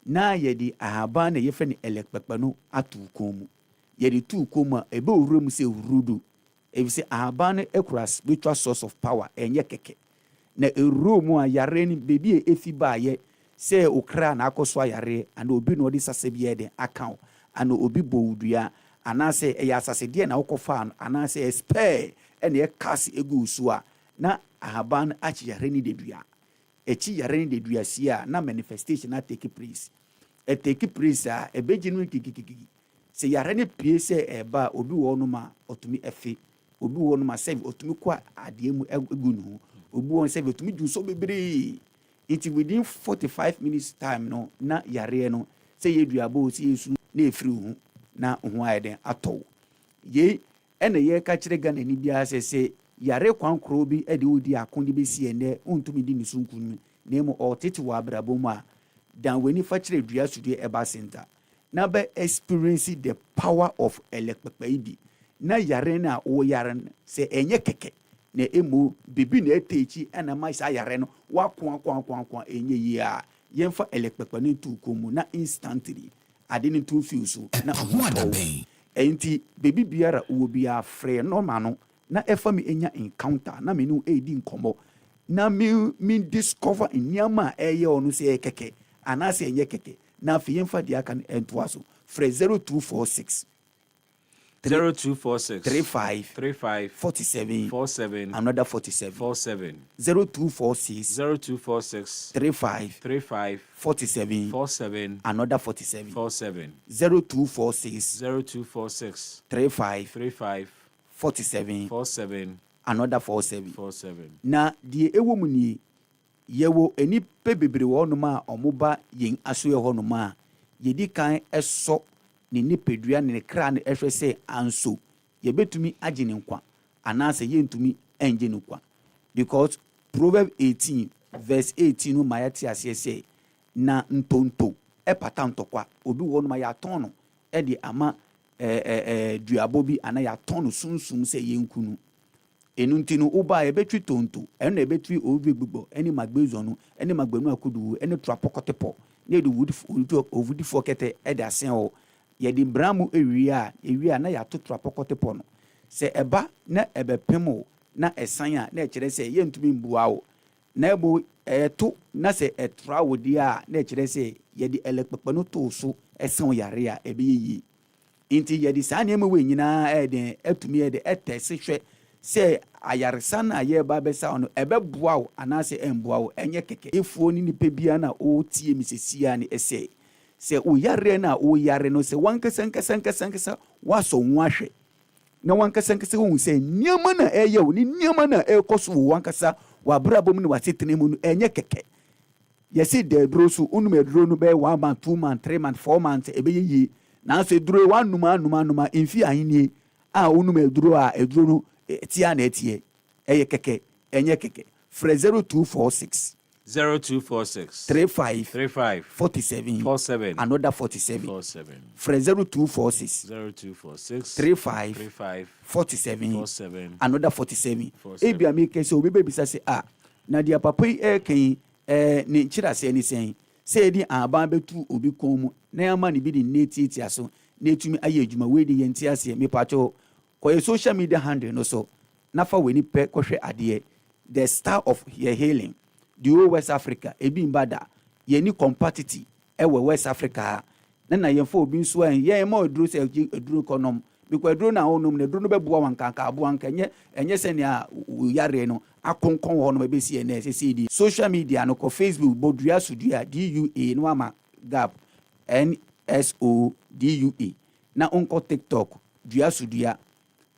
na yedi ahaba na yefe ni elekpekpe no atu komu yedi tu komu a ebe owuram se urudu ebi se ahaba no ekura spiritual source of power enye keke na eromu a yare ni bebi efi ba ye se okra na akoso ayare ana obi no odi sase bi de account ana obi bowudua ana se eya sase de na okofa ana se spare ene e kasi egu so a na ahaban achi yare ni dedua echi yare ni dedua sia na manifestation na take place e take place a ebeginu kikikiki se yare ni pie se eba obi wo no ma otumi efe obi wo no ma save otumi kwa ade mu egu no obi wo save otumi ju so bebre it within 45 minutes time no na yare no se yedua bo si yesu na efiri hu na hu ayeden ato ye ene ye ka kire Ghana ni bia se yare kwankro bi ede odi akonde be si ene untumi di nisunkunu na emu otete wa abrabo mu a dan weni fa kire dua studio eba center na be experience the power of elekpepe ibi na yare na o yare se enye keke na emu bibi na etechi ana ma sa yare no wa kwa enye yi a yemfa elekpepe ni tu komu na instantly ade ni tu feel so na EpaHoaDaben enti baby biara wo bia frɛ no ma no na efa mi enya encounter na me no edi nkomo na mi discover nyama eye onu se keke ana se enye keke na fi yemfa dia kan entoa so frɛ 0246 35 47 another 47 0246 35 47 another 47 0246 35 47 another 47 na die ewo mu ni yewo eni pebebre wo no ma omoba yen aso ye ho no ma yedi kan eso ni nipadua ne kra ne ehwe se anso ye betumi agye ne nkwa anase ye ntumi enje ne nkwa because Proverbs 18 verse 18 no ma yati ase se na ntonto epata ntokwa obi wo no ma ya ton no e di ama duabo bi ana ya ton no sunsum se ye nkunu enu ntinu uba ye betwi tonto enu e betwi obi gbugbo eni magbezo no eni magbenu akudu eni trapokotepo ne di wood fokete e da sen o ye di bramu ewia na ya to trapokotepo no se eba na ebepemo na esanya na ekire se ye ntumi mbua o na ebo to na se etra wodi a na ekire se ye di elekpepe no to so esen yare a ebe yi Inti yɛde saa nneɛma wei nyinaa ɛden atumi yɛde ɛtɛse hwɛ sɛ ayaresa no a yɛba bɛsa no ɛbɛboa wo anaasɛ ɛmboa wo ɛnyɛ kɛkɛ efuo ne nipa bia na ɔtie mi sesia ne ɛsɛ sɛ woyare no a woyare no sɛ wankasa wasɔ wo ahwɛ na wankasa wohu sɛ nneɛma na ɛyɛ wo ne nneɛma na ɛkɔ so wo wankasa wabrabɔ mu ne wasetena mu no ɛnyɛ kɛkɛ yɛsi da aduro so unum aduro no bɛyɛ 1 month 2 month 3 month 4 months ɛbɛyɛ yie na sɛ aduro wanuma mfi ahenie a unum aduro a aduro no tia na etie ɛyɛ kɛkɛ ɛnyɛ kɛkɛ frɛ 0246 35 47 another 47 frɛ 0246 35 47 another 47 ebia me kɛ sɛ obi bɛbisa sɛ na dia papa yi ɛkɛn ne nkyerɛsɛ ne sɛn sɛ ɛdi aban bɛtu obi kɔn mu na ama ne bi de netiatia so na etumi ayɛ adwuma wei de yɛn ti aseɛ mepakyɛw kɔyɛ social media handle no so nafa w'ani pɛ kɔhwɛ adeɛ the star of your healing the whole West Africa ebi mbada yɛni competitive ɛwɔ West Africa na yɛmfa obi nso a yɛn ma oduro sɛ oduro kɔnɔm because oduro na onom na oduro no bɛboa wankanka aboa nka ɛnyɛ sɛ nea yare no akonkɔn hɔ no bɛsi ɛnɛ sɛ di social media no kɔ Facebook bodua sudua DUA no ama gap NSODUA na onko TikTok dua sudua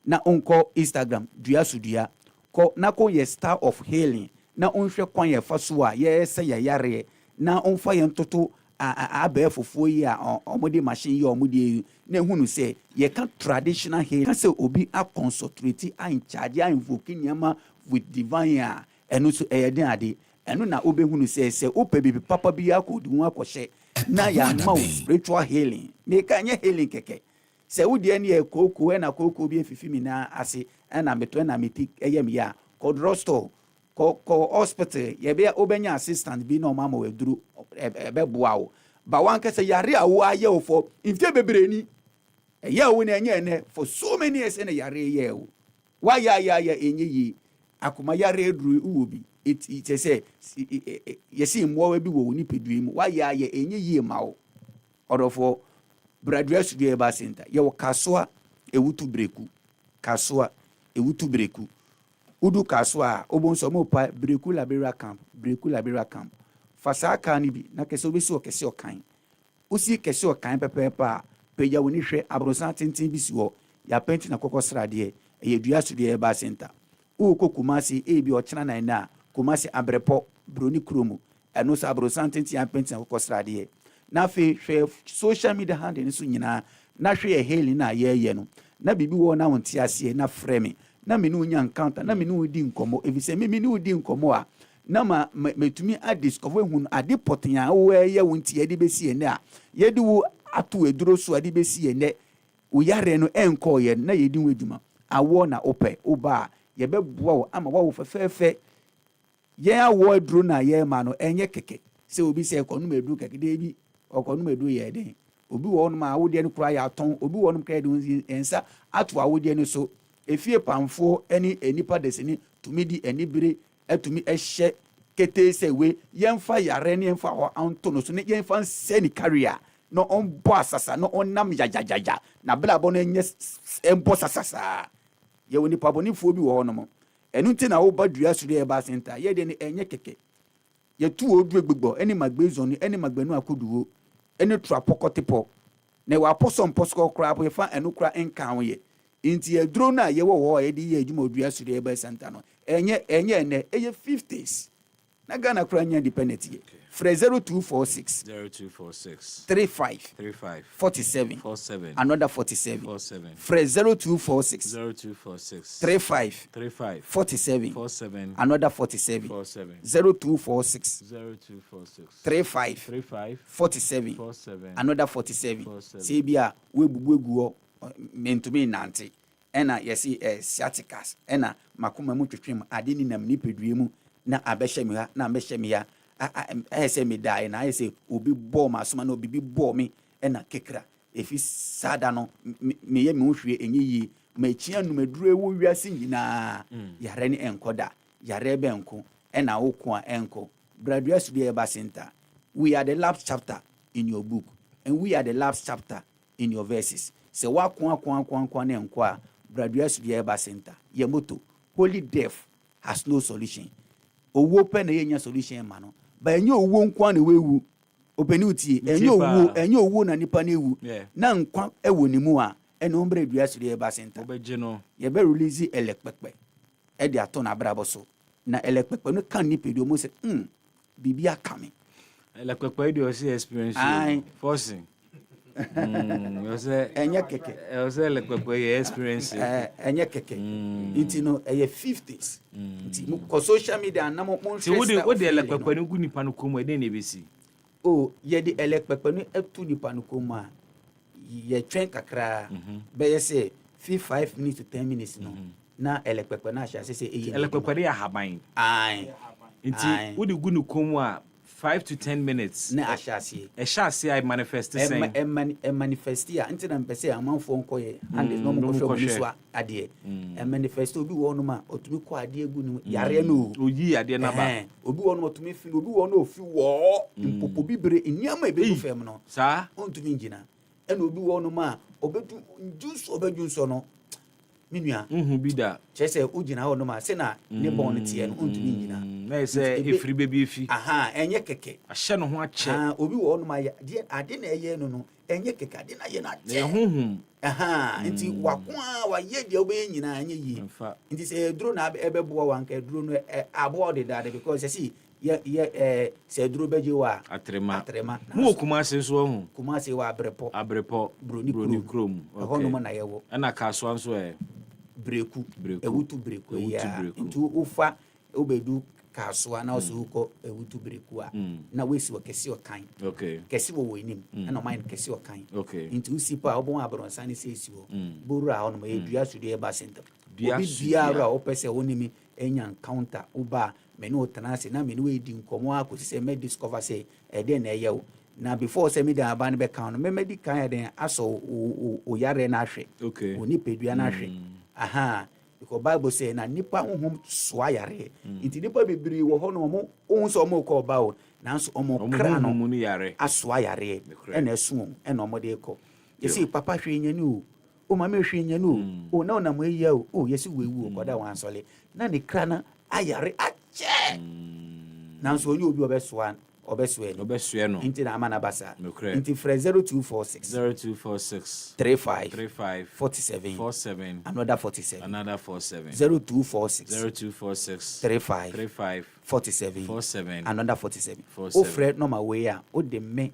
na onko Instagram dua sudua ko na ko ye star of healing na onhwɛ kwan yɛ fa so a yɛsɛ yɛ yare na onfa yɛ ntoto abɛɛfofoɔ yi a ɔmode machine yi ɔmode na ehunu sɛ yɛka traditional healing ka sɛ obi a concentrate a in charge a invoke nneɛma with divine a ɛno so ɛyɛ den ade ɛno na obɛhunu sɛ wopɛ bibi papa bi akɔdi ho akɔhyɛ na yɛama wo spiritual healing meka nyɛ healing kɛkɛ sɛ wodeɛ ne yɛ kooko ɛna kooko bi afifi mi na ase ɛna meto ɛna meti ɛyɛ me ya kɔ drugstore kɔ hospital yɛbɛ wobɛnya assistant bi na ɔma ma waduro ɛbɛboa wo ba wankasa yare a wo ayɛ wo fɔ mfie bebree ni ɛyɛ wo na ɛnyɛ ɛnɛ for so many years na yare yɛ wo wayɛ ɛnyɛ yie akoma yare aduru wo bi ɛkyɛ sɛ yɛsi mmoawa bi wɔ wo nipadua mu wayɛ ɛnyɛ yie ma wo ɔdɔfoɔ bradua studio ɛba center yɛwɔ kasoa ewutu breku udu kasoa obonso mo pa breku liberia camp fasa ka ni bi na kese obesi o kese okan osi kese okan pepepa peja woni hwe abrosan tintin bi si ho ya penti na kokosrade e dua studio ɛba center u kokumasi ebi o chena na kumasi abrepo broni kromo ɛno sa abrosan tintin ya penti na kokosrade na fe hwe social media handle ni so nyina na hwe e heli na ye no na bibi wo na wonte ase na frame na me no nya encounter na me no di nkomo efise me no di nkomo a na metumi a discover hu ade poten a wo ye wonte ade besi ene a ye de wo ato eduro so ade besi ene wo yare no enko ye na ye di wadwuma awo na opɛ oba ye bɛboa wo ama wo fɛfɛfɛ ye awo eduro na ye ma no enye keke se obi se ekonom eduro keke de bi okonom eduro ye den obi wo no ma wo de no kura ya ton obi wo no kra de ensa ato awo de no so efie pamfo eni enipa desini tumi di enibire etumi ehye kete sewe yemfa yare ne yemfa ho anto no so ne yemfa seni career no on boss asasa no onam jajajaja na blabo no enye embo sasasa ye woni paboni fo bi wo ho no mo enu nti na wo badua suru e ba center ye de ne enye keke ye tu odu egbegbo eni magbezoni eni magbenu akoduwo eni trapokotipo ne wa posom posko kra po ye fa enu kra enkan ye inti eduro na ye wo edi ye adwuma odua suru e ba center no enye ne eye 50s na Ghana kura nya independent ye frɛ 0246 35 47 another 47 frɛ 0246 35 47 another 47 0246 35 47 another 47 say bia we bubuegu mentumi nante ena yesi sciaticus ena makoma mu twetwem ade ni nam ni pedue mu na abɛhyɛ me ha na abɛhyɛ me ya ɛsɛ me dai na ɛsɛ obi bɔ ma soma na obi bi bɔ me ena kekra efi sada no me ye me hwe enye yi ma chia numaduru ewo wiase nyina yare ne enkoda yare be enko ena woko a enko bradua su be eba center we are the last chapter in your book and we are the last chapter in your verses Se wa kwa ne nkwa bradua studio eba center ye moto holy death has no solution. Owo pe na yenya solution ma no ba enye owo nkwa na wewu openi utie enye owo na nipa na ewu na nkwa ewo ni mu a ene ombre dua studio eba center obeje no ye be release elekpepe e de ato na brabo so na elekpepe no kan ni pedo mo se bibia kame elekpepe do see experience forcing enye keke elekpepe experience enye keke iti no 50s iti mo ko social media na mo ti wo de elekpepe no gu nipa no komo e de na besi ye de elekpepe no etu nipa no komo a ye twen kakra be ye say 5 minutes to 10 minutes no na elekpepe na sha say elekpepe de ahaban nti wo de gu no komo a 5 to 10 minutes na ashasi I manifest saying manifest ya nti na mpese amanfo nkoye and no mo ko so ade manifest obi wo no ma otumi ko ade egu no yare no oyi ade na ba obi wo no otumi fi obi wo no ofi wo mpopo bibire nyama ebe fem no sa ontumi ngina ena obi wo no ma obedu juice obedun so no minua bida chese ugina ho no ma se na ne bon ne tie no ontumi ngina na se efiri bebi efi enye keke ahye no ho ache obi wo no ma ade na eye no enye keke ade na ye na che nti wakwa wa ye de obe nyina anye yi nti se duro na ebebo wa nka duro no abo de dade because see ye se duro beje wa atrema mu Kumasi so hu Kumasi wa abrepo broni krom ho no na ye wo na kaso anso breku ewutu breku ya nti ufa obedu kasoa na oso ko ewutu breku a na wesi wo kesi okan kesi wo wenim na mind kesi okan nti usipa obon abronsa ne sesi wo boru a ono edua studio eba center obi biara opese wonimi enya encounter uba me no tenase na me no edi nkomo akosi se me discover say ede na eyewo na before se me da aba ne be kan no me medical den aso o yare na hwe oni pedua na hwe because Bible say na nipa honhom soa yare nti nipa bebiri wo ho no mo onso mo ko ba o nanso omo kra no asoa yare ena esu ena omo de ko yesi papa hwe nya ni o mama hwe nya ni o na ona mo eya o yesi wewu ko da wan sole na ne kra na ayare ache nanso onye obi obesoa no inti na amana basa inti fre 0246 35 47 another 47 0246 35 47 another 47 o fre no ma we a o de me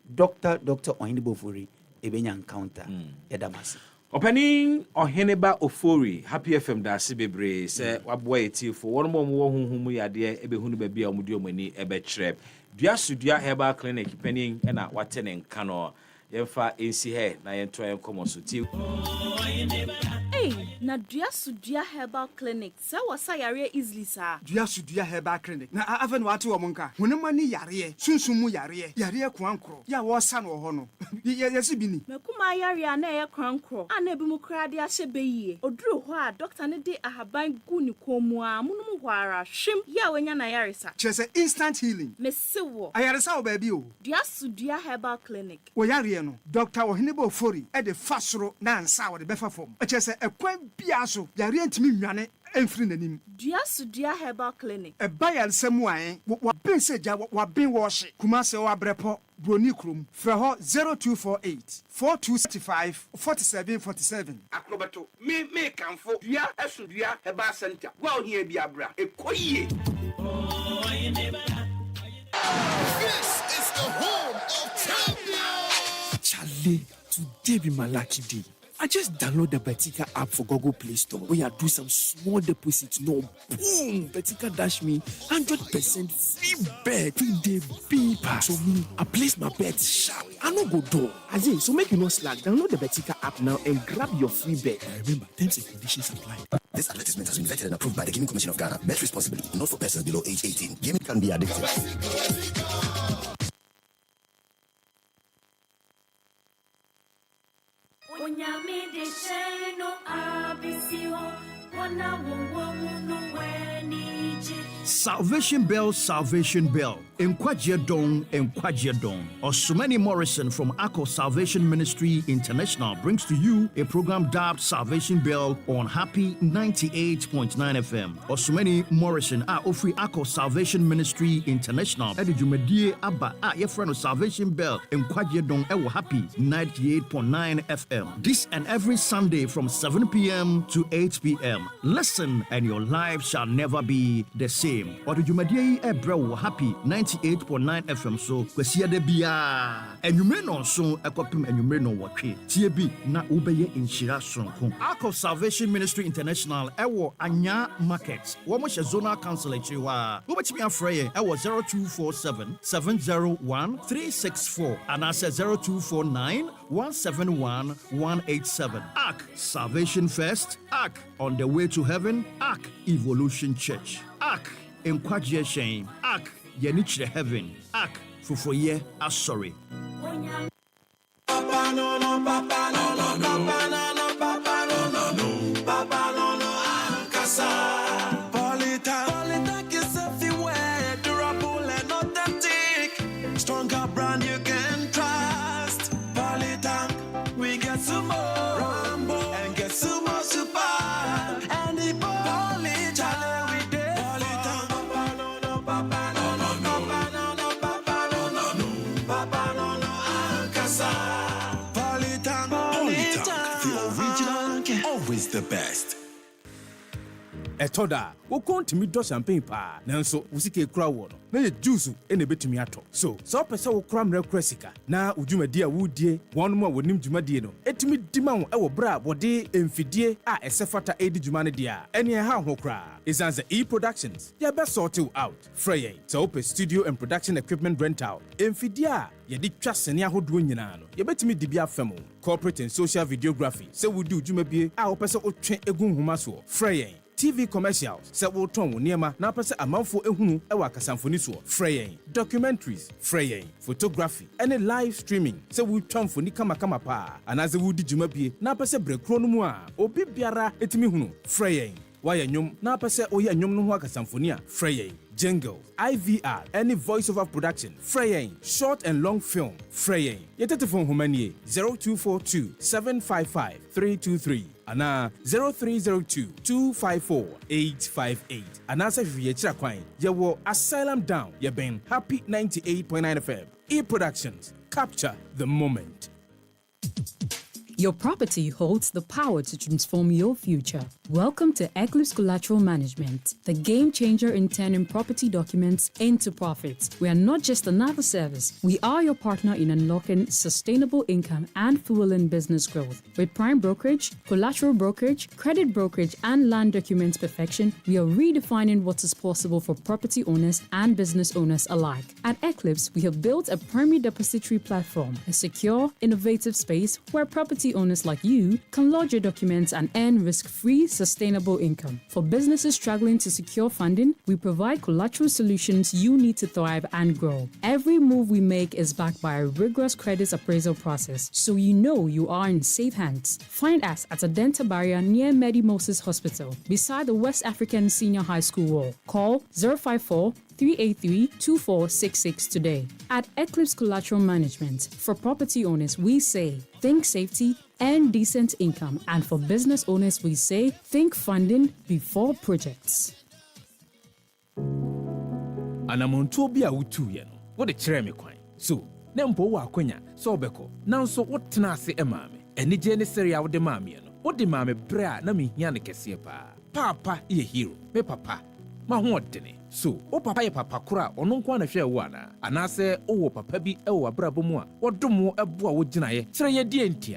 Dr. Ohinebo Ofori ebenya encounter edamasi Opening Oheneba Ofori Happy FM da se bebre se waboa etifo won mo wo honhom yade ebehunu ba bia omudi omani ebekire dua sudua herbal clinic penin na watene nka no yemfa ensi he na yento enkomo so ti na dua sudua herbal clinic se wasa yare easily sa dua sudua herbal clinic na aven wate wo monka honema ni yare sunsumu yare kwankro ya wo sa no ho no yesi bini mekuma yare na ye kwankro ana bi mu krade ahye beyie oduru ho a doctor ne de ahaban gu ni komu a munum hwara hwem ya wenya na yare sa chese instant healing mesewo ayare sa wo ba bi o dua sudua herbal clinic wo yare no Dr. Ohinebo Ofori e de fasoro na ansa wo de befa fom chese ekwan bia so yare ntimi nwane enfiri nanim dua sudua herbal clinic e bayal semu an wa ben seja wa ben wo hye Kumasi wo abrepo broni krom fra ho 0248 4265 4747 akrobato me kanfo dua asudua herbal center wa ohia bi abra ekoyie This is the home of champions. Charlie, today be my lucky day. I just download the Betika app for Google Play Store. Where I do some small deposits. No, boom! Betika dash me 100% free bet. 3 day beeper. So me, I place my bet sharp. I no go door. Again, so make you no slack. Download the Betika app now and grab your free bet. Remember, terms and conditions apply. This advertisement has been vetted and approved by the Gaming Commission of Ghana. Bet responsibly, not for persons below age 18. Gaming can be addictive. Salvation Bell, Salvation Bell. Nkwajiedong. Osumani Morrison from Akko Salvation Ministry International brings to you a program dubbed Salvation Bell on Happy 98.9 FM. Osumani Morrison ofri Akko Salvation Ministry International edi dwumadie aba your friend of Salvation Bell Nkwajiedong ewo Happy 98.9 FM. This and every Sunday from 7 p.m. to 8 p.m. Listen and your life shall never be the same. Or the dwumadie ebrewo Happy 98.9 FM so kwesi ade bia enwumre no so ekopem enwumre no wotwe tie bi na ubeye inshira sonko. Akko Salvation Ministry International ewo Anya Market wo mo zonal council echiwa wo betimi afreye ewo 0247 701 364 and asa 0249 171 187. Ark Salvation First, Ark on the way to heaven, Ark Evolution Church, Ark Nkwajie Shame, Ark Yenichre Heaven, Ark Fufoye Asori. Papa no no, papa no no, papa no no, papa no no, papa no no, Ankasa. Polytank is everywhere, durable and authentic. Stronger brand you can trust. Polytank, we get some more Rambo and get some more Super. And the Polytank we did. Polytank, papa no no, papa no no, papa no no, papa no no, papa no no, Ankasa. Polytank, the original, always the best. Etoda, wo kontimi do champagne pa. Nanso, usike kura wo no. Na ye juice ene betumi ato. So, so pese wo kura mre kura sika. Na udwumadi a wudie, wonu ma wonim dwumadie no. Etimi dima wo ewo bra bode emfidie a esefata edi dwuma ne dia. Ene ha ho kura. Isanze E-Productions. Ya be sort you out. Frey. So open studio and production equipment rental. Emfidie a ye di twa sene ahodo nyina no. Ye betimi di bia fam. Corporate and social videography. Se wudi udwumabie a wo pese otwe egu nhoma so. Frey. TV commercials, se wo ton wo niema na pese amanfo ehunu ewa kasamfoni so. Freying documentaries, freying photography, any live streaming. Se wo twan foni kama pa. Anaze wo di dwuma bie na pese brekro no mu a obi biara etimi hunu. Freying waya nyom na pese oya nyom no ho akasamfoni a. Freying jingle, IVR, any voiceover production. Freying short and long film. Freying yetete phone humanie 0242 755 323. Ana 0302 254 858. Ana se hwie kira kwan. Yewo Asylum Down. Ye ben Happy 98.9 FM. E-Productions. Capture the moment. Your property holds the power to transform your future. Welcome to Eclipse Collateral Management, the game changer in turning property documents into profits. We are not just another service. We are your partner in unlocking sustainable income and fueling business growth. With prime brokerage, collateral brokerage, credit brokerage, and land documents perfection, we are redefining what is possible for property owners and business owners alike. At Eclipse, we have built a primary depository platform, a secure, innovative space where property owners like you can lodge your documents and earn risk-free, sustainable income. For businesses struggling to secure funding, we provide collateral solutions you need to thrive and grow. Every move we make is backed by a rigorous credit appraisal process, so you know you are in safe hands. Find us at Adenta Barrier near Medi Moses Hospital, beside the West African Senior High School wall. Call 054 383-2466 today. At Eclipse Collateral Management, for property owners, we say, think safety and decent income. And for business owners, we say, think funding before projects. Anamonto bi a wutu ye no, wo de kire me kwan. So, na mpo wo akonya, so obeko. Nanso wo tena ase emame. Enije ne sere a wo de maame no. Wo de maame bra na me hia ne kese pa. Papa ye hero. Me papa. Ma ho odene. So, o papa ye papa kura ono nko na hwe wo ana. Anase o wo papa bi e wo abrabo mu a, wo dom wo ebo a wo ginaye. Kire ye die ntia.